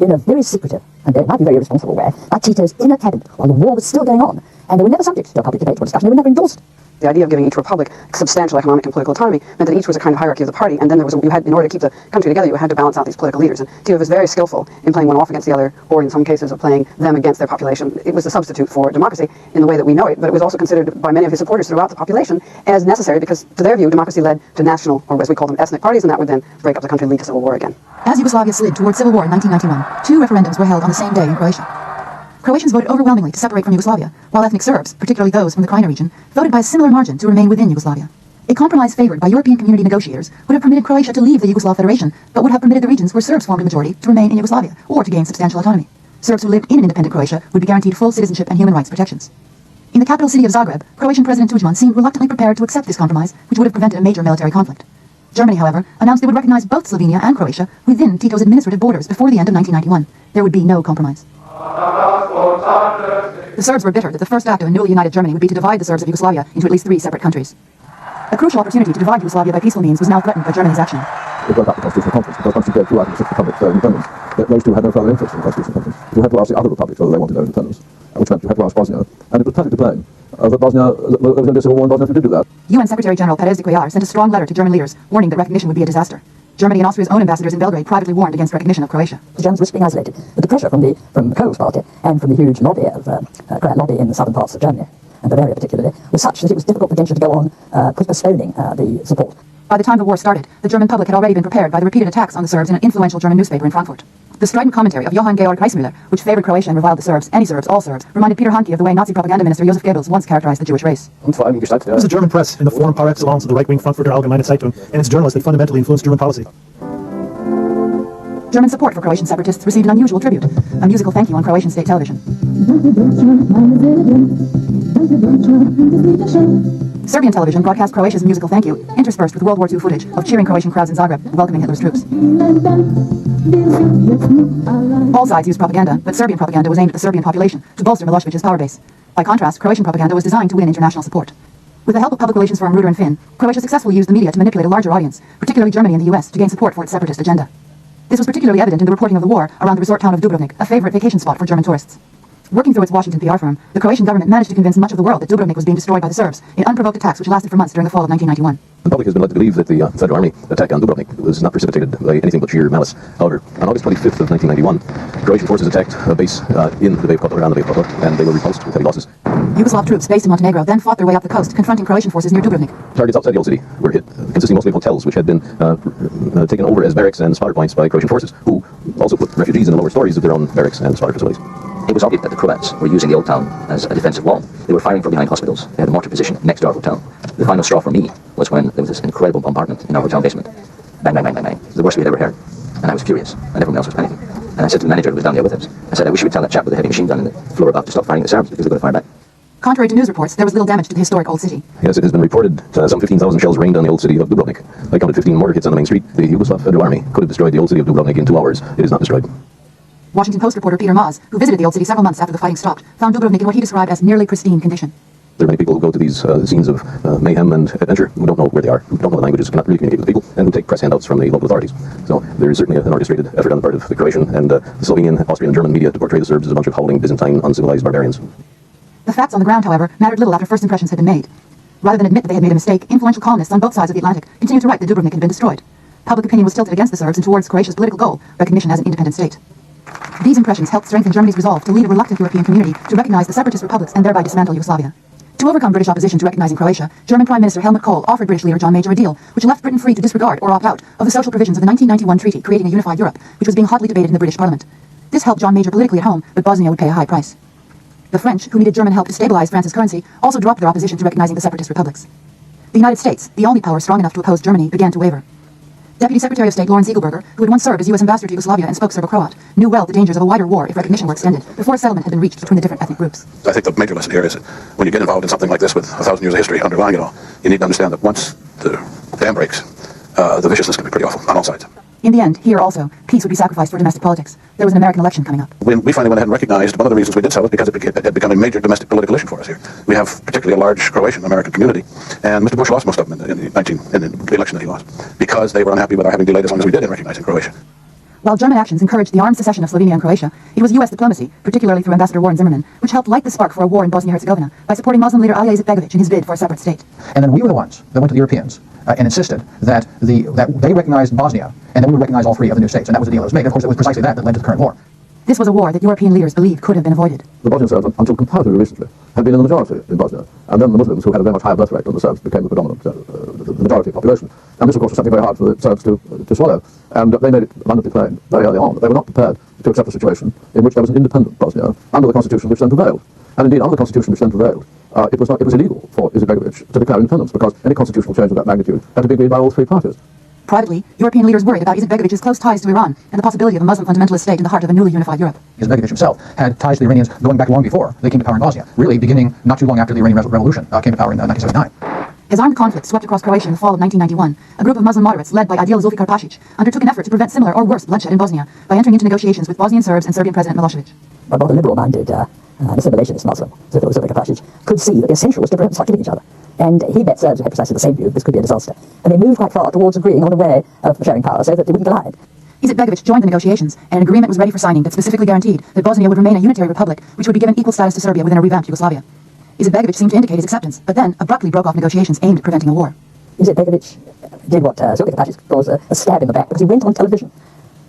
in a very secretive and it might be very irresponsible way by Tito's inner cabinet while the war was still going on, and they were never subject to a public debate or discussion. They were never endorsed. The idea of giving each republic substantial economic and political autonomy meant that each was a kind of hierarchy of the party, and then you had, in order to keep the country together, you had to balance out these political leaders. And Tito was very skillful in playing one off against the other, or in some cases of playing them against their population. It was a substitute for democracy in the way that we know it, but it was also considered by many of his supporters throughout the population as necessary because, to their view, democracy led to national, or as we call them, ethnic parties, and that would then break up the country and lead to civil war again. As Yugoslavia slid towards civil war in 1991, 2 referendums were held on the same day in Croatia. Croatians voted overwhelmingly to separate from Yugoslavia, while ethnic Serbs, particularly those from the Krajina region, voted by a similar margin to remain within Yugoslavia. A compromise favored by European community negotiators would have permitted Croatia to leave the Yugoslav Federation, but would have permitted the regions where Serbs formed a majority to remain in Yugoslavia, or to gain substantial autonomy. Serbs who lived in an independent Croatia would be guaranteed full citizenship and human rights protections. In the capital city of Zagreb, Croatian President Tudman seemed reluctantly prepared to accept this compromise, which would have prevented a major military conflict. Germany, however, announced they would recognize both Slovenia and Croatia within Tito's administrative borders before the end of 1991. There would be no compromise. The Serbs were bitter that the first act of a newly united Germany would be to divide the Serbs of Yugoslavia into at least 3 separate countries. A crucial opportunity to divide Yugoslavia by peaceful means was now threatened by Germany's action. It broke up the constitutional conference because once you gave 2 out of the 6 republics their independence, those 2 had no further interest in the constitutional conference. You had to ask the other republics whether they wanted their independence, which meant you had to ask Bosnia, and it was perfectly plain that Bosnia, there was going to be a civil war in Bosnia if you did do that. UN Secretary General Karadzic sent a strong letter to German leaders, warning that recognition would be a disaster. Germany and Austria's own ambassadors in Belgrade privately warned against recognition of Croatia. The Germans risked being isolated, but the pressure from the Kohl's party and from the huge lobby of lobby in the southern parts of Germany, and Bavaria particularly, was such that it was difficult for Genscher to go on postponing the support. By the time the war started, the German public had already been prepared by the repeated attacks on the Serbs in an influential German newspaper in Frankfurt. The strident commentary of Johann Georg Reismüller, which favored Croatia and reviled the Serbs, any Serbs, all Serbs, reminded Peter Hanke of the way Nazi propaganda minister Josef Goebbels once characterized the Jewish race. It was the German press, in the form par excellence of the right-wing Frankfurter Allgemeine Zeitung, and its journalists that fundamentally influenced German policy. German support for Croatian separatists received an unusual tribute, a musical thank you on Croatian state television. Serbian television broadcast Croatia's musical thank you, interspersed with World War II footage of cheering Croatian crowds in Zagreb welcoming Hitler's troops. All sides used propaganda, but Serbian propaganda was aimed at the Serbian population to bolster Milosevic's power base. By contrast, Croatian propaganda was designed to win international support. With the help of public relations firm Reuter and Finn, Croatia successfully used the media to manipulate a larger audience, particularly Germany and the US, to gain support for its separatist agenda. This was particularly evident in the reporting of the war around the resort town of Dubrovnik, a favorite vacation spot for German tourists. Working through its Washington PR firm, the Croatian government managed to convince much of the world that Dubrovnik was being destroyed by the Serbs in unprovoked attacks which lasted for months during the fall of 1991. The public has been led to believe that the Federal Army attack on Dubrovnik was not precipitated by anything but sheer malice. However, on August 25th of 1991, Croatian forces attacked a base in the Bay of Kotor, around the Bay of Kotor, and they were repulsed with heavy losses. Yugoslav troops based in Montenegro then fought their way up the coast, confronting Croatian forces near Dubrovnik. Targets outside the old city were hit, consisting mostly of hotels which had been taken over as barracks and spotter points by Croatian forces, who also put refugees in the lower stories of their own barracks and spotter facilities. It was obvious that the Croats were using the old town as a defensive wall. They were firing from behind hospitals. They had a mortar position next to our hotel. The final straw for me was when there was this incredible bombardment in our hotel basement. Bang, bang, bang, bang, bang. It was the worst we had ever heard. And I was furious, and everyone else was panicking. And I said to the manager who was down there with us, I said, I wish you would tell that chap with the heavy machine gun in the floor above to stop firing at the Serbs because they're going to fire back. Contrary to news reports, there was little damage to the historic old city. Yes, it has been reported some 15,000 shells rained on the old city of Dubrovnik. I counted 15 mortar hits on the main street. The Yugoslav Federal Army could have destroyed the old city of Dubrovnik in 2 hours. It is not destroyed. Washington Post reporter Peter Maas, who visited the old city several months after the fighting stopped, found Dubrovnik in what he described as nearly pristine condition. There are many people who go to these scenes of mayhem and adventure who don't know where they are, who don't know the languages, cannot really communicate with people, and who take press handouts from the local authorities. So there is certainly an orchestrated effort on the part of the Croatian and the Slovenian, Austrian, and German media to portray the Serbs as a bunch of howling, Byzantine, uncivilized barbarians. The facts on the ground, however, mattered little after first impressions had been made. Rather than admit that they had made a mistake, influential columnists on both sides of the Atlantic continued to write that Dubrovnik had been destroyed. Public opinion was tilted against the Serbs and towards Croatia's political goal, recognition as an independent state. These impressions helped strengthen Germany's resolve to lead a reluctant European community to recognize the separatist republics and thereby dismantle Yugoslavia. To overcome British opposition to recognizing Croatia, German Prime Minister Helmut Kohl offered British leader John Major a deal which left Britain free to disregard or opt out of the social provisions of the 1991 treaty creating a unified Europe, which was being hotly debated in the British Parliament. This helped John Major politically at home, but Bosnia would pay a high price. The French, who needed German help to stabilize France's currency, also dropped their opposition to recognizing the separatist republics. The United States, the only power strong enough to oppose Germany, began to waver. Deputy Secretary of State Lorenz Eagleberger, who had once served as U.S. ambassador to Yugoslavia and spoke Serbo-Croat, knew well the dangers of a wider war if recognition were extended, before a settlement had been reached between the different ethnic groups. I think the major lesson here is that when you get involved in something like this with 1,000 years of history underlying it all, you need to understand that once the dam breaks, the viciousness can be pretty awful on all sides. In the end, here also, peace would be sacrificed for domestic politics. There was an American election coming up. When we finally went ahead and recognized, one of the reasons we did so was because it had become a major domestic political issue for us here. We have particularly a large Croatian-American community, and Mr. Bush lost most of them in the election that he lost, because they were unhappy with our having delayed as long as we did in recognizing Croatia. While German actions encouraged the armed secession of Slovenia and Croatia, it was U.S. diplomacy, particularly through Ambassador Warren Zimmerman, which helped light the spark for a war in Bosnia-Herzegovina by supporting Muslim leader Ali Izetbegovic in his bid for a separate state. And then we were the ones that went to the Europeans and insisted that they recognized Bosnia, and then we would recognize all 3 of the new states, and that was the deal that was made. And of course, it was precisely that led to the current war. This was a war that European leaders believed could have been avoided. The Bosnian Serbs, until comparatively recently, had been in the majority in Bosnia, and then the Muslims, who had a very much higher birth rate than the Serbs, became the predominant, the majority population. And this, of course, was something very hard for the Serbs to swallow. And they made it abundantly plain very early on that they were not prepared to accept a situation in which there was an independent Bosnia under the constitution which then prevailed. And indeed, under the constitution which then prevailed, it was illegal for Izetbegovic to declare independence, because any constitutional change of that magnitude had to be agreed by all 3 parties. Privately, European leaders worried about Izetbegovic's close ties to Iran and the possibility of a Muslim fundamentalist state in the heart of a newly unified Europe. Izetbegovic himself had ties to the Iranians going back long before they came to power in Bosnia, really beginning not too long after the Iranian Revolution came to power in 1979. As armed conflict swept across Croatia in the fall of 1991, a group of Muslim moderates led by ideal Zulfikar Pashic undertook an effort to prevent similar or worse bloodshed in Bosnia by entering into negotiations with Bosnian Serbs and Serbian President Milosevic. But what a liberal-minded assimilationist Muslim, Zulfikar Pashic, could see that the essential was to prevent them from killing each other. And he bet Serbs had precisely the same view. This could be a disaster. And they moved quite far towards agreeing on a way of sharing power so that they wouldn't collide. Izetbegovic joined the negotiations, and an agreement was ready for signing that specifically guaranteed that Bosnia would remain a unitary republic, which would be given equal status to Serbia within a revamped Yugoslavia. Izetbegovic seemed to indicate his acceptance, but then abruptly broke off negotiations aimed at preventing a war. Izetbegovic did what Zulfikar Pashic calls a stab in the back, because he went on television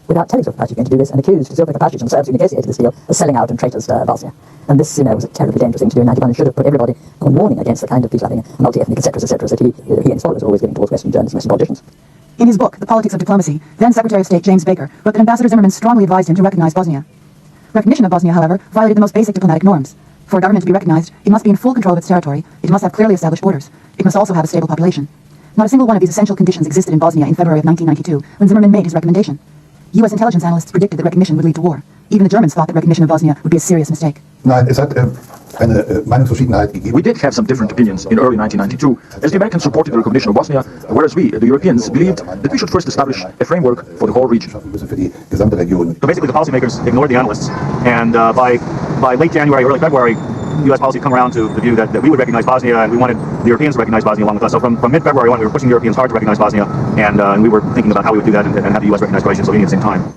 without telling Zulfikar Pashic to do this and accused Zulfikar Pashic and the Serbs who negotiated this deal of selling out and traitors Bosnia. And this, was a terribly dangerous thing to do in 91 and should have put everybody on warning against the kind of peace-loving, multi-ethnic, etc., that he and his followers were always giving towards Western journalists and Western politicians. In his book, The Politics of Diplomacy, then Secretary of State James Baker wrote that Ambassador Zimmerman strongly advised him to recognize Bosnia. Recognition of Bosnia, however, violated the most basic diplomatic norms. For a government to be recognized, it must be in full control of its territory, it must have clearly established borders, it must also have a stable population. Not a single one of these essential conditions existed in Bosnia in February of 1992, when Zimmerman made his recommendation. U.S. intelligence analysts predicted that recognition would lead to war. Even the Germans thought that recognition of Bosnia would be a serious mistake. Nein, es hat eine Meinungsverschiedenheit gegeben. We did have some different opinions in early 1992, as the Americans supported the recognition of Bosnia, whereas we, the Europeans, believed that we should first establish a framework for the whole region. So basically the policymakers ignored the analysts, and by late January, early February, U.S. policy come around to the view that we would recognize Bosnia, and we wanted the Europeans to recognize Bosnia along with us. So from mid-February on, we were pushing the Europeans hard to recognize Bosnia, and we were thinking about how we would do that and have the U.S. recognize Croatia and Slovenia at the same time.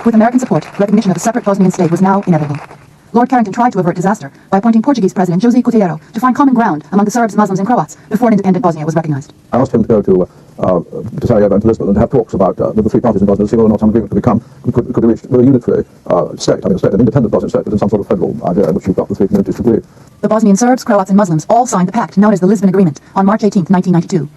With American support, recognition of a separate Bosnian state was now inevitable. Lord Carrington tried to avert disaster by appointing Portuguese President José Coutinho to find common ground among the Serbs, Muslims, and Croats before an independent Bosnia was recognized. I asked him to go to Sarajevo and to Lisbon and have talks about the three parties in Bosnia to see whether or not some agreement could be reached with a unitary state, an independent Bosnian state, but in some sort of federal idea in which you've got the three communities to agree. The Bosnian Serbs, Croats, and Muslims all signed the pact known as the Lisbon Agreement on March 18, 1992.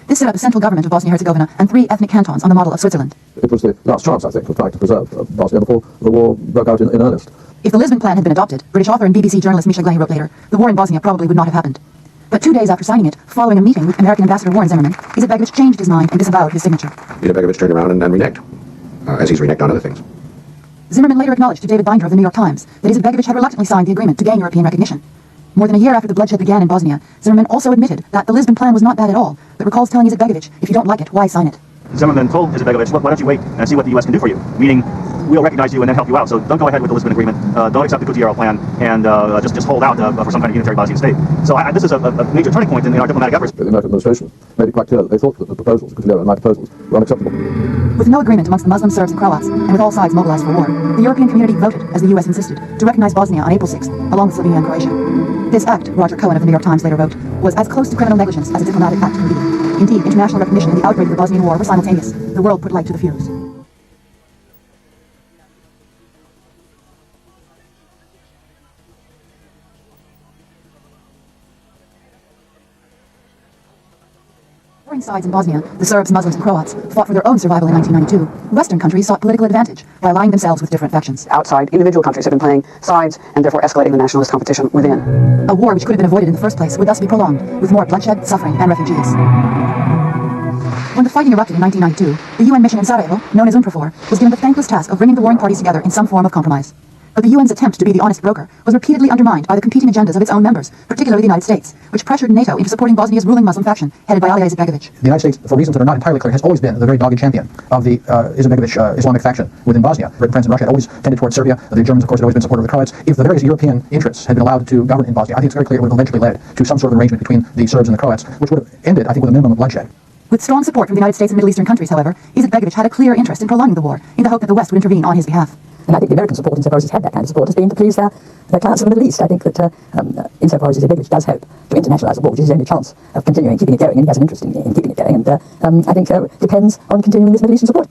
This set up a central government of Bosnia-Herzegovina and 3 ethnic cantons on the model of Switzerland. It was the last chance, I think, of trying to preserve Bosnia before the war broke out in earnest. If the Lisbon Plan had been adopted, British author and BBC journalist Misha Glenny wrote later, the war in Bosnia probably would not have happened. But 2 days after signing it, following a meeting with American Ambassador Warren Zimmerman, Izetbegovic changed his mind and disavowed his signature. Izetbegovic turned around and reneged, as he's reneged on other things. Zimmerman later acknowledged to David Binder of the New York Times that Izetbegovic had reluctantly signed the agreement to gain European recognition. More than a year after the bloodshed began in Bosnia, Zimmerman also admitted that the Lisbon Plan was not bad at all, but recalls telling Izetbegovic, if you don't like it, why sign it? Zimmerman told Izetbegovic, why don't you wait and see what the U.S. can do for you? Meaning, we'll recognize you and then help you out. So don't go ahead with the Lisbon Agreement. Don't accept the Coutinho plan, and just hold out for some kind of unitary Bosnian state. So this is a major turning point in our diplomatic efforts. The American administration made it quite clear that they thought that the proposals, Coutinho and my proposals, were unacceptable. With no agreement amongst the Muslim Serbs and Croats, and with all sides mobilized for war, the European community voted, as the U.S. insisted, to recognize Bosnia on April 6th, along with Slovenia and Croatia. This act, Roger Cohen of the New York Times later wrote, was as close to criminal negligence as a diplomatic act can be. Indeed, international recognition and the outbreak of the Bosnian War were simultaneous. The world put light to the fuse. Warring sides in Bosnia, the Serbs, Muslims, and Croats, fought for their own survival in 1992. Western countries sought political advantage by aligning themselves with different factions. Outside, individual countries have been playing sides and therefore escalating the nationalist competition within. A war which could have been avoided in the first place would thus be prolonged, with more bloodshed, suffering, and refugees. When the fighting erupted in 1992, the UN mission in Sarajevo, known as UNPROFOR, was given the thankless task of bringing the warring parties together in some form of compromise. But the UN's attempt to be the honest broker was repeatedly undermined by the competing agendas of its own members, particularly the United States, which pressured NATO into supporting Bosnia's ruling Muslim faction, headed by Alija Izetbegovic. The United States, for reasons that are not entirely clear, has always been the very dogged champion of the Izetbegovic Islamic faction within Bosnia. Britain, France, and Russia had always tended towards Serbia. The Germans, of course, had always been supportive of the Croats. If the various European interests had been allowed to govern in Bosnia, I think it's very clear it would have eventually led to some sort of arrangement between the Serbs and the Croats, which would have ended, I think, with a minimum of bloodshed. With strong support from the United States and Middle Eastern countries, however, Izetbegovic had a clear interest in prolonging the war, in the hope that the West would intervene on his behalf. And I think the American support, insofar as he's had that kind of support, has been to please their clients in the Middle East. I think that insofar as Izetbegovic does hope to internationalize the war, which is his only chance of continuing, keeping it going, and he has an interest in keeping it going, and I think depends on continuing this Middle Eastern support.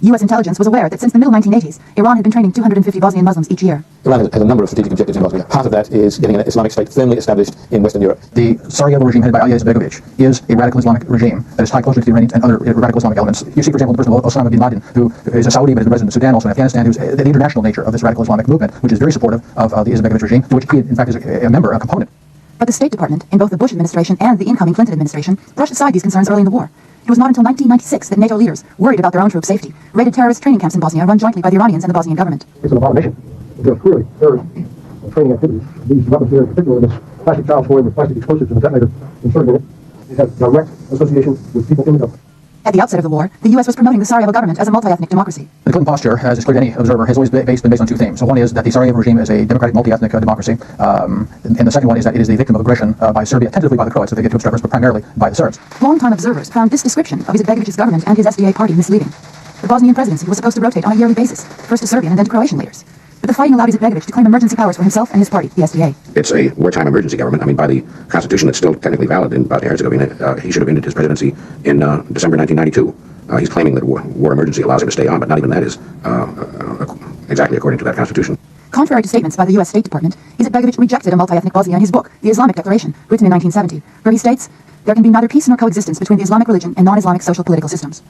U.S. intelligence was aware that since the middle 1980s, Iran had been training 250 Bosnian Muslims each year. Iran has a number of strategic objectives in Bosnia. Part of that is getting an Islamic state firmly established in Western Europe. The Sarajevo regime headed by Alija Izetbegovic is a radical Islamic regime that is tied closely to the Iranians and other radical Islamic elements. You see, for example, the person of Osama bin Laden, who is a Saudi but is resident in Sudan, also in Afghanistan, who's the international nature of this radical Islamic movement, which is very supportive of the Izetbegovic regime, to which he, in fact, is a member, a component. But the State Department, in both the Bush administration and the incoming Clinton administration, brushed aside these concerns early in the war. It was not until 1996 that NATO leaders, worried about their own troops' safety, raided terrorist training camps in Bosnia run jointly by the Iranians and the Bosnian government. It's an abomination. There are clearly terrorist training activities. These weapons here, particularly this plastic child toy with plastic explosives and a detonator inserted in it, it has direct association with people in the government. At the outset of the war, the U.S. was promoting the Sarajevo government as a multi-ethnic democracy. The Clinton posture, as explained any observer, has always been based on two themes. So one is that the Sarajevo regime is a democratic, multi-ethnic democracy, and the second one is that it is the victim of aggression by Serbia, tentatively by the Croats, if they get too obstreperous, but primarily by the Serbs. Long-time observers found this description of Izetbegovic's government and his SDA party misleading. The Bosnian presidency was supposed to rotate on a yearly basis, first to Serbian and then to Croatian leaders. But the fighting allowed Izetbegovic to claim emergency powers for himself and his party, the SDA. It's a wartime emergency government. I mean, by the Constitution, it's still technically valid in Bosnia-Herzegovina. He should have ended his presidency in December 1992. He's claiming that war emergency allows him to stay on, but not even that is exactly according to that Constitution. Contrary to statements by the U.S. State Department, Izetbegovic rejected a multi-ethnic Bosnia in his book, The Islamic Declaration, written in 1970, where he states, "There can be neither peace nor coexistence between the Islamic religion and non-Islamic social political systems."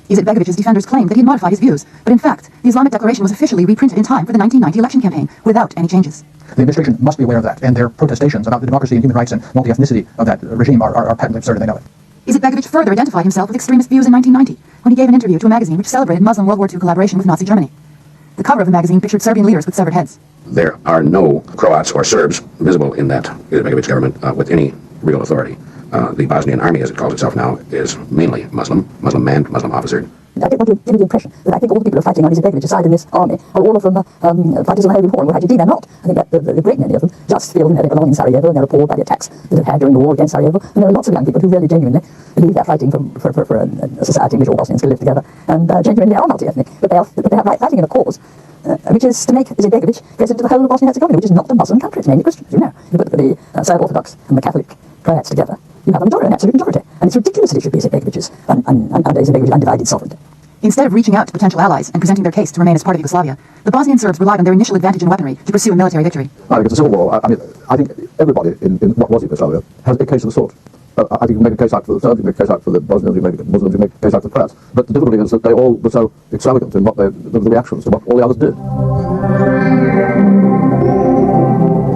Izetbegovic's defenders claimed that he had modified his views, but in fact, the Islamic Declaration was officially reprinted in time for the 1990 election campaign without any changes. The administration must be aware of that, and their protestations about the democracy and human rights and multi-ethnicity of that regime are patently absurd, and they know it. Izetbegovic further identified himself with extremist views in 1990, when he gave an interview to a magazine which celebrated Muslim World War II collaboration with Nazi Germany. The cover of the magazine pictured Serbian leaders with severed heads. There are no Croats or Serbs visible in that Izetbegovic government with any real authority. The Bosnian army, as it calls itself now, is mainly Muslim manned, Muslim officered. I don't want to give you the impression that I think all the people who are fighting on Izetbegovic's side in this army are all of them fighters on the Holy War, and indeed they're not. I think that the great many of them just feel they belong in Sarajevo, and they're appalled by the attacks that they've had during the war against Sarajevo. And there are lots of young people who really genuinely believe they're fighting for a society in which all Bosnians can live together, and genuinely they are multi-ethnic, but they are fighting in a cause which is to make Izetbegovic president of the whole of Bosnia-Herzegovina, which is not a Muslim country, it's mainly Christians, you know. You put the Serb Orthodox and the Catholic Croats together, you have a majority, an absolute majority, and it's ridiculous that it should be Izetbegovic's undivided sovereignty. Instead of reaching out to potential allies and presenting their case to remain as part of Yugoslavia, the Bosnian Serbs relied on their initial advantage in weaponry to pursue a military victory. I think it's a civil war. I think everybody in what was Yugoslavia has a case of the sort. I think you make a case out for the Serbs, you make a case out for the Bosnians, you make a Muslims, you make a case out for the Croats. But the difficulty is that they all were so extravagant in what the reactions to what all the others did.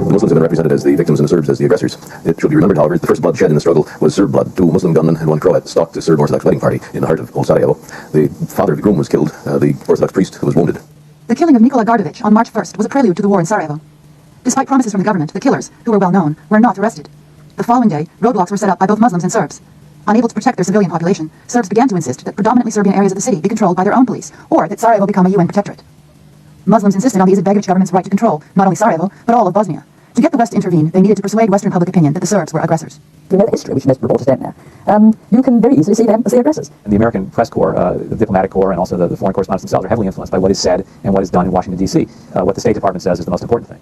The Muslims have been represented as the victims and the Serbs as the aggressors. It should be remembered, however, the first blood shed in the struggle was Serb blood. 2 Muslim gunmen and 1 Croat stalked the Serb Orthodox wedding party in the heart of old Sarajevo. The father of the groom was killed, the Orthodox priest was wounded. The killing of Nikola Gardovic on March 1st was a prelude to the war in Sarajevo. Despite promises from the government, the killers, who were well known, were not arrested. The following day, roadblocks were set up by both Muslims and Serbs. Unable to protect their civilian population, Serbs began to insist that predominantly Serbian areas of the city be controlled by their own police, or that Sarajevo become a UN protectorate. Muslims insisted on the Izetbegovic government's right to control not only Sarajevo, but all of Bosnia. To get the West to intervene, they needed to persuade Western public opinion that the Serbs were aggressors. You know the history, which most reporters don't know. You can very easily see them as the aggressors. And the American press corps, the diplomatic corps, and also the foreign correspondents themselves are heavily influenced by what is said and what is done in Washington, D.C. What the State Department says is the most important thing.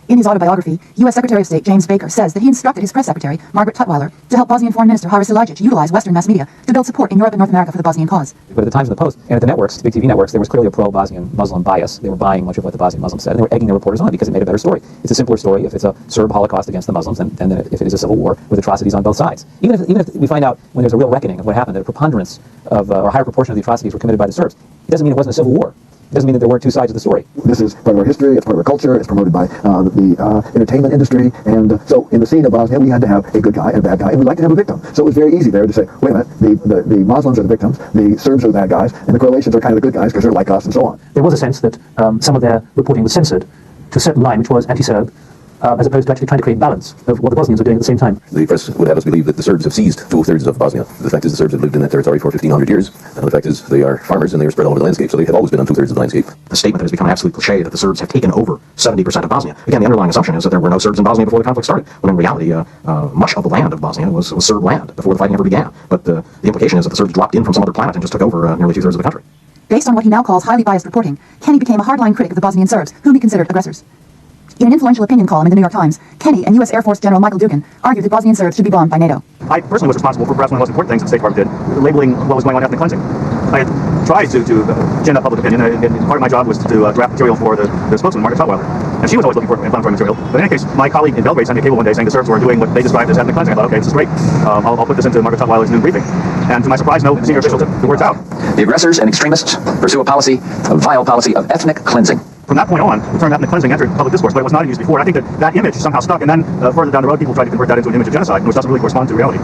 In his autobiography, U.S. Secretary of State James Baker says that he instructed his press secretary, Margaret Tutwiler, to help Bosnian Foreign Minister Haris Silajic utilize Western mass media to build support in Europe and North America for the Bosnian cause. But at the Times and the Post, and at the networks, the big TV networks, there was clearly a pro-Bosnian Muslim bias. They were buying much of what the Bosnian Muslims said, and they were egging their reporters on because it made a better story. It's a simpler story if it's a Serb Holocaust against the Muslims than if it is a civil war with atrocities on both sides. Even if we find out when there's a real reckoning of what happened, that a preponderance of, or a higher proportion of the atrocities were committed by the Serbs, it doesn't mean it wasn't a civil war. It doesn't mean that there weren't two sides of the story. This is part of our history, it's part of our culture, it's promoted by the entertainment industry, and so in the scene of Bosnia, we had to have a good guy and a bad guy, and we'd like to have a victim. So it was very easy there to say, wait a minute, the Muslims are the victims, the Serbs are the bad guys, and the Croatians are kind of the good guys because they're like us, and so on. There was a sense that some of their reporting was censored to a certain line which was anti-Serb, as opposed to actually trying to create balance of what the Bosnians were doing at the same time. The press would have us believe that the Serbs have seized 2/3 of Bosnia. The fact is the Serbs have lived in that territory for 1,500 years, and the fact is they are farmers and they are spread all over the landscape, so they have always been on 2/3 of the landscape. The statement that has become an absolute cliche that the Serbs have taken over 70% of Bosnia. Again, the underlying assumption is that there were no Serbs in Bosnia before the conflict started, when in reality much of the land of Bosnia was Serb land before the fighting ever began. But the implication is that the Serbs dropped in from some other planet and just took over nearly 2/3 of the country. Based on what he now calls highly biased reporting, Kenny became a hardline critic of the Bosnian Serbs, whom he considered aggressors. In an influential opinion column in the New York Times, Kenny and U.S. Air Force General Michael Dugan argued that Bosnian Serbs should be bombed by NATO. I personally was responsible for perhaps one of the most important things that the State Department did, labeling what was going on ethnic cleansing. I had tried to gin up public opinion, and part of my job was to draft material for the spokesman, Margaret Tutwiler. And she was always looking for inflammatory material. But in any case, my colleague in Belgrade sent me a cable one day saying the Serbs were doing what they described as ethnic cleansing. I thought, okay, this is great. I'll put this into Margaret Tutwiler's noon briefing. And to my surprise, no senior official took the words out. The aggressors and extremists pursue a vile policy of ethnic cleansing. From that point on, the term ethnic cleansing entered public discourse, but it was not used before. And I think that image somehow stuck, and then further down the road, people tried to convert that into an image of genocide, which doesn't really correspond to reality.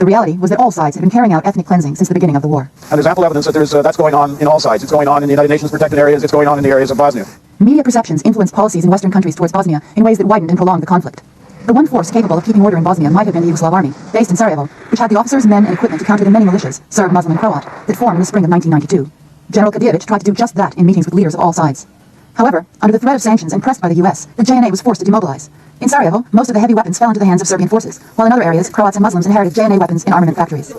The reality was that all sides had been carrying out ethnic cleansing since the beginning of the war. And there's ample evidence that that's going on in all sides. It's going on in the United Nations protected areas. It's going on in the areas of Bosnia. Media perceptions influenced policies in Western countries towards Bosnia in ways that widened and prolonged the conflict. The one force capable of keeping order in Bosnia might have been the Yugoslav army, based in Sarajevo, which had the officers, men, and equipment to counter the many militias, Serb, Muslim, and Croat, that formed in the spring of 1992. General Karadzic tried to do just that in meetings with leaders of all sides. However, under the threat of sanctions and pressed by the US, the JNA was forced to demobilize. In Sarajevo, most of the heavy weapons fell into the hands of Serbian forces, while in other areas, Croats and Muslims inherited JNA weapons in armament factories.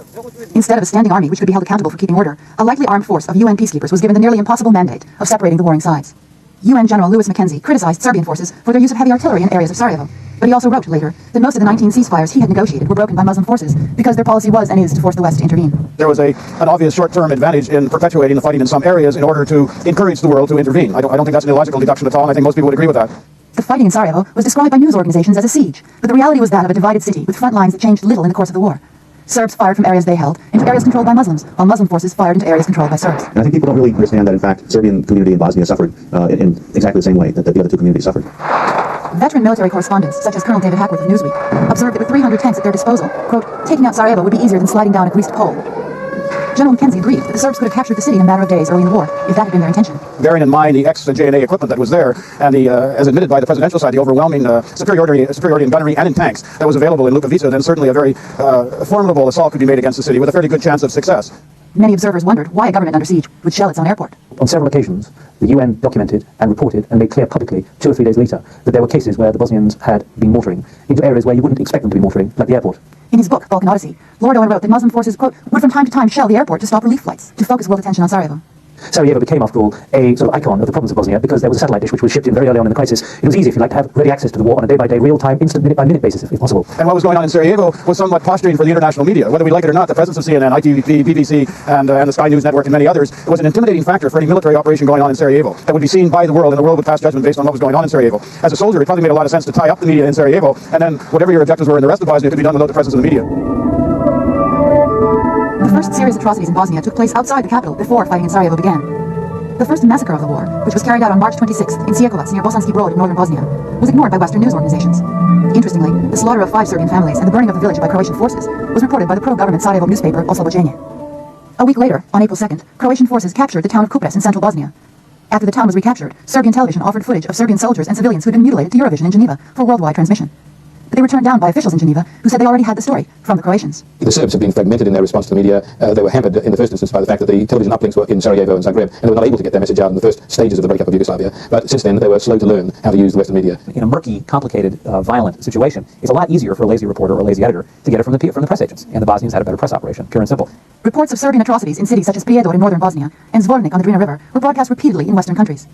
Instead of a standing army which could be held accountable for keeping order, a lightly armed force of UN peacekeepers was given the nearly impossible mandate of separating the warring sides. UN General Louis Mackenzie criticized Serbian forces for their use of heavy artillery in areas of Sarajevo, but he also wrote later that most of the 19 ceasefires he had negotiated were broken by Muslim forces because their policy was and is to force the West to intervene. There was an obvious short-term advantage in perpetuating the fighting in some areas in order to encourage the world to intervene. I don't think that's an illogical deduction at all, and I think most people would agree with that. The fighting in Sarajevo was described by news organizations as a siege, but the reality was that of a divided city with front lines that changed little in the course of the war. Serbs fired from areas they held into areas controlled by Muslims, while Muslim forces fired into areas controlled by Serbs. And I think people don't really understand that, in fact, Serbian community in Bosnia suffered in exactly the same way that the other two communities suffered. Veteran military correspondents, such as Colonel David Hackworth of Newsweek, observed that with 300 tanks at their disposal, quote, taking out Sarajevo would be easier than sliding down a greased pole. General Mackenzie agreed that the Serbs could have captured the city in a matter of days early in the war, if that had been their intention. Bearing in mind the ex-JNA equipment that was there, and as admitted by the presidential side, the overwhelming superiority in gunnery and in tanks that was available in Lukovica, then certainly a very formidable assault could be made against the city with a fairly good chance of success. Many observers wondered why a government under siege would shell its own airport. On several occasions, the UN documented and reported and made clear publicly 2 or 3 days later that there were cases where the Bosnians had been mortaring into areas where you wouldn't expect them to be mortaring, like the airport. In his book, Balkan Odyssey, Lord Owen wrote that Muslim forces, quote, would from time to time shell the airport to stop relief flights, to focus world attention on Sarajevo. Sarajevo became, after all, a sort of icon of the problems of Bosnia because there was a satellite dish which was shipped in very early on in the crisis. It was easy, if you like, to have ready access to the war on a day-by-day, real-time, instant, minute-by-minute basis, if possible. And what was going on in Sarajevo was somewhat posturing for the international media. Whether we like it or not, the presence of CNN, ITV, BBC, and the Sky News Network, and many others, was an intimidating factor for any military operation going on in Sarajevo that would be seen by the world, and the world would pass judgment based on what was going on in Sarajevo. As a soldier, it probably made a lot of sense to tie up the media in Sarajevo, and then whatever your objectives were in the rest of Bosnia could be done without the presence of the media. The first serious atrocities in Bosnia took place outside the capital before fighting in Sarajevo began. The first massacre of the war, which was carried out on March 26th in Sijakovac near Bosanski Brod in northern Bosnia, was ignored by Western news organizations. Interestingly, the slaughter of 5 Serbian families and the burning of the village by Croatian forces was reported by the pro-government Sarajevo newspaper Oslobođenje. A week later, on April 2nd, Croatian forces captured the town of Kupres in central Bosnia. After the town was recaptured, Serbian television offered footage of Serbian soldiers and civilians who had been mutilated to Eurovision in Geneva for worldwide transmission. But they were turned down by officials in Geneva who said they already had the story from the Croatians. The Serbs have been fragmented in their response to the media. They were hampered in the first instance by the fact that the television uplinks were in Sarajevo and Zagreb, and they were not able to get their message out in the first stages of the breakup of Yugoslavia. But since then, they were slow to learn how to use the Western media. In a murky, complicated, violent situation, it's a lot easier for a lazy reporter or a lazy editor to get it from the press agents, and the Bosnians had a better press operation, pure and simple. Reports of Serbian atrocities in cities such as Prijedor in northern Bosnia and Zvornik on the Drina River were broadcast repeatedly in Western countries.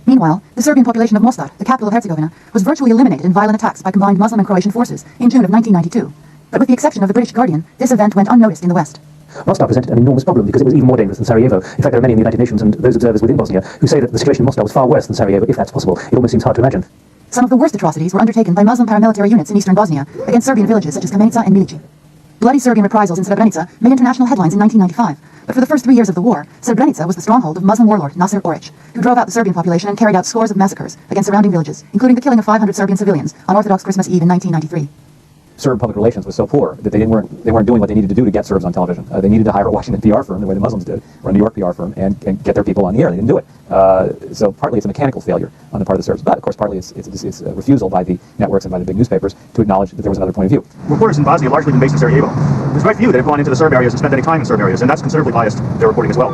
Meanwhile, the Serbian population of Mostar, the capital of Herzegovina, was virtually eliminated in violent attacks by combined Muslim and Croatian forces in June of 1992. But with the exception of the British Guardian, this event went unnoticed in the West. Mostar presented an enormous problem because it was even more dangerous than Sarajevo. In fact, there are many in the United Nations and those observers within Bosnia who say that the situation in Mostar was far worse than Sarajevo, if that's possible. It almost seems hard to imagine. Some of the worst atrocities were undertaken by Muslim paramilitary units in eastern Bosnia against Serbian villages such as Kamenica and Milici. Bloody Serbian reprisals in Srebrenica made international headlines in 1995. But for the first 3 years of the war, Srebrenica was the stronghold of Muslim warlord Naser Oric, who drove out the Serbian population and carried out scores of massacres against surrounding villages, including the killing of 500 Serbian civilians on Orthodox Christmas Eve in 1993. Serb public relations was so poor that they weren't doing what they needed to do to get Serbs on television. They needed to hire a Washington PR firm, the way the Muslims did, or a New York PR firm, and get their people on the air. They didn't do it. So partly it's a mechanical failure on the part of the Serbs, but of course partly it's a refusal by the networks and by the big newspapers to acknowledge that there was another point of view. Reporters in Bosnia have largely been based in Sarajevo. There's very few that have gone into the Serb areas and spent any time in Serb areas, and that's considerably biased their reporting as well.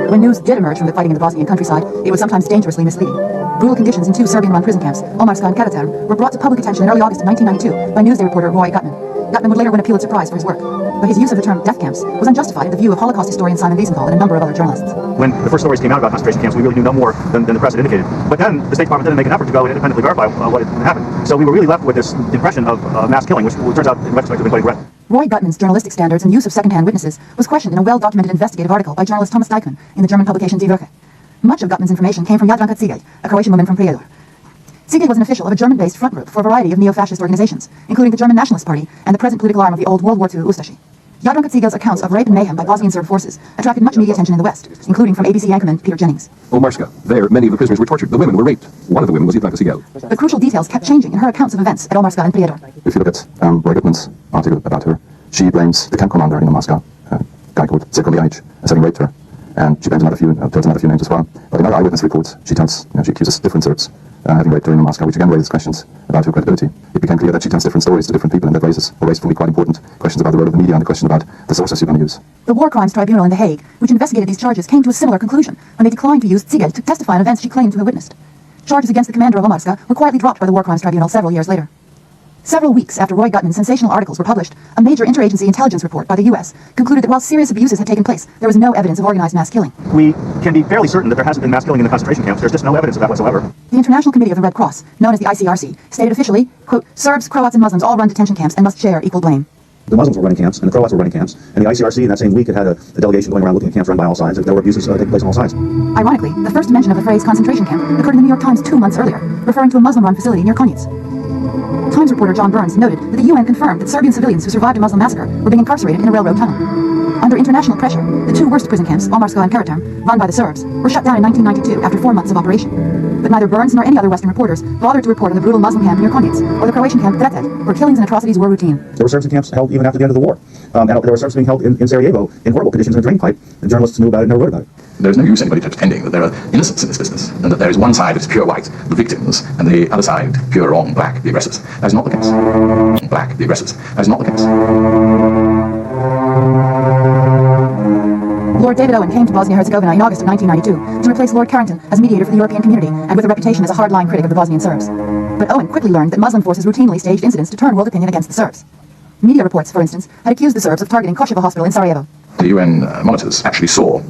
When news did emerge from the fighting in the Bosnian countryside, it was sometimes dangerously misleading. Brutal conditions in 2 Serbian-run prison camps, Omarska and Karadzic, were brought to public attention in early August of 1992 by Newsday reporter Roy Gutman. Gutman would later win a Pulitzer Prize for his work, but his use of the term death camps was unjustified in the view of Holocaust historian Simon Wiesenthal and a number of other journalists. When the first stories came out about concentration camps, we really knew no more than the press had indicated. But then the State Department didn't make an effort to go and independently verify what had happened. So we were really left with this impression of mass killing, which turns out in retrospect to have been quite incorrect. Roy Gutman's journalistic standards and use of second-hand witnesses was questioned in a well-documented investigative article by journalist Thomas Dykman in the German publication Die Woche. Much of Gutman's information came from Jadranka Cigelj, a Croatian woman from Prijedor. Cigelj was an official of a German-based front group for a variety of neo-fascist organizations, including the German Nationalist Party and the present political arm of the old World War II Ustashe. Jadranka Cigelj's accounts of rape and mayhem by Bosnian Serb forces attracted much media attention in the West, including from ABC anchorman Peter Jennings. Omarska. There, many of the prisoners were tortured. The women were raped. One of the women was Jadranka Cigelj. The crucial details kept changing in her accounts of events at Omarska and Prijedor. If you look at Roy Gutman's article about her, She blames the camp commander in Moscow, a guy called Ganic, as having raped her. And she blames tells another few names as well. But in other eyewitness reports, she accuses different Serbs having raped her in Moscow, which again raises questions about her credibility. It became clear that she tells different stories to different people, and that raised for me quite important questions about the role of the media and the question about the sources you're going to use. The War Crimes Tribunal in The Hague, which investigated these charges, came to a similar conclusion when they declined to use Ziget to testify on events she claimed to have witnessed. Charges against the commander of Omarska were quietly dropped by the War Crimes Tribunal several years later. Several weeks after Roy Gutman's sensational articles were published, a major interagency intelligence report by the U.S. concluded that while serious abuses had taken place, there was no evidence of organized mass killing. We can be fairly certain that there hasn't been mass killing in the concentration camps. There's just no evidence of that whatsoever. The International Committee of the Red Cross, known as the ICRC, stated officially, quote, Serbs, Croats, and Muslims all run detention camps and must share equal blame. The Muslims were running camps, and the Croats were running camps, and the ICRC in that same week had a delegation going around looking at camps run by all sides, and there were abuses taking place on all sides. Ironically, the first mention of the phrase concentration camp occurred in the New York Times 2 months earlier, referring to a Muslim-run facility near Konjic. Times reporter John Burns noted that the UN confirmed that Serbian civilians who survived a Muslim massacre were being incarcerated in a railroad tunnel. Under international pressure, the 2 worst prison camps, Omarska and Karadzic, run by the Serbs, were shut down in 1992 after 4 months of operation. But neither Burns nor any other Western reporters bothered to report on the brutal Muslim camp near Konjic or the Croatian camp Karadzic, where killings and atrocities were routine. There were Serbs in camps held even after the end of the war. And there were Serbs being held in Sarajevo in horrible conditions in a drain pipe. The journalists knew about it and never wrote about it. There is no use anybody pretending that there are innocents in this business, and that there is one side that is pure white, the victims, and the other side pure wrong, black, the aggressors. That is not the case. Black, the aggressors. That is not the case. Lord David Owen came to Bosnia-Herzegovina in August of 1992 to replace Lord Carrington as mediator for the European community and with a reputation as a hardline critic of the Bosnian Serbs. But Owen quickly learned that Muslim forces routinely staged incidents to turn world opinion against the Serbs. Media reports, for instance, had accused the Serbs of targeting Kosovo Hospital in Sarajevo. The UN monitors actually saw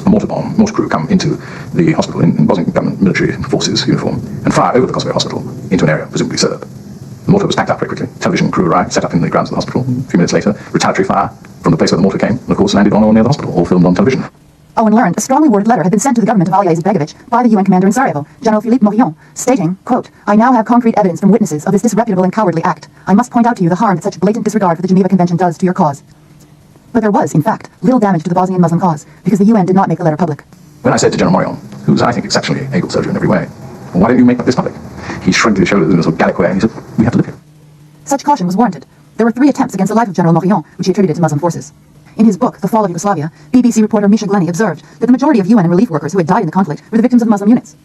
a mortar crew come into the hospital in Bosnian government military forces uniform and fire over the Kosovo Hospital into an area presumably Serb. The mortar was packed up very quickly. Television crew arrived, set up in the grounds of the hospital. A few minutes later, retaliatory fire from the place where the mortar came, and of course landed on or near the hospital, all filmed on television. Owen learned a strongly worded letter had been sent to the government of Ali Izetbegovic by the UN commander in Sarajevo, General Philippe Morillon, stating, quote, I now have concrete evidence from witnesses of this disreputable and cowardly act. I must point out to you the harm that such blatant disregard for the Geneva Convention does to your cause. But there was, in fact, little damage to the Bosnian Muslim cause, because the UN did not make the letter public. When I said to General Morillon, who's I think exceptionally able surgeon in every way, well, why don't you make this public? He shrugged his shoulders in a sort of Gallic way and he said, we have to live here. Such caution was warranted. There were 3 attempts against the life of General Morillon, which he attributed to Muslim forces. In his book, The Fall of Yugoslavia, BBC reporter Misha Glenny observed that the majority of UN and relief workers who had died in the conflict were the victims of Muslim units.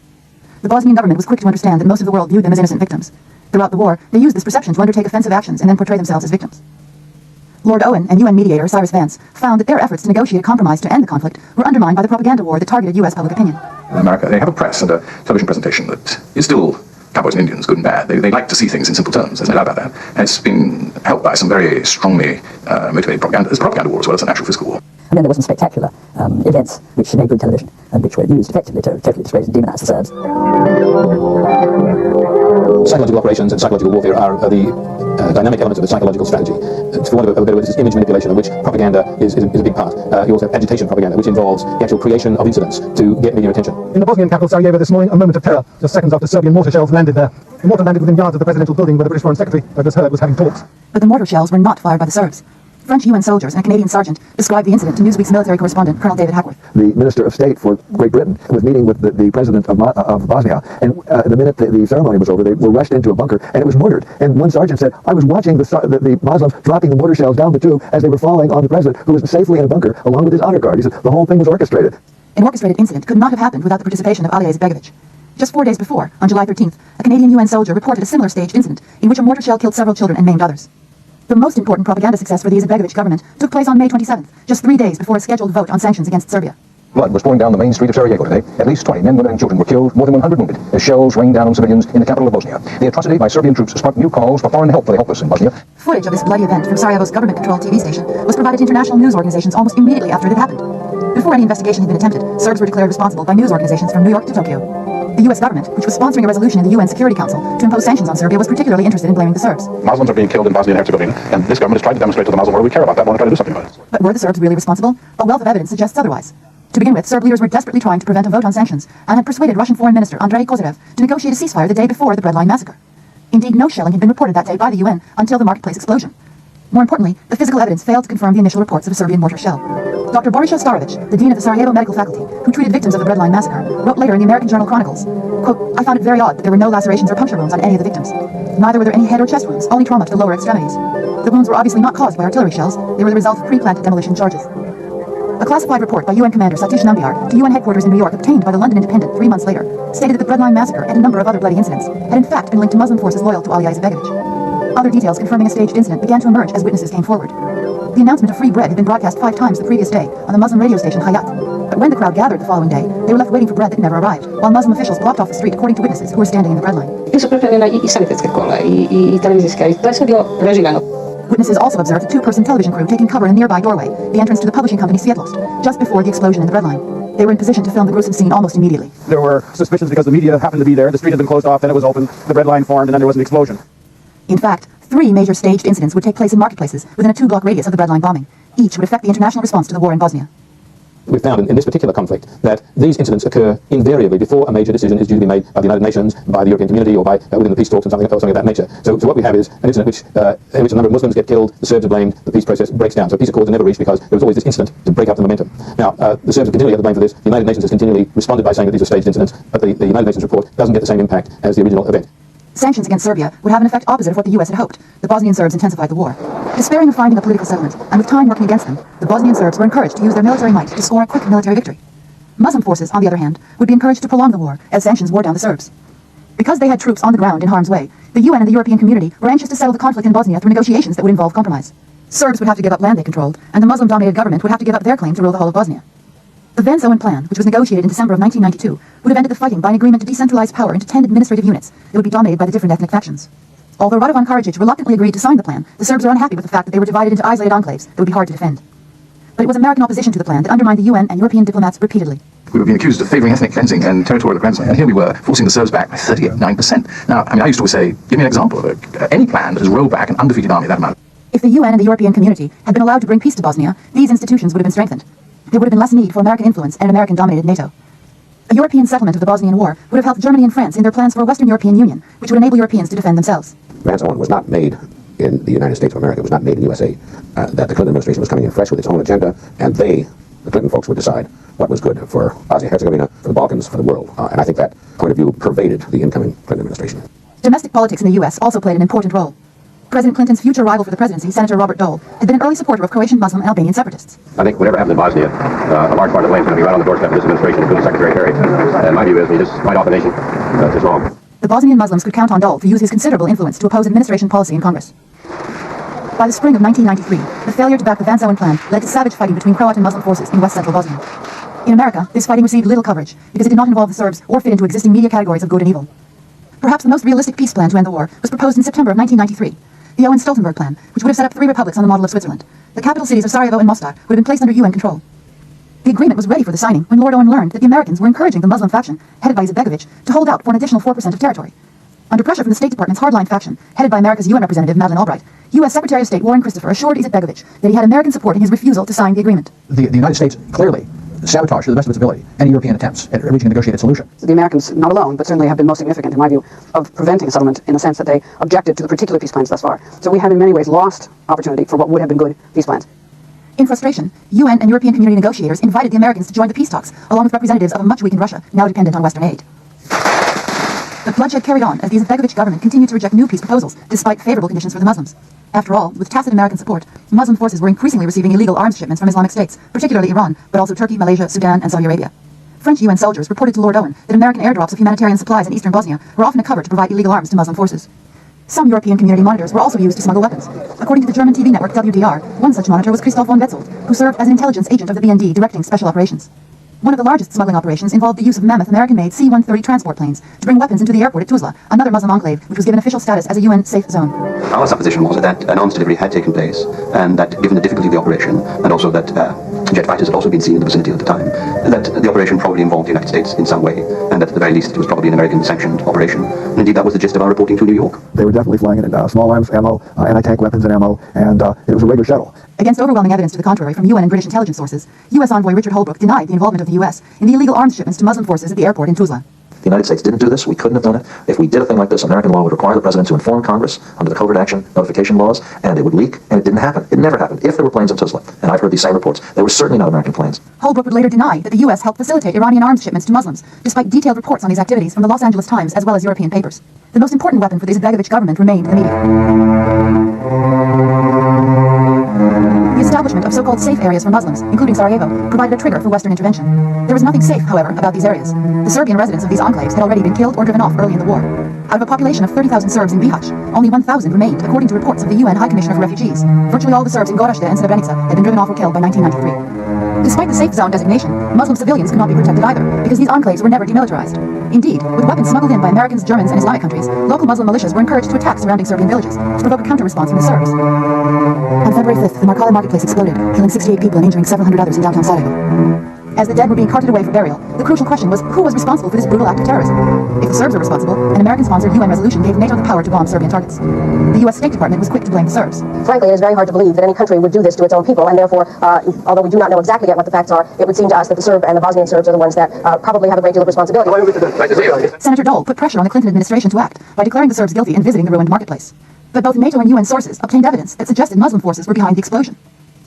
The Bosnian government was quick to understand that most of the world viewed them as innocent victims. Throughout the war, they used this perception to undertake offensive actions and then portray themselves as victims. Lord Owen and UN mediator Cyrus Vance found that their efforts to negotiate a compromise to end the conflict were undermined by the propaganda war that targeted US public opinion. In America, they have a press and a television presentation that is still cowboys and Indians, good and bad. They like to see things in simple terms, there's no doubt about that. And it's been helped by some very strongly motivated propaganda. It's a propaganda war as well as an actual physical war. And then there were some spectacular events which made good television and which were used effectively to totally disgrace and demonize the Serbs. Psychological operations and psychological warfare are the dynamic elements of the psychological strategy. For want of a better word, this is image manipulation, of which propaganda is a big part. You also have agitation propaganda, which involves the actual creation of incidents to get media attention. In the Bosnian capital Sarajevo this morning, a moment of terror, just seconds after Serbian mortar shells landed there. The mortar landed within yards of the presidential building where the British Foreign Secretary, Douglas Hurd, was having talks. But the mortar shells were not fired by the Serbs. French UN soldiers and a Canadian sergeant described the incident to Newsweek's military correspondent, Colonel David Hackworth. The Minister of State for Great Britain was meeting with the President of Bosnia, and the minute the ceremony was over, they were rushed into a bunker, and it was murdered. And one sergeant said, I was watching the Muslims dropping the mortar shells down the tube as they were falling on the President, who was safely in a bunker, along with his honor guard. He said, the whole thing was orchestrated. An orchestrated incident could not have happened without the participation of Ali Izetbegovic. Just 4 days before, on July 13th, a Canadian UN soldier reported a similar staged incident in which a mortar shell killed several children and maimed others. The most important propaganda success for the Izetbegovic government took place on May 27th, just 3 days before a scheduled vote on sanctions against Serbia. Blood was pouring down the main street of Sarajevo today. At least 20 men, women, and children were killed, more than 100 wounded, as shells rained down on civilians in the capital of Bosnia. The atrocity by Serbian troops sparked new calls for foreign help for the helpless in Bosnia. Footage of this bloody event from Sarajevo's government-controlled TV station was provided to international news organizations almost immediately after it had happened. Before any investigation had been attempted, Serbs were declared responsible by news organizations from New York to Tokyo. The U.S. government, which was sponsoring a resolution in the UN Security Council to impose sanctions on Serbia, was particularly interested in blaming the Serbs. Muslims are being killed in Bosnia and Herzegovina, and this government has tried to demonstrate to the Muslim world we care about that, want to try to do something about it. But were the Serbs really responsible? A wealth of evidence suggests otherwise. To begin with, Serb leaders were desperately trying to prevent a vote on sanctions and had persuaded Russian Foreign Minister Andrei Kozyrev to negotiate a ceasefire the day before the Breadline massacre. Indeed, no shelling had been reported that day by the UN until the marketplace explosion. More importantly, the physical evidence failed to confirm the initial reports of a Serbian mortar shell. Dr. Borislav Starovic, the dean of the Sarajevo Medical Faculty, who treated victims of the Breadline Massacre, wrote later in the American journal Chronicles, quote, "I found it very odd that there were no lacerations or puncture wounds on any of the victims. Neither were there any head or chest wounds, only trauma to the lower extremities. The wounds were obviously not caused by artillery shells, they were the result of pre-planned demolition charges." A classified report by UN Commander Satish Nambiar to UN headquarters in New York obtained by the London Independent 3 months later stated that the Breadline Massacre and a number of other bloody incidents had in fact been linked to Muslim forces loyal to Ali Izetbegovic. Other details confirming a staged incident began to emerge as witnesses came forward. The announcement of free bread had been broadcast 5 times the previous day on the Muslim radio station Hayat. But when the crowd gathered the following day, they were left waiting for bread that never arrived, while Muslim officials blocked off the street according to witnesses who were standing in the bread line. Witnesses also observed a 2-person television crew taking cover in a nearby doorway, the entrance to the publishing company Svietlost, just before the explosion in the bread line. They were in position to film the gruesome scene almost immediately. There were suspicions because the media happened to be there, the street had been closed off, then it was open, the bread line formed, and then there was an explosion. In fact, 3 major staged incidents would take place in marketplaces within a 2-block radius of the bread line bombing. Each would affect the international response to the war in Bosnia. We've found in this particular conflict that these incidents occur invariably before a major decision is due to be made by the United Nations, by the European community, or by within the peace talks and something of that nature. So what we have is an incident in which a number of Muslims get killed, the Serbs are blamed, the peace process breaks down. So peace accords are never reached because there was always this incident to break up the momentum. Now, the Serbs continually have the blame for this. The United Nations has continually responded by saying that these are staged incidents, but the United Nations report doesn't get the same impact as the original event. Sanctions against Serbia would have an effect opposite of what the US had hoped. The Bosnian Serbs intensified the war. Despairing of finding a political settlement, and with time working against them, the Bosnian Serbs were encouraged to use their military might to score a quick military victory. Muslim forces, on the other hand, would be encouraged to prolong the war, as sanctions wore down the Serbs. Because they had troops on the ground in harm's way, the UN and the European community were anxious to settle the conflict in Bosnia through negotiations that would involve compromise. Serbs would have to give up land they controlled, and the Muslim-dominated government would have to give up their claim to rule the whole of Bosnia. The Vance-Owen Plan, which was negotiated in December of 1992, would have ended the fighting by an agreement to decentralize power into 10 administrative units that would be dominated by the different ethnic factions. Although Radovan Karadzic reluctantly agreed to sign the plan, the Serbs were unhappy with the fact that they were divided into isolated enclaves that would be hard to defend. But it was American opposition to the plan that undermined the UN and European diplomats repeatedly. We were being accused of favouring ethnic cleansing and territorial cleansing, and here we were, forcing the Serbs back by 39%. Now, I used to always say, give me an example of any plan that has rolled back an undefeated army that amount. If the UN and the European community had been allowed to bring peace to Bosnia, these institutions would have been strengthened. There would have been less need for American influence and an American-dominated NATO. A European settlement of the Bosnian War would have helped Germany and France in their plans for a Western European Union, which would enable Europeans to defend themselves. Vance-Owen was not made in the United States of America. It was not made in the USA. That the Clinton administration was coming in fresh with its own agenda, and the Clinton folks, would decide what was good for Bosnia-Herzegovina, for the Balkans, for the world. And I think that point of view pervaded the incoming Clinton administration. Domestic politics in the U.S. also played an important role. President Clinton's future rival for the presidency, Senator Robert Dole, had been an early supporter of Croatian Muslim and Albanian separatists. I think whatever happens in Bosnia, a large part of the blame is going to be right on the doorstep of this administration, including Secretary Kerry. And my view is we just fight off the nation. It's wrong. The Bosnian Muslims could count on Dole to use his considerable influence to oppose administration policy in Congress. By the spring of 1993, the failure to back the Vance-Owen Plan led to savage fighting between Croat and Muslim forces in west-central Bosnia. In America, this fighting received little coverage because it did not involve the Serbs or fit into existing media categories of good and evil. Perhaps the most realistic peace plan to end the war was proposed in September of 1993, the Owen-Stoltenberg Plan, which would have set up 3 republics on the model of Switzerland. The capital cities of Sarajevo and Mostar would have been placed under UN control. The agreement was ready for the signing when Lord Owen learned that the Americans were encouraging the Muslim faction, headed by Izetbegovic, to hold out for an additional 4% of territory. Under pressure from the State Department's hardline faction, headed by America's UN representative Madeleine Albright, U.S. Secretary of State Warren Christopher assured Izetbegovic that he had American support in his refusal to sign the agreement. The United States clearly sabotaged to the best of its ability any European attempts at reaching a negotiated solution. The Americans, not alone, but certainly have been most significant, in my view, of preventing a settlement in the sense that they objected to the particular peace plans thus far. So we have in many ways lost opportunity for what would have been good peace plans. In frustration, UN and European community negotiators invited the Americans to join the peace talks, along with representatives of a much-weakened Russia, now dependent on Western aid. But bloodshed carried on as the Izetbegovic government continued to reject new peace proposals, despite favorable conditions for the Muslims. After all, with tacit American support, Muslim forces were increasingly receiving illegal arms shipments from Islamic states, particularly Iran, but also Turkey, Malaysia, Sudan, and Saudi Arabia. French UN soldiers reported to Lord Owen that American airdrops of humanitarian supplies in eastern Bosnia were often a cover to provide illegal arms to Muslim forces. Some European community monitors were also used to smuggle weapons. According to the German TV network WDR, one such monitor was Christoph von Wetzel, who served as an intelligence agent of the BND directing special operations. One of the largest smuggling operations involved the use of mammoth American-made C-130 transport planes to bring weapons into the airport at Tuzla, another Muslim enclave, which was given official status as a UN safe zone. Our supposition was that an arms delivery had taken place, and that given the difficulty of the operation, and also that jet fighters had also been seen in the vicinity at the time, that the operation probably involved the United States in some way, and that at the very least it was probably an American-sanctioned operation. And indeed that was the gist of our reporting to New York. They were definitely flying in small arms ammo, anti-tank weapons and ammo, and it was a regular shuttle. Against overwhelming evidence to the contrary from UN and British intelligence sources, U.S. envoy Richard Holbrooke denied the involvement of the U.S. in the illegal arms shipments to Muslim forces at the airport in Tuzla. The United States didn't do this. We couldn't have done it. If we did a thing like this, American law would require the president to inform Congress under the covert action notification laws, and it would leak, and it didn't happen. It never happened. If there were planes in Tuzla, and I've heard these same reports, they were certainly not American planes. Holbrooke would later deny that the U.S. helped facilitate Iranian arms shipments to Muslims, despite detailed reports on these activities from the Los Angeles Times as well as European papers. The most important weapon for the Izetbegovic government remained the media. The establishment of so-called safe areas for Muslims, including Sarajevo, provided a trigger for Western intervention. There was nothing safe, however, about these areas. The Serbian residents of these enclaves had already been killed or driven off early in the war. Out of a population of 30,000 Serbs in Bihać, only 1,000 remained, according to reports of the UN High Commissioner for Refugees. Virtually all the Serbs in Gorazde and Srebrenica had been driven off or killed by 1993. Despite the safe zone designation, Muslim civilians could not be protected either, because these enclaves were never demilitarized. Indeed, with weapons smuggled in by Americans, Germans, and Islamic countries, local Muslim militias were encouraged to attack surrounding Serbian villages to provoke a counter-response from the Serbs. On February 5th, the Markala marketplace exploded, killing 68 people and injuring several hundred others in downtown Sarajevo. As the dead were being carted away for burial, the crucial question was who was responsible for this brutal act of terrorism. If the Serbs were responsible, an American-sponsored UN resolution gave NATO the power to bomb Serbian targets. The U.S. State Department was quick to blame the Serbs. Frankly, it is very hard to believe that any country would do this to its own people, and therefore, although we do not know exactly yet what the facts are, it would seem to us that the Serb and the Bosnian Serbs are the ones that probably have a great deal of responsibility. Senator Dole put pressure on the Clinton administration to act by declaring the Serbs guilty and visiting the ruined marketplace. But both NATO and UN sources obtained evidence that suggested Muslim forces were behind the explosion.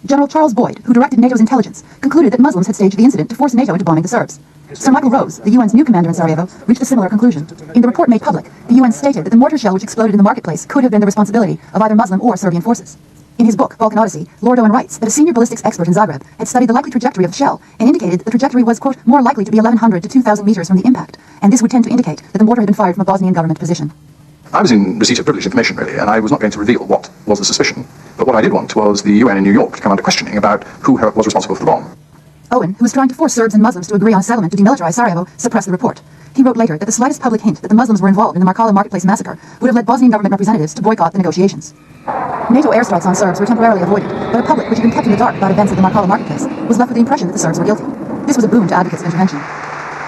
General Charles Boyd, who directed NATO's intelligence, concluded that Muslims had staged the incident to force NATO into bombing the Serbs. Sir Michael Rose, the UN's new commander in Sarajevo, reached a similar conclusion. In the report made public, the UN stated that the mortar shell which exploded in the marketplace could have been the responsibility of either Muslim or Serbian forces. In his book, Balkan Odyssey, Lord Owen writes that a senior ballistics expert in Zagreb had studied the likely trajectory of the shell and indicated that the trajectory was, quote, more likely to be 1,100 to 2,000 meters from the impact, and this would tend to indicate that the mortar had been fired from a Bosnian government position. I was in receipt of privileged information, really, and I was not going to reveal what was the suspicion. But what I did want was the UN in New York to come under questioning about who was responsible for the bomb. Owen, who was trying to force Serbs and Muslims to agree on a settlement to demilitarize Sarajevo, suppressed the report. He wrote later that the slightest public hint that the Muslims were involved in the Markala marketplace massacre would have led Bosnian government representatives to boycott the negotiations. NATO airstrikes on Serbs were temporarily avoided, but a public which had been kept in the dark about events at the Markala marketplace was left with the impression that the Serbs were guilty. This was a boon to advocates of intervention.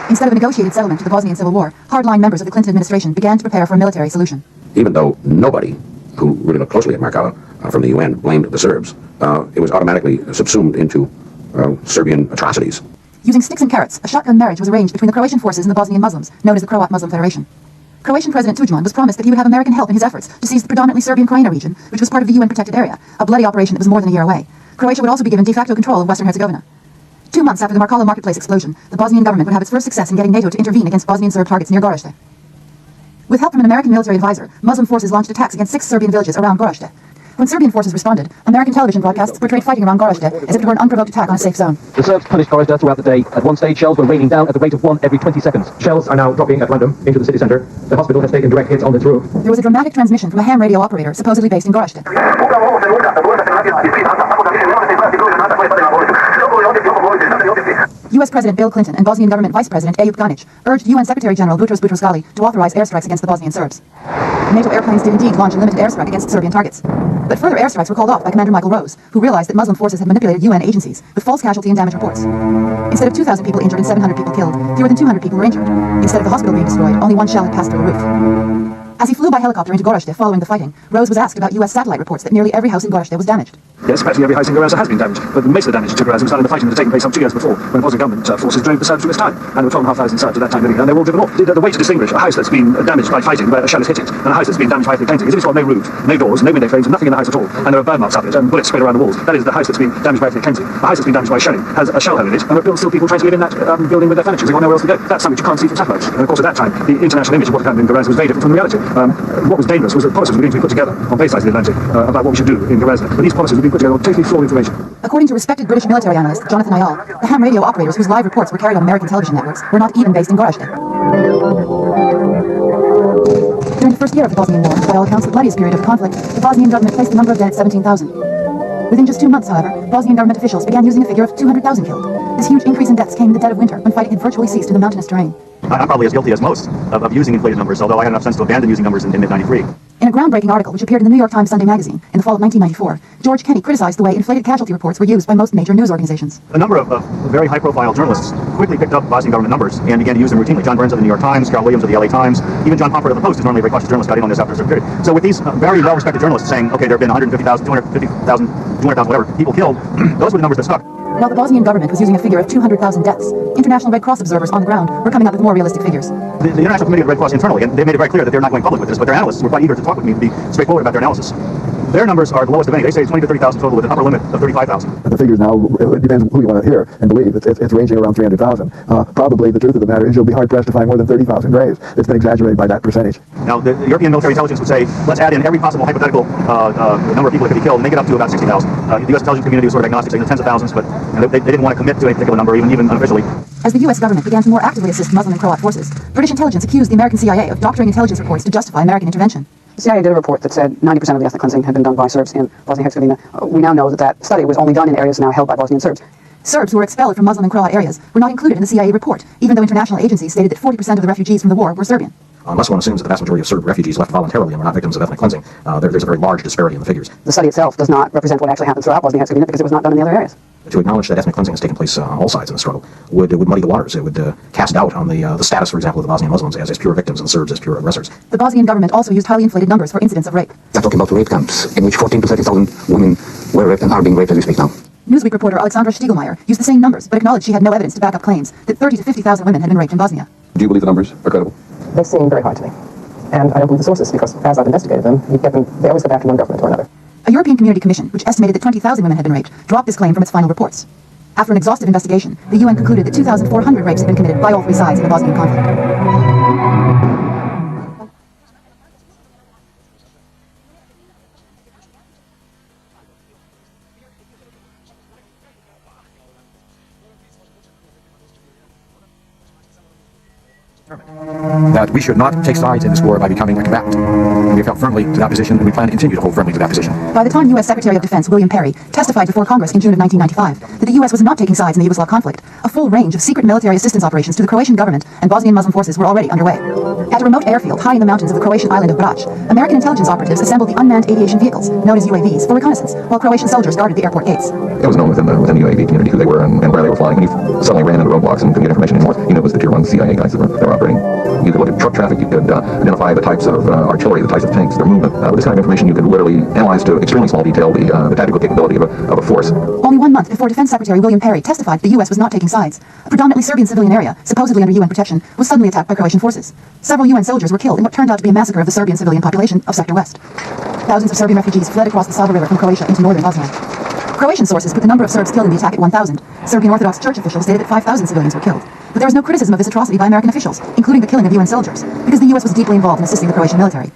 Instead of a negotiated settlement to the Bosnian Civil War, hardline members of the Clinton administration began to prepare for a military solution. Even though nobody who really looked closely at Markala from the UN blamed the Serbs, it was automatically subsumed into Serbian atrocities. Using sticks and carrots, a shotgun marriage was arranged between the Croatian forces and the Bosnian Muslims, known as the Croat Muslim Federation. Croatian President Tudman was promised that he would have American help in his efforts to seize the predominantly Serbian Krajina region, which was part of the UN protected area, a bloody operation that was more than a year away. Croatia would also be given de facto control of Western Herzegovina. 2 months after the Markala marketplace explosion, the Bosnian government would have its first success in getting NATO to intervene against Bosnian Serb targets near Gorazde. With help from an American military advisor, Muslim forces launched attacks against 6 Serbian villages around Gorazde. When Serbian forces responded, American television broadcasts portrayed fighting around Gorazde as if it were an unprovoked attack on a safe zone. The Serbs punished Gorazde throughout the day. At one stage, shells were raining down at the rate of 1 every 20 seconds. Shells are now dropping at random into the city center. The hospital has taken direct hits on its roof. There was a dramatic transmission from a ham radio operator supposedly based in Gorazde. U.S. President Bill Clinton and Bosnian government Vice President Ayub Ganic urged UN Secretary General Boutros Boutros-Ghali to authorize airstrikes against the Bosnian Serbs. NATO airplanes did indeed launch a limited airstrike against Serbian targets. But further airstrikes were called off by Commander Michael Rose, who realized that Muslim forces had manipulated UN agencies with false casualty and damage reports. Instead of 2,000 people injured and 700 people killed, fewer than 200 people were injured. Instead of the hospital being destroyed, only 1 shell had passed through the roof. As he flew by helicopter into Gorazde following the fighting, Rose was asked about U.S. satellite reports that nearly every house in Gorazde was damaged. Yes, practically every house in Gorazde has been damaged, but most of the damage to Gorazde was done in the fighting that had taken place some 2 years before, when the Bosnian government forces drove the Serbs from this town. And there were 12,500 Serbs at that time living there, and they were all driven off. The way to distinguish a house that's been damaged by fighting, where a shell has hit it, and a house that's been damaged by ethnic cleansing, is if it's got no roof, no doors, no window frames, nothing in the house at all, and there are burn marks up it, and bullets spread around the walls. That is the house that's been damaged by ethnic cleansing. A house that's been damaged by shelling has a shell hole in it, and there are still people trying to live in that building with their furniture. They've got nowhere else to go. That's something you can't see from satellites. And of course, at that time, the international image of what happened in Gorazde was very different from the reality. What was dangerous was that policies were beginning to be put together on both sides of the Atlantic about what we should do in Gorazde. But these policies were being put together on totally flawed information. According to respected British military analyst Jonathan Ayal, the ham radio operators whose live reports were carried on American television networks were not even based in Gorazde. During the first year of the Bosnian War, by all accounts the bloodiest period of the conflict, the Bosnian government placed the number of dead at 17,000. Within just 2 months, however, Bosnian government officials began using a figure of 200,000 killed. This huge increase in deaths came in the dead of winter, when fighting had virtually ceased in the mountainous terrain. I'm probably as guilty as most of using inflated numbers, although I had enough sense to abandon using numbers in mid-93. In a groundbreaking article which appeared in the New York Times Sunday magazine in the fall of 1994, George Kenney criticized the way inflated casualty reports were used by most major news organizations. A number of very high-profile journalists quickly picked up Bosnian government numbers and began to use them routinely. John Burns of the New York Times, Carl Williams of the LA Times, even John Pomfret of the Post, who's normally a very cautious journalist, got in on this after a certain period. So with these very well-respected journalists saying, okay, there have been 150,000, 250,000, 200,000, whatever, people killed, those were the numbers that stuck. While the Bosnian government was using a figure of 200,000 deaths, International Red Cross observers on the ground were coming up with more realistic figures. The International Committee of the Red Cross internally, and they made it very clear that they're not going public with this, but their analysts were quite eager to talk with me and be straightforward about their analysis. Their numbers are the lowest of any. They say 20 to 30,000 total with an upper limit of 35,000. The figures now, it depends who you want to hear and believe. It's ranging around 300,000. Probably the truth of the matter is you'll be hard-pressed to find more than 30,000 graves. It's been exaggerated by that percentage. Now, the European military intelligence would say, let's add in every possible hypothetical number of people that could be killed and make it up to about 60,000. The U.S. intelligence community was sort of agnostic, saying tens of thousands, but they didn't want to commit to a particular number, even unofficially. As the U.S. government began to more actively assist Muslim and Croat forces, British intelligence accused the American CIA of doctoring intelligence reports to justify American intervention. The CIA did a report that said 90% of the ethnic cleansing had been done by Serbs in Bosnia-Herzegovina. We now know that study was only done in areas now held by Bosnian Serbs. Serbs who were expelled from Muslim and Croat areas were not included in the CIA report, even though international agencies stated that 40% of the refugees from the war were Serbian. Unless one assumes that the vast majority of Serb refugees left voluntarily and were not victims of ethnic cleansing, there's a very large disparity in the figures. The study itself does not represent what actually happened throughout Bosnia-Herzegovina because it was not done in the other areas. To acknowledge that ethnic cleansing has taken place on all sides in the struggle would muddy the waters. It would cast doubt on the status, for example, of the Bosnian Muslims as pure victims and the Serbs as pure aggressors. The Bosnian government also used highly inflated numbers for incidents of rape. We're talking about rape camps in which 14 to 30,000 women were raped and are being raped as we speak now. Newsweek reporter Alexandra Stiegelmeier used the same numbers, but acknowledged she had no evidence to back up claims that 30 to 50,000 women had been raped in Bosnia. Do you believe the numbers are credible? They seem very hard to me. And I don't believe the sources because as I've investigated them, they always go back to one government or another. A European Community Commission, which estimated that 20,000 women had been raped, dropped this claim from its final reports. After an exhaustive investigation, the UN concluded that 2,400 rapes had been committed by all three sides in the Bosnian conflict. That we should not take sides in this war by becoming a combatant. We have held firmly to that position, and we plan to continue to hold firmly to that position. By the time U.S. Secretary of Defense William Perry testified before Congress in June of 1995 that the U.S. was not taking sides in the Yugoslav conflict, a full range of secret military assistance operations to the Croatian government and Bosnian Muslim forces were already underway. At a remote airfield high in the mountains of the Croatian island of Brač, American intelligence operatives assembled the unmanned aviation vehicles, known as UAVs, for reconnaissance, while Croatian soldiers guarded the airport gates. It was known within the UAV community who they were and where they were flying. When you suddenly ran into roadblocks and couldn't get information anymore, you knew it was the Tier 1 CIA guys that were operating. You could look at truck traffic, you could identify the types of artillery, the types of tanks, their movement. With this kind of information, you could literally analyze to extremely small detail the tactical capability of a force. Only 1 month before Defense Secretary William Perry testified the U.S. was not taking sides, a predominantly Serbian civilian area, supposedly under UN protection, was suddenly attacked by Croatian forces. Several UN soldiers were killed in what turned out to be a massacre of the Serbian civilian population of Sector West. Thousands of Serbian refugees fled across the Sava River from Croatia into northern Bosnia. Croatian sources put the number of Serbs killed in the attack at 1,000. Serbian Orthodox Church officials stated that 5,000 civilians were killed. But there was no criticism of this atrocity by American officials, including the killing of UN soldiers, because the U.S. was deeply involved in assisting the Croatian military.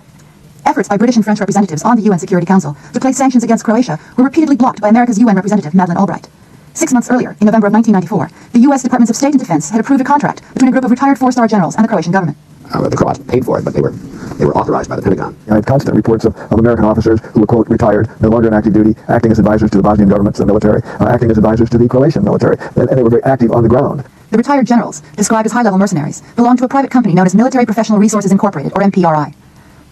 Efforts by British and French representatives on the UN Security Council to place sanctions against Croatia were repeatedly blocked by America's UN representative Madeleine Albright. 6 months earlier, in November of 1994, the U.S. Departments of State and Defense had approved a contract between a group of retired four-star generals and the Croatian government. The Croats paid for it, but they were authorized by the Pentagon. I had constant reports of American officers who were, quote, retired, no longer in active duty, acting as advisors to the Bosnian government's military, acting as advisors to the Croatian military, and they were very active on the ground. The retired generals, described as high-level mercenaries, belonged to a private company known as Military Professional Resources Incorporated, or MPRI.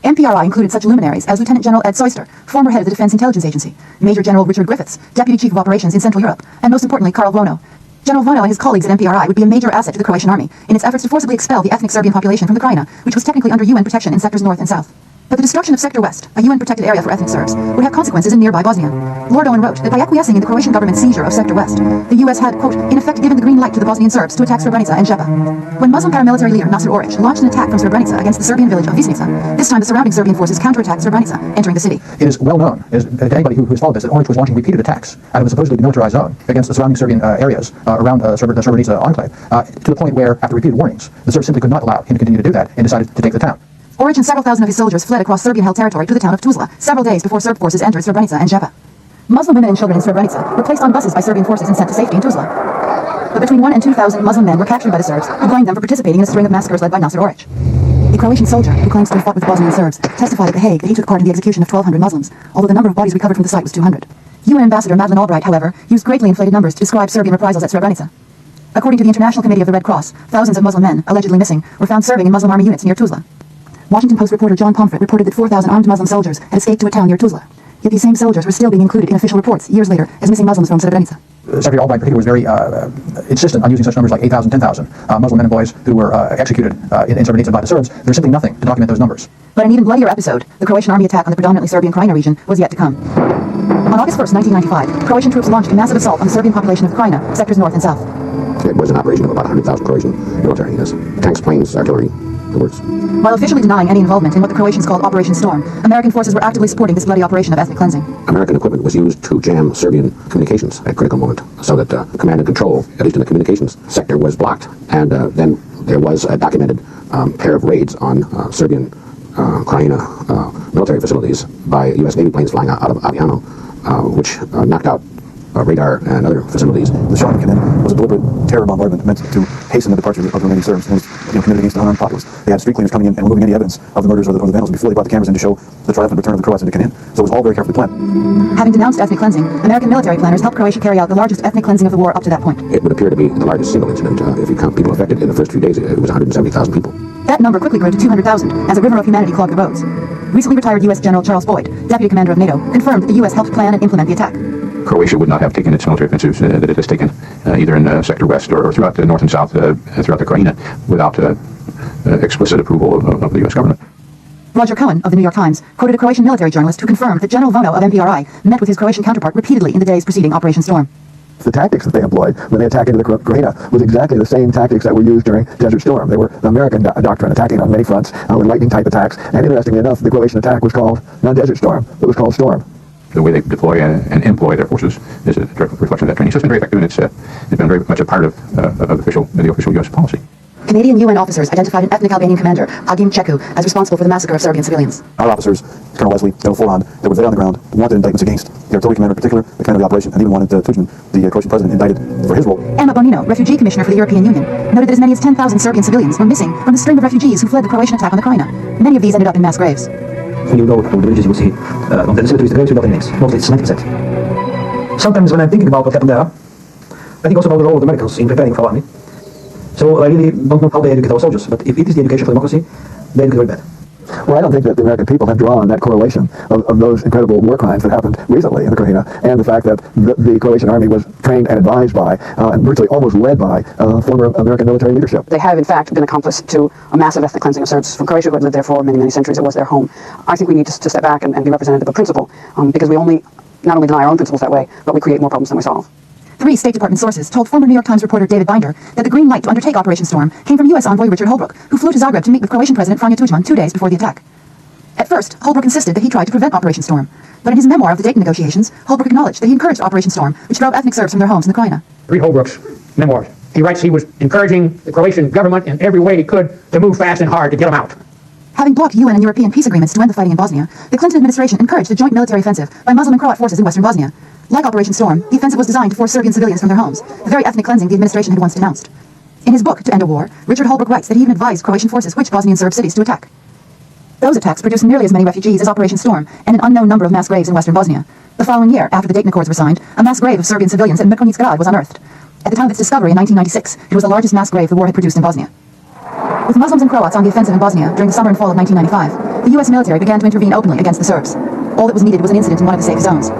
MPRI included such luminaries as Lieutenant General Ed Soyster, former head of the Defense Intelligence Agency, Major General Richard Griffiths, Deputy Chief of Operations in Central Europe, and most importantly, Karl Vono. General Vono and his colleagues at MPRI would be a major asset to the Croatian army in its efforts to forcibly expel the ethnic Serbian population from the Krajina, which was technically under UN protection in sectors north and south. But the destruction of Sector West, a UN-protected area for ethnic Serbs, would have consequences in nearby Bosnia. Lord Owen wrote that by acquiescing in the Croatian government's seizure of Sector West, the U.S. had, quote, in effect given the green light to the Bosnian Serbs to attack Srebrenica and Zepa. When Muslim paramilitary leader Naser Oric launched an attack from Srebrenica against the Serbian village of Visnica, this time the surrounding Serbian forces counterattacked Srebrenica, entering the city. It is well known to anybody who has followed this that Oric was launching repeated attacks out of a supposedly demilitarized zone against the surrounding Serbian areas around the Srebrenica enclave, to the point where, after repeated warnings, the Serbs simply could not allow him to continue to do that and decided to take the town. Oric and several thousand of his soldiers fled across Serbian-held territory to the town of Tuzla several days before Serb forces entered Srebrenica and Zepa. Muslim women and children in Srebrenica were placed on buses by Serbian forces and sent to safety in Tuzla. But between 1,000 and 2,000 Muslim men were captured by the Serbs, who blamed them for participating in a string of massacres led by Naser Oric. A Croatian soldier, who claims to have fought with Bosnian Serbs, testified at The Hague that he took part in the execution of 1,200 Muslims, although the number of bodies recovered from the site was 200. UN Ambassador Madeleine Albright, however, used greatly inflated numbers to describe Serbian reprisals at Srebrenica. According to the International Committee of the Red Cross, thousands of Muslim men, allegedly missing, were found serving in Muslim army units near Tuzla. Washington Post reporter John Pomfret reported that 4,000 armed Muslim soldiers had escaped to a town near Tuzla. Yet these same soldiers were still being included in official reports years later as missing Muslims from Srebrenica. Secretary Albright was very insistent on using such numbers like 8,000, 10,000 Muslim men and boys who were executed in Srebrenica by the Serbs. There's simply nothing to document those numbers. But an even bloodier episode, the Croatian army attack on the predominantly Serbian Krajina region, was yet to come. On August 1st, 1995, Croatian troops launched a massive assault on the Serbian population of Krajina, sectors north and south. It was an operation of about 100,000 Croatian military. Yes. Tanks, planes, artillery, the works. While officially denying any involvement in what the Croatians called Operation Storm, American forces were actively supporting this bloody operation of ethnic cleansing. American equipment was used to jam Serbian communications at a critical moment, so that command and control, at least in the communications sector, was blocked. And then there was a documented pair of raids on Serbian Krajina military facilities by U.S. Navy planes flying out of Aviano, which knocked out radar and other facilities. The shot came in was a deliberate terror bombardment meant to hasten the departure of the remaining Serbs and was committed against the unarmed populace. They had street cleaners coming in and removing any evidence of the murders or the vandals before they brought the cameras in to show the triumphant return of the Croats into Ganic. So it was all very carefully planned. Having denounced ethnic cleansing, American military planners helped Croatia carry out the largest ethnic cleansing of the war up to that point. It would appear to be the largest single incident. If you count people affected in the first few days, it was 170,000 people. That number quickly grew to 200,000 as a river of humanity clogged the roads. Recently retired U.S. General Charles Boyd, deputy commander of NATO, confirmed that the U.S. helped plan and implement the attack. Croatia would not have taken its military offensives that it has taken either in Sector West or throughout the north and south, throughout the Krajina, without explicit approval of the U.S. government. Roger Cohen of the New York Times quoted a Croatian military journalist who confirmed that General Vono of MPRI met with his Croatian counterpart repeatedly in the days preceding Operation Storm. The tactics that they employed when they attacked into the Krajina was exactly the same tactics that were used during Desert Storm. They were the American doctrine, attacking on many fronts with lightning-type attacks. And interestingly enough, the Croatian attack was called not Desert Storm, it was called Storm. The way they deploy and employ their forces is a direct reflection of that training. So it's been very effective, and it's been very much a part of the official U.S. policy. Canadian UN officers identified an ethnic Albanian commander, Agim Ceku, as responsible for the massacre of Serbian civilians. Our officers, Colonel Wesley, General Forhand, they were there on the ground, wanted indictments against the artillery commander in particular, the commander of the operation, and even wanted Tudman, the Croatian president, indicted for his role. Emma Bonino, refugee commissioner for the European Union, noted that as many as 10,000 Serbian civilians were missing from the string of refugees who fled the Croatian attack on the Krajina. Many of these ended up in mass graves. When you go to the villages, you will see on the cemeteries the graves without any names, mostly it's Semitic set. Sometimes when I'm thinking about what happened there, I think also about the role of the Americans in preparing for our army. So I really don't know how they educate our soldiers, but if it is the education for democracy, they educate very bad. Well, I don't think that the American people have drawn that correlation of those incredible war crimes that happened recently in the Krajina, and the fact that the Croatian army was trained and advised by, and virtually almost led by, former American military leadership. They have, in fact, been accomplice to a massive ethnic cleansing of Serbs from Croatia, who had lived there for many, many centuries. It was their home. I think we need to step back and be representative of principle, because we not only deny our own principles that way, but we create more problems than we solve. 3 State Department sources told former New York Times reporter David Binder that the green light to undertake Operation Storm came from U.S. envoy Richard Holbrooke, who flew to Zagreb to meet with Croatian President Franja Tudman 2 days before the attack. At first, Holbrooke insisted that he tried to prevent Operation Storm, but in his memoir of the Dayton negotiations, Holbrooke acknowledged that he encouraged Operation Storm, which drove ethnic Serbs from their homes in the Krajina. Read Holbrooke's memoirs. He writes he was encouraging the Croatian government in every way he could to move fast and hard to get them out. Having blocked UN and European peace agreements to end the fighting in Bosnia, the Clinton administration encouraged a joint military offensive by Muslim and Croat forces in western Bosnia. Like Operation Storm, the offensive was designed to force Serbian civilians from their homes, the very ethnic cleansing the administration had once denounced. In his book, To End a War, Richard Holbrooke writes that he even advised Croatian forces which Bosnian Serb cities to attack. Those attacks produced nearly as many refugees as Operation Storm and an unknown number of mass graves in western Bosnia. The following year, after the Dayton Accords were signed, a mass grave of Serbian civilians at Mrkonjić Grad was unearthed. At the time of its discovery in 1996, it was the largest mass grave the war had produced in Bosnia. With Muslims and Croats on the offensive in Bosnia during the summer and fall of 1995, the U.S. military began to intervene openly against the Serbs. All that was needed was an incident in one of the safe zones.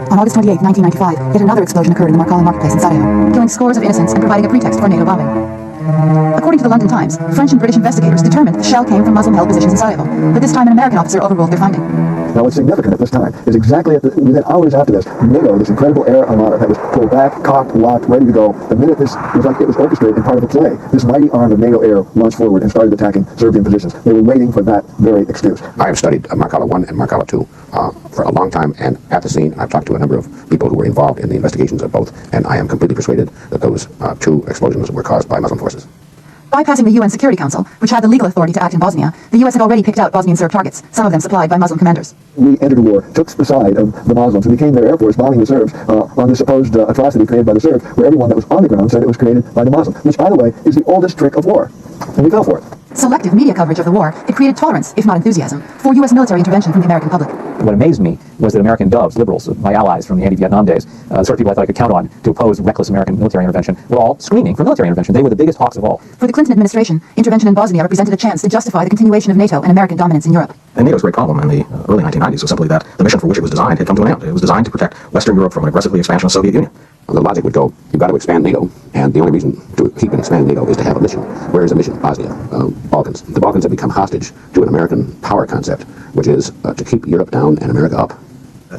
On August 28, 1995, yet another explosion occurred in the Markali marketplace in Sarajevo, killing scores of innocents and providing a pretext for a NATO bombing. According to the London Times, French and British investigators determined that the shell came from Muslim-held positions in Sarajevo, but this time an American officer overruled their finding. Now, what's significant at this time is exactly within hours after this, NATO, this incredible air armada that was pulled back, cocked, locked, ready to go, the minute this was like it was orchestrated in part of a play, this mighty arm of NATO air launched forward and started attacking Serbian positions. They were waiting for that very excuse. I have studied Markala 1 and Markala 2 for a long time, and at the scene, I've talked to a number of people who were involved in the investigations of both, and I am completely persuaded that those 2 explosions were caused by Muslim forces. Bypassing the UN Security Council, which had the legal authority to act in Bosnia, the U.S. had already picked out Bosnian Serb targets, some of them supplied by Muslim commanders. We entered the war, took the side of the Muslims, and became their air force bombing the Serbs on the supposed atrocity created by the Serbs, where everyone that was on the ground said it was created by the Muslims, which, by the way, is the oldest trick of war. And we fell for it. Selective media coverage of the war had created tolerance, if not enthusiasm, for U.S. military intervention from the American public. What amazed me was that American doves, liberals, my allies from the anti-Vietnam days, the sort of people I thought I could count on to oppose reckless American military intervention, were all screaming for military intervention. They were the biggest hawks of all. For the Clinton administration, intervention in Bosnia represented a chance to justify the continuation of NATO and American dominance in Europe. And NATO's great problem in the early 1990s was simply that the mission for which it was designed had come to an end. It was designed to protect Western Europe from an aggressively expansionist Soviet Union. The logic would go, you've got to expand NATO, and the only reason to keep and expand NATO is to have a mission. Where is the mission? Bosnia, Balkans. The Balkans have become hostage to an American power concept, which is to keep Europe down and America up.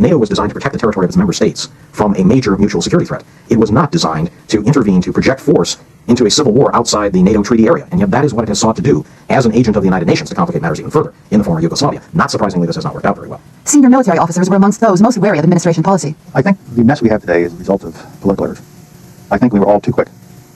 NATO was designed to protect the territory of its member states from a major mutual security threat. It was not designed to intervene, to project force into a civil war outside the NATO treaty area. And yet that is what it has sought to do as an agent of the United Nations to complicate matters even further in the former Yugoslavia. Not surprisingly, this has not worked out very well. Senior military officers were amongst those most wary of administration policy. I think the mess we have today is the result of political errors. I think we were all too quick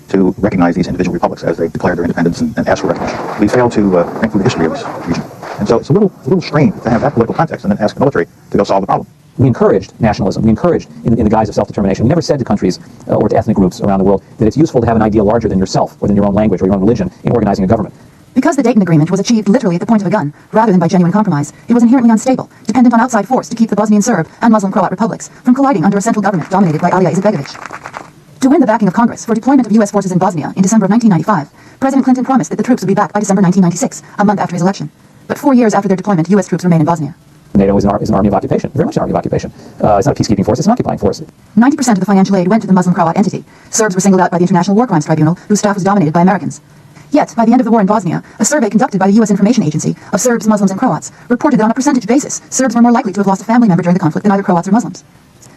to recognize these individual republics as they declared their independence and asked for recognition. We failed to think through the history of this region. And so it's a little strange to have that political context and then ask the military to go solve the problem. We encouraged nationalism. We encouraged, in the guise of self-determination. We never said to countries or to ethnic groups around the world that it's useful to have an ideal larger than yourself or than your own language or your own religion in organizing a government. Because the Dayton Agreement was achieved literally at the point of a gun, rather than by genuine compromise, it was inherently unstable, dependent on outside force to keep the Bosnian Serb and Muslim Croat republics from colliding under a central government dominated by Alija Izetbegovic. To win the backing of Congress for deployment of U.S. forces in Bosnia in December of 1995, President Clinton promised that the troops would be back by December 1996, a month after his election. But 4 years after their deployment, U.S. troops remain in Bosnia. NATO is an army of occupation, very much an army of occupation. It's not a peacekeeping force, it's an occupying force. 90% of the financial aid went to the Muslim Croat entity. Serbs were singled out by the International War Crimes Tribunal, whose staff was dominated by Americans. Yet, by the end of the war in Bosnia, a survey conducted by the U.S. Information Agency of Serbs, Muslims, and Croats reported that on a percentage basis, Serbs were more likely to have lost a family member during the conflict than either Croats or Muslims.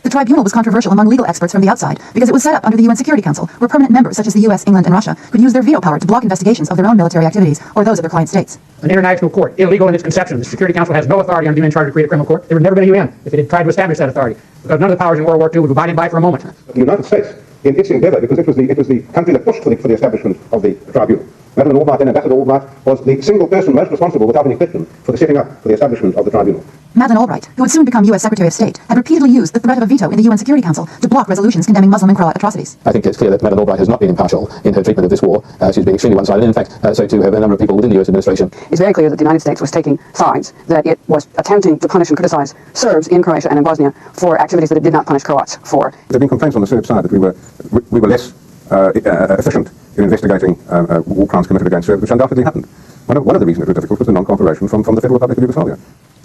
The tribunal was controversial among legal experts from the outside because it was set up under the UN Security Council, where permanent members such as the US, England, and Russia could use their veto power to block investigations of their own military activities or those of their client states. An international court, illegal in its conception. The Security Council has no authority under the UN Charter to create a criminal court. There would never been a UN if it had tried to establish that authority, because none of the powers in World War II would be abided by for a moment. The United States, in its endeavor, because it was the country that pushed for the establishment of the tribunal. Madeleine Albright, then Ambassador Albright, was the single person most responsible without any question for the setting up, for the establishment of the tribunal. Madeleine Albright, who would soon become U.S. Secretary of State, had repeatedly used the threat of a veto in the UN Security Council to block resolutions condemning Muslim and Croat atrocities. I think it's clear that Madeleine Albright has not been impartial in her treatment of this war. She's been extremely one-sided, and in fact, so too have a number of people within the U.S. administration. It's very clear that the United States was taking sides, that it was attempting to punish and criticize Serbs in Croatia and in Bosnia for activities that it did not punish Croats for. There have been complaints on the Serb side that we were less efficient in investigating war crimes committed against Serbs, which undoubtedly happened. One of the reasons it was difficult was the non-cooperation from the Federal Republic of Yugoslavia.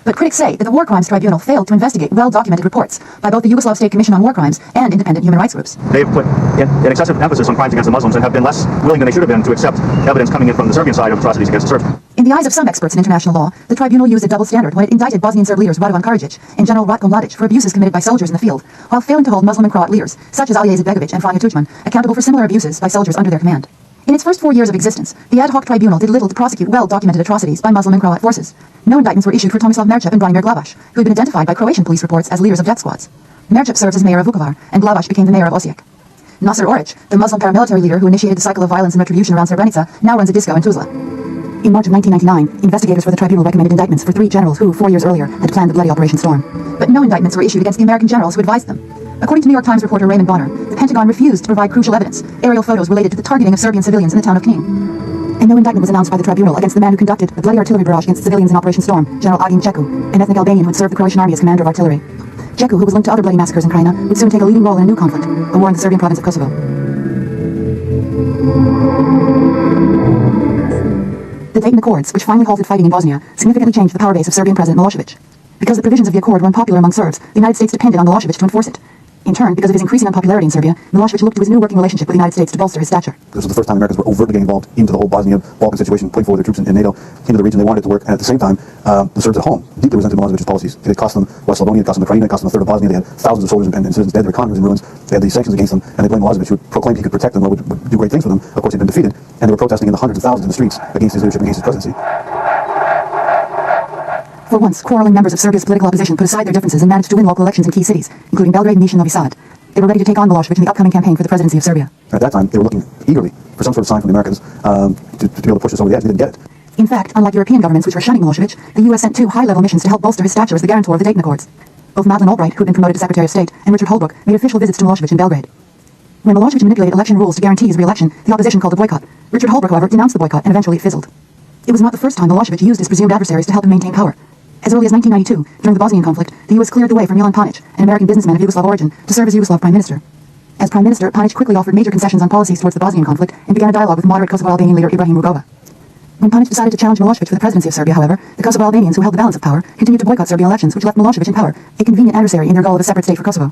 But critics say that the War Crimes Tribunal failed to investigate well-documented reports by both the Yugoslav State Commission on War Crimes and independent human rights groups. They've put an excessive emphasis on crimes against the Muslims and have been less willing than they should have been to accept evidence coming in from the Serbian side of atrocities against the Serbs. In the eyes of some experts in international law, the tribunal used a double standard when it indicted Bosnian Serb leaders Radovan Karadzic and General Ratko Mladic for abuses committed by soldiers in the field, while failing to hold Muslim and Croat leaders, such as Alija Izetbegovic and Franja Tudman, accountable for similar abuses by soldiers under their command. In its first 4 years of existence, the ad hoc tribunal did little to prosecute well-documented atrocities by Muslim and Croat forces. No indictments were issued for Tomislav Merčep and Branimir Glavaš, who had been identified by Croatian police reports as leaders of death squads. Merčep serves as mayor of Vukovar, and Glavaš became the mayor of Osijek. Naser Oric, the Muslim paramilitary leader who initiated the cycle of violence and retribution around Srebrenica, now runs a disco in Tuzla. In March of 1999, investigators for the tribunal recommended indictments for 3 generals who, 4 years earlier, had planned the bloody Operation Storm. But no indictments were issued against the American generals who advised them. According to New York Times reporter Raymond Bonner, the Pentagon refused to provide crucial evidence, aerial photos related to the targeting of Serbian civilians in the town of Knin. And no indictment was announced by the tribunal against the man who conducted the bloody artillery barrage against civilians in Operation Storm, General Agin Ceku, an ethnic Albanian who had served the Croatian army as commander of artillery. Ceku, who was linked to other bloody massacres in Krajina, would soon take a leading role in a new conflict, a war in the Serbian province of Kosovo. The Dayton Accords, which finally halted fighting in Bosnia, significantly changed the power base of Serbian President Milosevic. Because the provisions of the accord were unpopular among Serbs, the United States depended on Milosevic to enforce it. In turn, because of his increasing unpopularity in Serbia, Milosevic looked to his new working relationship with the United States to bolster his stature. This was the first time Americans were overtly getting involved into the whole Bosnia-Balkan situation, putting forward their troops in NATO, into the region they wanted it to work, and at the same time, the Serbs at home deeply resented Milosevic's policies. It cost them West Slobodan, it cost them Krajina, it cost them a third of Bosnia, they had thousands of soldiers and citizens dead, their economy was in ruins, they had these sanctions against them, and they blamed Milosevic, who proclaimed he could protect them, or would do great things for them. Of course, he'd been defeated, and they were protesting in the hundreds of thousands in the streets against his leadership, against his presidency. For once, quarreling members of Serbia's political opposition put aside their differences and managed to win local elections in key cities, including Belgrade, Niš, and Novi Sad. They were ready to take on Milosevic in the upcoming campaign for the presidency of Serbia. At that time, they were looking eagerly for some sort of sign from the Americans to be able to push this over the edge. They didn't get it. In fact, unlike European governments which were shunning Milosevic, the U.S. sent 2 high-level missions to help bolster his stature as the guarantor of the Dayton Accords. Both Madeleine Albright, who had been promoted to Secretary of State, and Richard Holbrooke made official visits to Milosevic in Belgrade. When Milosevic manipulated election rules to guarantee his re-election, the opposition called a boycott. Richard Holbrooke, however, denounced the boycott, and eventually it fizzled. It was not the first time Milosevic used his presumed adversaries to help him maintain power. As early as 1992, during the Bosnian conflict, the U.S. cleared the way for Milan Panic, an American businessman of Yugoslav origin, to serve as Yugoslav Prime Minister. As Prime Minister, Panic quickly offered major concessions on policies towards the Bosnian conflict and began a dialogue with moderate Kosovo Albanian leader Ibrahim Rugova. When Panic decided to challenge Milosevic for the presidency of Serbia, however, the Kosovo Albanians who held the balance of power continued to boycott Serbian elections, which left Milosevic in power, a convenient adversary in their goal of a separate state for Kosovo.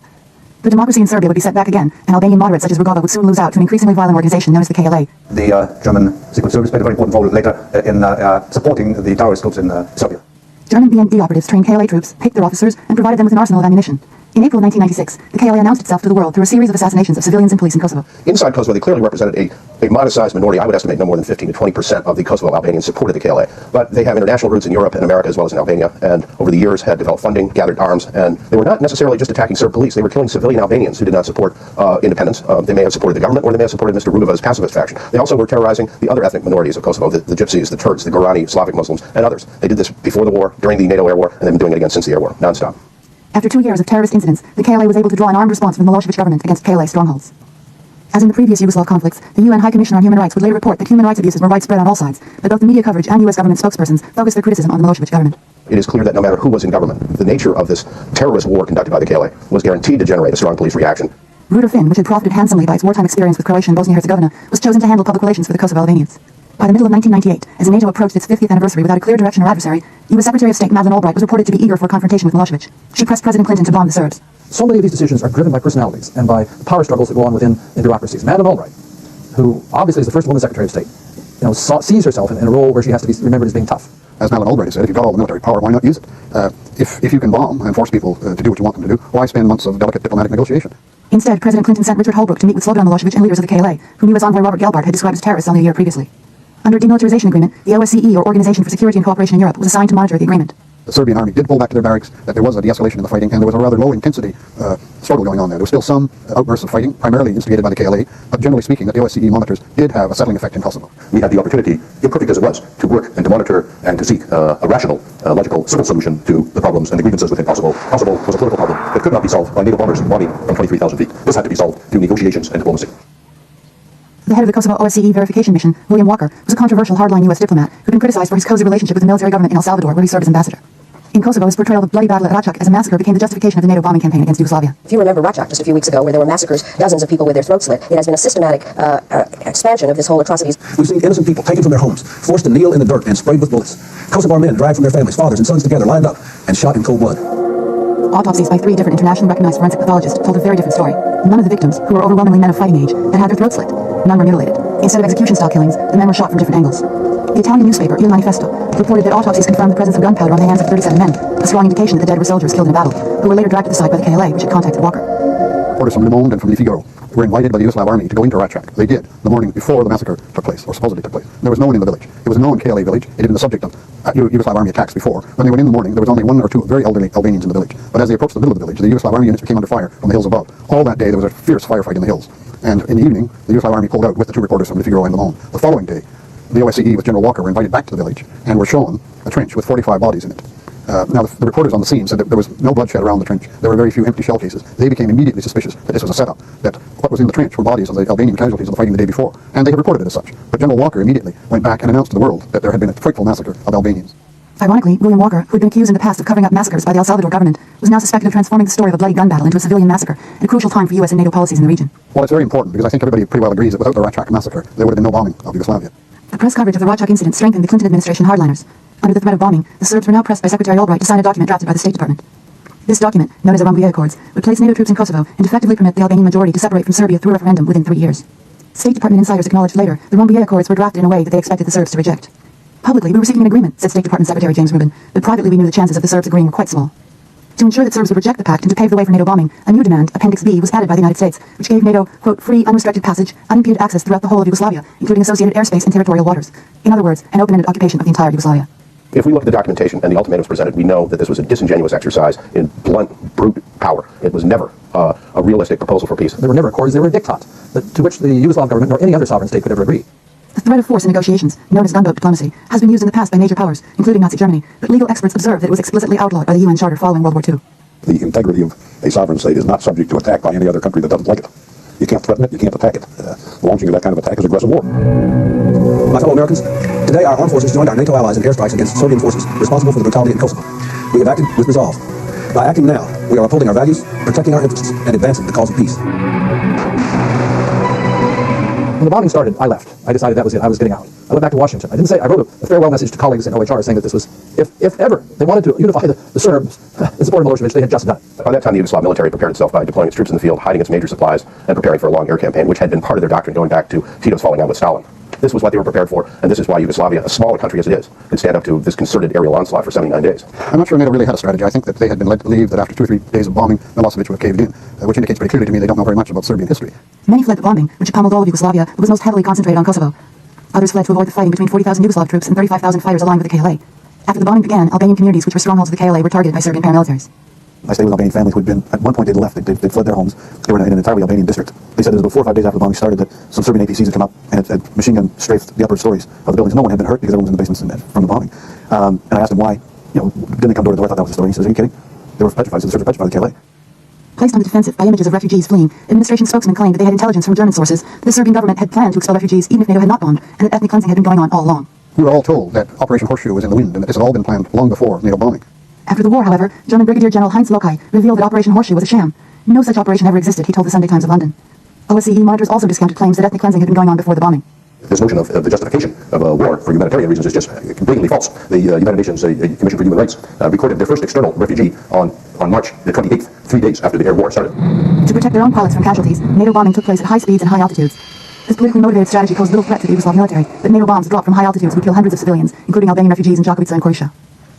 The democracy in Serbia would be set back again, and Albanian moderates such as Rugova would soon lose out to an increasingly violent organization known as the KLA. The German Secret Service played a very important role later in supporting the terrorist groups in Serbia. German BND operatives trained KLA troops, picked their officers, and provided them with an arsenal of ammunition. In April 1996, the KLA announced itself to the world through a series of assassinations of civilians and police in Kosovo. Inside Kosovo, they clearly represented a modest-sized minority. I would estimate no more than 15 to 20% of the Kosovo Albanians supported the KLA. But they have international roots in Europe and America as well as in Albania, and over the years had developed funding, gathered arms, and they were not necessarily just attacking Serb police. They were killing civilian Albanians who did not support independence. They may have supported the government, or they may have supported Mr. Rudova's pacifist faction. They also were terrorizing the other ethnic minorities of Kosovo, the Gypsies, the Turks, the Gorani, Slavic Muslims, and others. They did this before the war, during the NATO air war, and they've been doing it again since the air war, non-stop. After 2 years of terrorist incidents, the KLA was able to draw an armed response from the Milosevic government against KLA strongholds. As in the previous Yugoslav conflicts, the UN High Commissioner on Human Rights would later report that human rights abuses were widespread on all sides, but both the media coverage and US government spokespersons focused their criticism on the Milosevic government. It is clear that no matter who was in government, the nature of this terrorist war conducted by the KLA was guaranteed to generate a strong police reaction. Ruder Finn, which had profited handsomely by its wartime experience with Croatia and Bosnia-Herzegovina, was chosen to handle public relations for the Kosovo Albanians. By the middle of 1998, as NATO approached its 50th anniversary without a clear direction or adversary, U.S. Secretary of State Madeleine Albright was reported to be eager for a confrontation with Milosevic. She pressed President Clinton to bomb the Serbs. So many of these decisions are driven by personalities and by power struggles that go on within bureaucracies. Madeleine Albright, who obviously is the first woman Secretary of State, sees herself in a role where she has to be remembered as being tough. As Madeleine Albright said, if you've got all the military power, why not use it? If you can bomb and force people to do what you want them to do, why spend months of delicate diplomatic negotiation? Instead, President Clinton sent Richard Holbrooke to meet with Slobodan Milosevic and leaders of the KLA, whom U.S. envoy Robert Gelbart had described as terrorists only a year previously. Under a demilitarization agreement, the OSCE, or Organization for Security and Cooperation in Europe, was assigned to monitor the agreement. The Serbian army did pull back to their barracks, that there was a de-escalation in the fighting, and there was a rather low-intensity struggle going on there. There was still some outbursts of fighting, primarily instigated by the KLA, but generally speaking, that the OSCE monitors did have a settling effect in Kosovo. We had the opportunity, imperfect as it was, to work and to monitor and to seek a rational, logical, civil solution to the problems and the grievances within Kosovo. Kosovo was a political problem that could not be solved by NATO bombers bombing from 23,000 feet. This had to be solved through negotiations and diplomacy. The head of the Kosovo OSCE verification mission, William Walker, was a controversial hardline U.S. diplomat who'd been criticized for his cozy relationship with the military government in El Salvador, where he served as ambassador. In Kosovo, his portrayal of the bloody battle at Racak as a massacre became the justification of the NATO bombing campaign against Yugoslavia. If you remember Racak just a few weeks ago, where there were massacres, dozens of people with their throats slit, it has been a systematic expansion of this whole atrocities. We've seen innocent people taken from their homes, forced to kneel in the dirt and sprayed with bullets. Kosovar men dragged from their families, fathers and sons together, lined up, and shot in cold blood. Autopsies by 3 different internationally recognized forensic pathologists told a very different story. None of the victims, who were overwhelmingly men of fighting age, had their throats slit. None were mutilated. Instead of execution-style killings, the men were shot from different angles. The Italian newspaper, Il Manifesto, reported that autopsies confirmed the presence of gunpowder on the hands of 37 men, a strong indication that the dead were soldiers killed in a battle, who were later dragged to the site by the KLA, which had contacted Walker. Reporters from Le Monde and from Le Figaro were invited by the Yugoslav army to go into Racak. They did, the morning before the massacre took place, or supposedly took place. There was no one in the village. It was a known KLA village. It had been the subject of Yugoslav army attacks before. When they went in the morning, there was only 1 or 2 very elderly Albanians in the village. But as they approached the middle of the village, the Yugoslav army units became under fire from the hills above. All that day, there was a fierce firefight in the hills. And in the evening, the Yugoslav army pulled out with the 2 reporters from Le Figaro and Le Monde. The following day, the OSCE with General Walker were invited back to the village and were shown a trench with 45 bodies in it. Now, the reporters on the scene said that there was no bloodshed around the trench. There were very few empty shell cases. They became immediately suspicious that this was a setup, that what was in the trench were bodies of the Albanian casualties of the fighting the day before. And they had reported it as such. But General Walker immediately went back and announced to the world that there had been a frightful massacre of Albanians. Ironically, William Walker, who had been accused in the past of covering up massacres by the El Salvador government, was now suspected of transforming the story of a bloody gun battle into a civilian massacre, at a crucial time for U.S. and NATO policies in the region. Well, it's very important, because I think everybody pretty well agrees that without the Racak massacre, there would have been no bombing of Yugoslavia. The press coverage of the Racak incident strengthened the Clinton administration hardliners. Under the threat of bombing, the Serbs were now pressed by Secretary Albright to sign a document drafted by the State Department. This document, known as the Rambouillet Accords, would place NATO troops in Kosovo and effectively permit the Albanian majority to separate from Serbia through a referendum within 3 years. State Department insiders acknowledged later the Rambouillet Accords were drafted in a way that they expected the Serbs to reject. Publicly, we were seeking an agreement, said State Department Secretary James Rubin, but privately we knew the chances of the Serbs agreeing were quite small. To ensure that Serbs would reject the pact and to pave the way for NATO bombing, a new demand, Appendix B, was added by the United States, which gave NATO, quote, free, unrestricted passage, unimpeded access throughout the whole of Yugoslavia, including associated airspace and territorial waters. In other words, an open-ended occupation of the entire Yugoslavia. If we look at the documentation and the ultimatums presented, we know that this was a disingenuous exercise in blunt, brute power. It was never a realistic proposal for peace. There were never accords, there were diktat, to which the Yugoslav government nor any other sovereign state could ever agree. The threat of force in negotiations, known as gunboat diplomacy, has been used in the past by major powers, including Nazi Germany, but legal experts observe that it was explicitly outlawed by the UN Charter following World War II. The integrity of a sovereign state is not subject to attack by any other country that doesn't like it. You can't threaten it, you can't attack it. Launching of that kind of attack is aggressive war. My fellow Americans, today our armed forces joined our NATO allies in airstrikes against Serbian forces responsible for the brutality in Kosovo. We have acted with resolve. By acting now, we are upholding our values, protecting our interests, and advancing the cause of peace. When the bombing started, I left. I decided that was it. I was getting out. I went back to Washington. I wrote a farewell message to colleagues in OHR saying that this was, if ever they wanted to unify the Serbs in support of Milosevic, they had just done it. By that time, the Yugoslav military prepared itself by deploying its troops in the field, hiding its major supplies, and preparing for a long air campaign, which had been part of their doctrine going back to Tito's falling out with Stalin. This was what they were prepared for, and this is why Yugoslavia, a smaller country as it is, could stand up to this concerted aerial onslaught for 79 days. I'm not sure NATO really had a strategy. I think that they had been led to believe that after 2 or 3 days of bombing, Milosevic would have caved in, which indicates pretty clearly to me they don't know very much about Serbian history. Many fled the bombing, which pummeled all of Yugoslavia, but was most heavily concentrated on Kosovo. Others fled to avoid the fighting between 40,000 Yugoslav troops and 35,000 fighters aligned with the KLA. After the bombing began, Albanian communities, which were strongholds of the KLA, were targeted by Serbian paramilitaries. I stayed with Albanian families who had been, at one point they'd left, they'd fled their homes. They were in an entirely Albanian district. They said it was about 4 or 5 days after the bombing started that some Serbian APCs had come up and had machine gun strafed the upper stories of the buildings. No one had been hurt because everyone was in the basements from the bombing. And I asked him why, didn't they come door to door? I thought that was the story. He says, are you kidding? They were petrified, so the Serbs were petrified by the KLA. Placed on the defensive by images of refugees fleeing, administration spokesmen claimed that they had intelligence from German sources that the Serbian government had planned to expel refugees even if NATO had not bombed, and that ethnic cleansing had been going on all along. We were all told that Operation Horseshoe was in the wind and that this had all been planned long before NATO bombing. After the war, however, German Brigadier General Heinz Lokai revealed that Operation Horseshoe was a sham. No such operation ever existed, he told the Sunday Times of London. OSCE monitors also discounted claims that ethnic cleansing had been going on before the bombing. This notion of the justification of a war for humanitarian reasons is just completely false. The United Nations Commission for Human Rights recorded their first external refugee on March the 28th, 3 days after the air war started. To protect their own pilots from casualties, NATO bombing took place at high speeds and high altitudes. This politically motivated strategy posed little threat to the Yugoslav military, but NATO bombs dropped from high altitudes would kill hundreds of civilians, including Albanian refugees in Jovic and Croatia.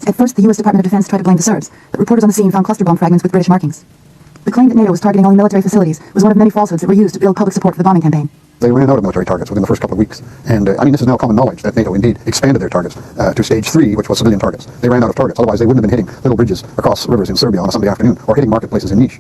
At first, the U.S. Department of Defense tried to blame the Serbs, but reporters on the scene found cluster bomb fragments with British markings. The claim that NATO was targeting only military facilities was one of many falsehoods that were used to build public support for the bombing campaign. They ran out of military targets within the first couple of weeks. And this is now common knowledge that NATO indeed expanded their targets to stage 3, which was civilian targets. They ran out of targets. Otherwise, they wouldn't have been hitting little bridges across rivers in Serbia on a Sunday afternoon or hitting marketplaces in Niš.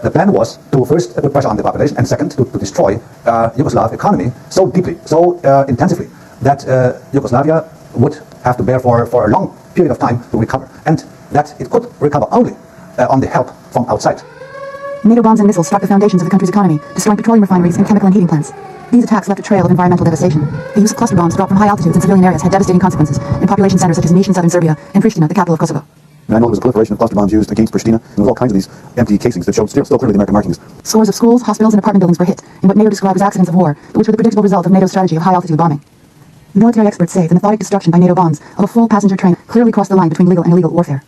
The plan was to first put pressure on the population and second to destroy Yugoslav economy so deeply, so intensively that Yugoslavia would have to bear for a long period of time to recover, and that it could recover only on the help from outside. NATO bombs and missiles struck the foundations of the country's economy, destroying petroleum refineries and chemical and heating plants. These attacks left a trail of environmental devastation. The use of cluster bombs dropped from high altitudes in civilian areas had devastating consequences in population centers such as Niš in southern Serbia and Pristina, the capital of Kosovo. And I know there was a proliferation of cluster bombs used against Pristina, and there was all kinds of these empty casings that showed still clearly the American markings. Scores of schools, hospitals, and apartment buildings were hit in what NATO described as accidents of war, but which were the predictable result of NATO's strategy of high-altitude bombing. Military experts say the methodic destruction by NATO bombs of a full passenger train clearly crossed the line between legal and illegal warfare.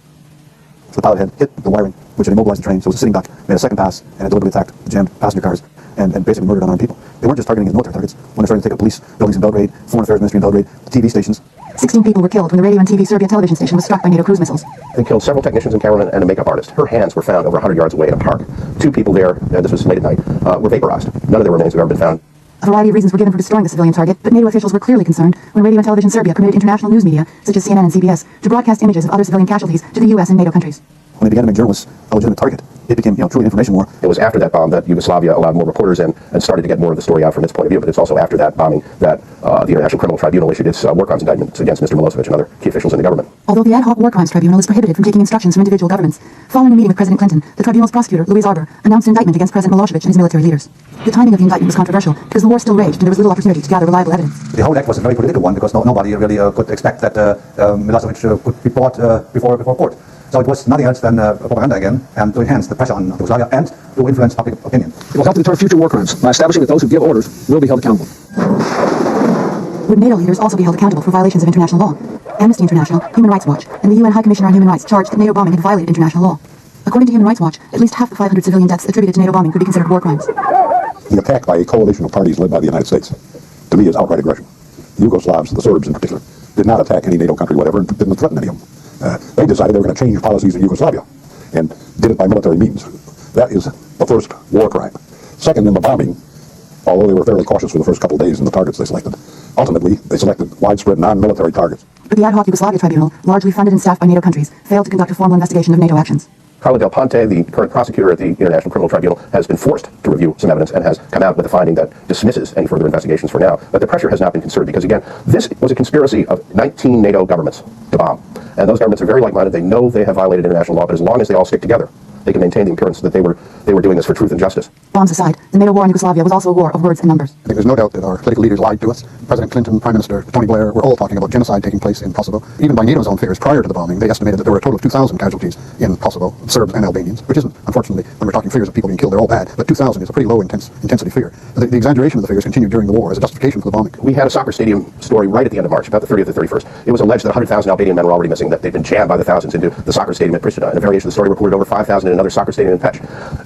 The pilot had hit the wiring, which had immobilized the train, so it was a sitting duck, made a second pass, and had deliberately attacked the jammed passenger cars, and basically murdered unarmed people. They weren't just targeting his military targets. When they started to take up police buildings in Belgrade, Foreign Affairs Ministry in Belgrade, the TV stations. 16 people were killed when the radio and TV Serbia television station was struck by NATO cruise missiles. They killed several technicians and cameramen and a makeup artist. Her hands were found over 100 yards away in a park. 2 people there, this was late at night, were vaporized. None of their remains have ever been found. A variety of reasons were given for destroying the civilian target, but NATO officials were clearly concerned when Radio and Television Serbia permitted international news media, such as CNN and CBS, to broadcast images of other civilian casualties to the U.S. and NATO countries. When they began to make journalists a legitimate target, it became truly an information war. It was after that bomb that Yugoslavia allowed more reporters in and started to get more of the story out from its point of view. But it's also after that bombing that the International Criminal Tribunal issued its war crimes indictments against Mr. Milosevic and other key officials in the government. Although the ad hoc war crimes tribunal is prohibited from taking instructions from individual governments, following a meeting with President Clinton, the tribunal's prosecutor, Louise Arbour, announced an indictment against President Milosevic and his military leaders. The timing of the indictment was controversial because the war still raged and there was little opportunity to gather reliable evidence. The whole act was a very political one because nobody really could expect that Milosevic could be brought before court. So it was nothing else than propaganda again, and to enhance the pressure on Yugoslavia and to influence public opinion. It will help to deter future war crimes by establishing that those who give orders will be held accountable. Would NATO leaders also be held accountable for violations of international law? Amnesty International, Human Rights Watch, and the UN High Commissioner on Human Rights charged that NATO bombing had violated international law. According to Human Rights Watch, at least half the 500 civilian deaths attributed to NATO bombing could be considered war crimes. The attack by a coalition of parties led by the United States, to me, is outright aggression. The Yugoslavs, the Serbs in particular, did not attack any NATO country, whatever, and didn't threaten any of them. They decided they were going to change policies in Yugoslavia and did it by military means. That is the first war crime. Second, in the bombing, although they were fairly cautious for the first couple of days in the targets they selected, ultimately they selected widespread non-military targets. But the ad hoc Yugoslavia tribunal, largely funded and staffed by NATO countries, failed to conduct a formal investigation of NATO actions. Carla Del Ponte, the current prosecutor at the International Criminal Tribunal, has been forced to review some evidence and has come out with a finding that dismisses any further investigations for now. But the pressure has not been considered because, again, this was a conspiracy of 19 NATO governments to bomb. And those governments are very like-minded. They know they have violated international law, but as long as they all stick together, they can maintain the appearance that they were doing this for truth and justice. Bombs aside, the NATO war in Yugoslavia was also a war of words and numbers. I think there's no doubt that our political leaders lied to us. President Clinton, Prime Minister Tony Blair were all talking about genocide taking place in Kosovo. Even by NATO's own figures, prior to the bombing, they estimated that there were a total of 2,000 casualties in Kosovo, Serbs and Albanians, which isn't, unfortunately, when we're talking figures of people being killed, they're all bad, but 2,000 is a pretty low intensity figure. The exaggeration of the figures continued during the war as a justification for the bombing. We had a soccer stadium story right at the end of March, about the 30th or 31st. It was alleged that 100,000 Albanian men were already missing, that they'd been jammed by the thousands into the soccer stadium at Pristina. In a variation of the story reported over 5,000 in another soccer stadium in Pech.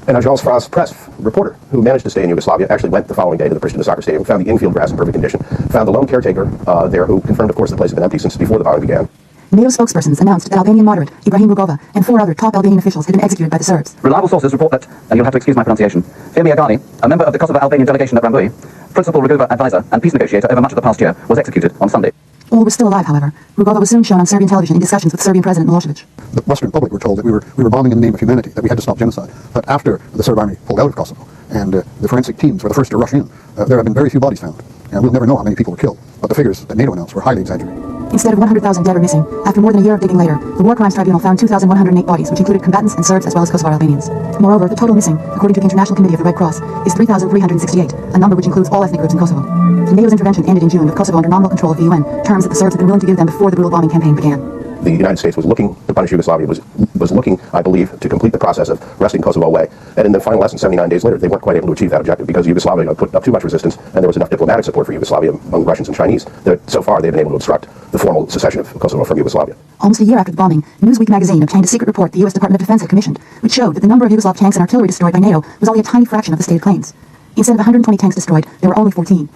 An Agence France Presse reporter who managed to stay in Yugoslavia actually went the following day to the Pristina soccer stadium, found the infield grass in perfect condition, found the lone caretaker there who confirmed, of course, the place had been empty since before the bombing began. NATO spokespersons announced that Albanian moderate Ibrahim Rugova and 4 other top Albanian officials had been executed by the Serbs. Reliable sources report that, and you'll have to excuse my pronunciation, Femi Agani, a member of the Kosovo Albanian delegation at Rambui, principal Rugova advisor and peace negotiator over much of the past year, was executed on Sunday. All were still alive, however. Rugova was soon shown on Serbian television in discussions with Serbian President Milosevic. The Western public were told that we were bombing in the name of humanity, that we had to stop genocide. But after the Serb army pulled out of Kosovo and the forensic teams were the first to rush in, there have been very few bodies found. And we'll never know how many people were killed, but the figures that NATO announced were highly exaggerated. Instead of 100,000 dead or missing, after more than a year of digging later, the War Crimes Tribunal found 2,108 bodies, which included combatants and Serbs as well as Kosovar Albanians. Moreover, the total missing, according to the International Committee of the Red Cross, is 3,368, a number which includes all ethnic groups in Kosovo. NATO's intervention ended in June with Kosovo under nominal control of the UN, terms that the Serbs had been willing to give them before the brutal bombing campaign began. The United States was looking to punish Yugoslavia, was looking, I believe, to complete the process of wresting Kosovo away. And in the final less than 79 days later, they weren't quite able to achieve that objective because Yugoslavia put up too much resistance and there was enough diplomatic support for Yugoslavia among Russians and Chinese that so far they've been able to obstruct the formal secession of Kosovo from Yugoslavia. Almost a year after the bombing, Newsweek magazine obtained a secret report the U.S. Department of Defense had commissioned, which showed that the number of Yugoslav tanks and artillery destroyed by NATO was only a tiny fraction of the stated claims. Instead of 120 tanks destroyed, there were only 14.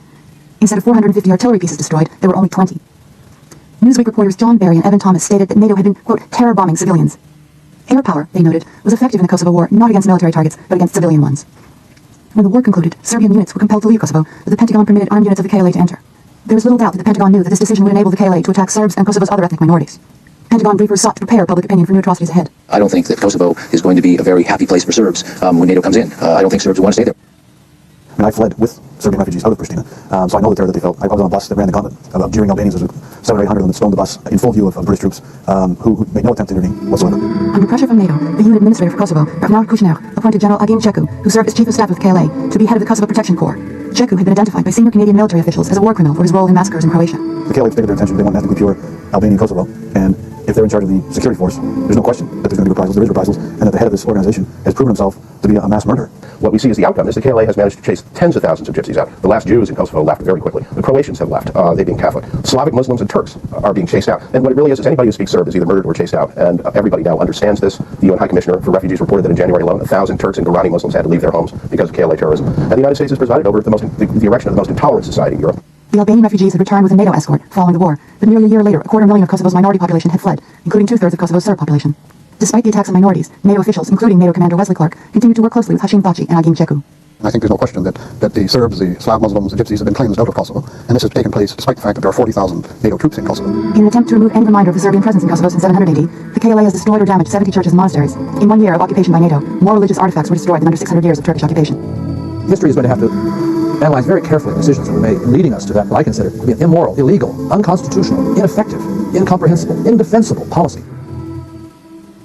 Instead of 450 artillery pieces destroyed, there were only 20. Newsweek reporters John Barry and Evan Thomas stated that NATO had been, quote, terror bombing civilians. Air power, they noted, was effective in the Kosovo War not against military targets, but against civilian ones. When the war concluded, Serbian units were compelled to leave Kosovo, but the Pentagon permitted armed units of the KLA to enter. There was little doubt that the Pentagon knew that this decision would enable the KLA to attack Serbs and Kosovo's other ethnic minorities. Pentagon briefers sought to prepare public opinion for new atrocities ahead. I don't think that Kosovo is going to be a very happy place for Serbs when NATO comes in. I don't think Serbs want to stay there. I mean, I fled with Serbian refugees out of Pristina, so I know the terror that they felt. I was on a bus that ran the gauntlet of jeering Albanians. There was 700 or 800 of them that stormed the bus in full view of British troops who made no attempt to intervene whatsoever. Under pressure from NATO, the unit administrator for Kosovo, Bernard Kucan, appointed General Agim Ceku, who served as chief of staff of the KLA, to be head of the Kosovo Protection Corps. Ceku had been identified by senior Canadian military officials as a war criminal for his role in massacres in Croatia. The KLA stated their intention. They want an ethnically pure Albanian Kosovo, and if they're in charge of the security force, there's no question that there's going to be reprisals. There is reprisals, and that the head of this organization has proven himself to be a mass murderer. What we see as the outcome is the KLA has managed to chase tens of thousands of gypsies out. The last Jews in Kosovo left very quickly. The Croatians have left, they being Catholic. Slavic Muslims and Turks are being chased out. And what it really is anybody who speaks Serb is either murdered or chased out. And everybody now understands this. The UN High Commissioner for Refugees reported that in January alone, 1,000 Turks and Gorani Muslims had to leave their homes because of KLA terrorism. And the United States has presided over the erection of the most intolerant society in Europe. The Albanian refugees had returned with a NATO escort following the war, but nearly a year later, 250,000 of Kosovo's minority population had fled, including 2/3 of Kosovo's Serb population. Despite the attacks on minorities, NATO officials, including NATO Commander Wesley Clark, continued to work closely with Hashim Thaci and Agim Ceku. I think there's no question that the Serbs, the Slav Muslims, the Gypsies have been cleansed out of Kosovo, and this has taken place despite the fact that there are 40,000 NATO troops in Kosovo. In an attempt to remove any reminder of the Serbian presence in Kosovo since 700 AD, the KLA has destroyed or damaged 70 churches and monasteries. In 1 year of occupation by NATO, more religious artifacts were destroyed than under 600 years of Turkish occupation. History is going to have to analyze very carefully the decisions that were made, leading us to that what I consider to be an immoral, illegal, unconstitutional, ineffective, incomprehensible, indefensible policy.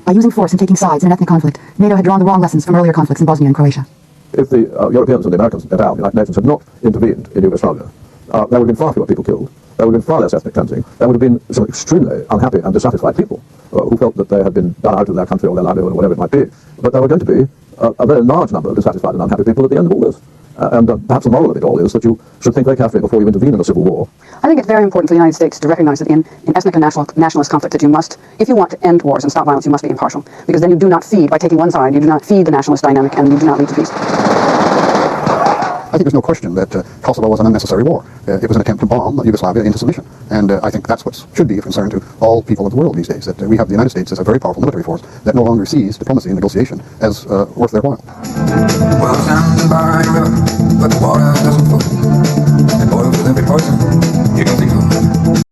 By using force and taking sides in an ethnic conflict, NATO had drawn the wrong lessons from earlier conflicts in Bosnia and Croatia. If the Europeans and the Americans et al., the United Nations, had not intervened in Yugoslavia, there would have been far fewer people killed. There would have been far less ethnic cleansing. There would have been some extremely unhappy and dissatisfied people who felt that they had been done out of their country or their livelihood or whatever it might be. But there were going to be a very large number of dissatisfied and unhappy people at the end of all this. And perhaps the moral of it all is that you should think very carefully before you intervene in a civil war. I think it's very important for the United States to recognize that in ethnic and nationalist conflict that you must, if you want to end wars and stop violence, you must be impartial. Because then you do not feed, by taking one side, you do not feed the nationalist dynamic and you do not lead to peace. I think there's no question that Kosovo was an unnecessary war. It was an attempt to bomb Yugoslavia into submission. And I think that's what should be of concern to all people of the world these days, that we have the United States as a very powerful military force that no longer sees diplomacy and negotiation as worth their while. Well, standing by a river, but the water doesn't flow. And boils with every poison you can think of.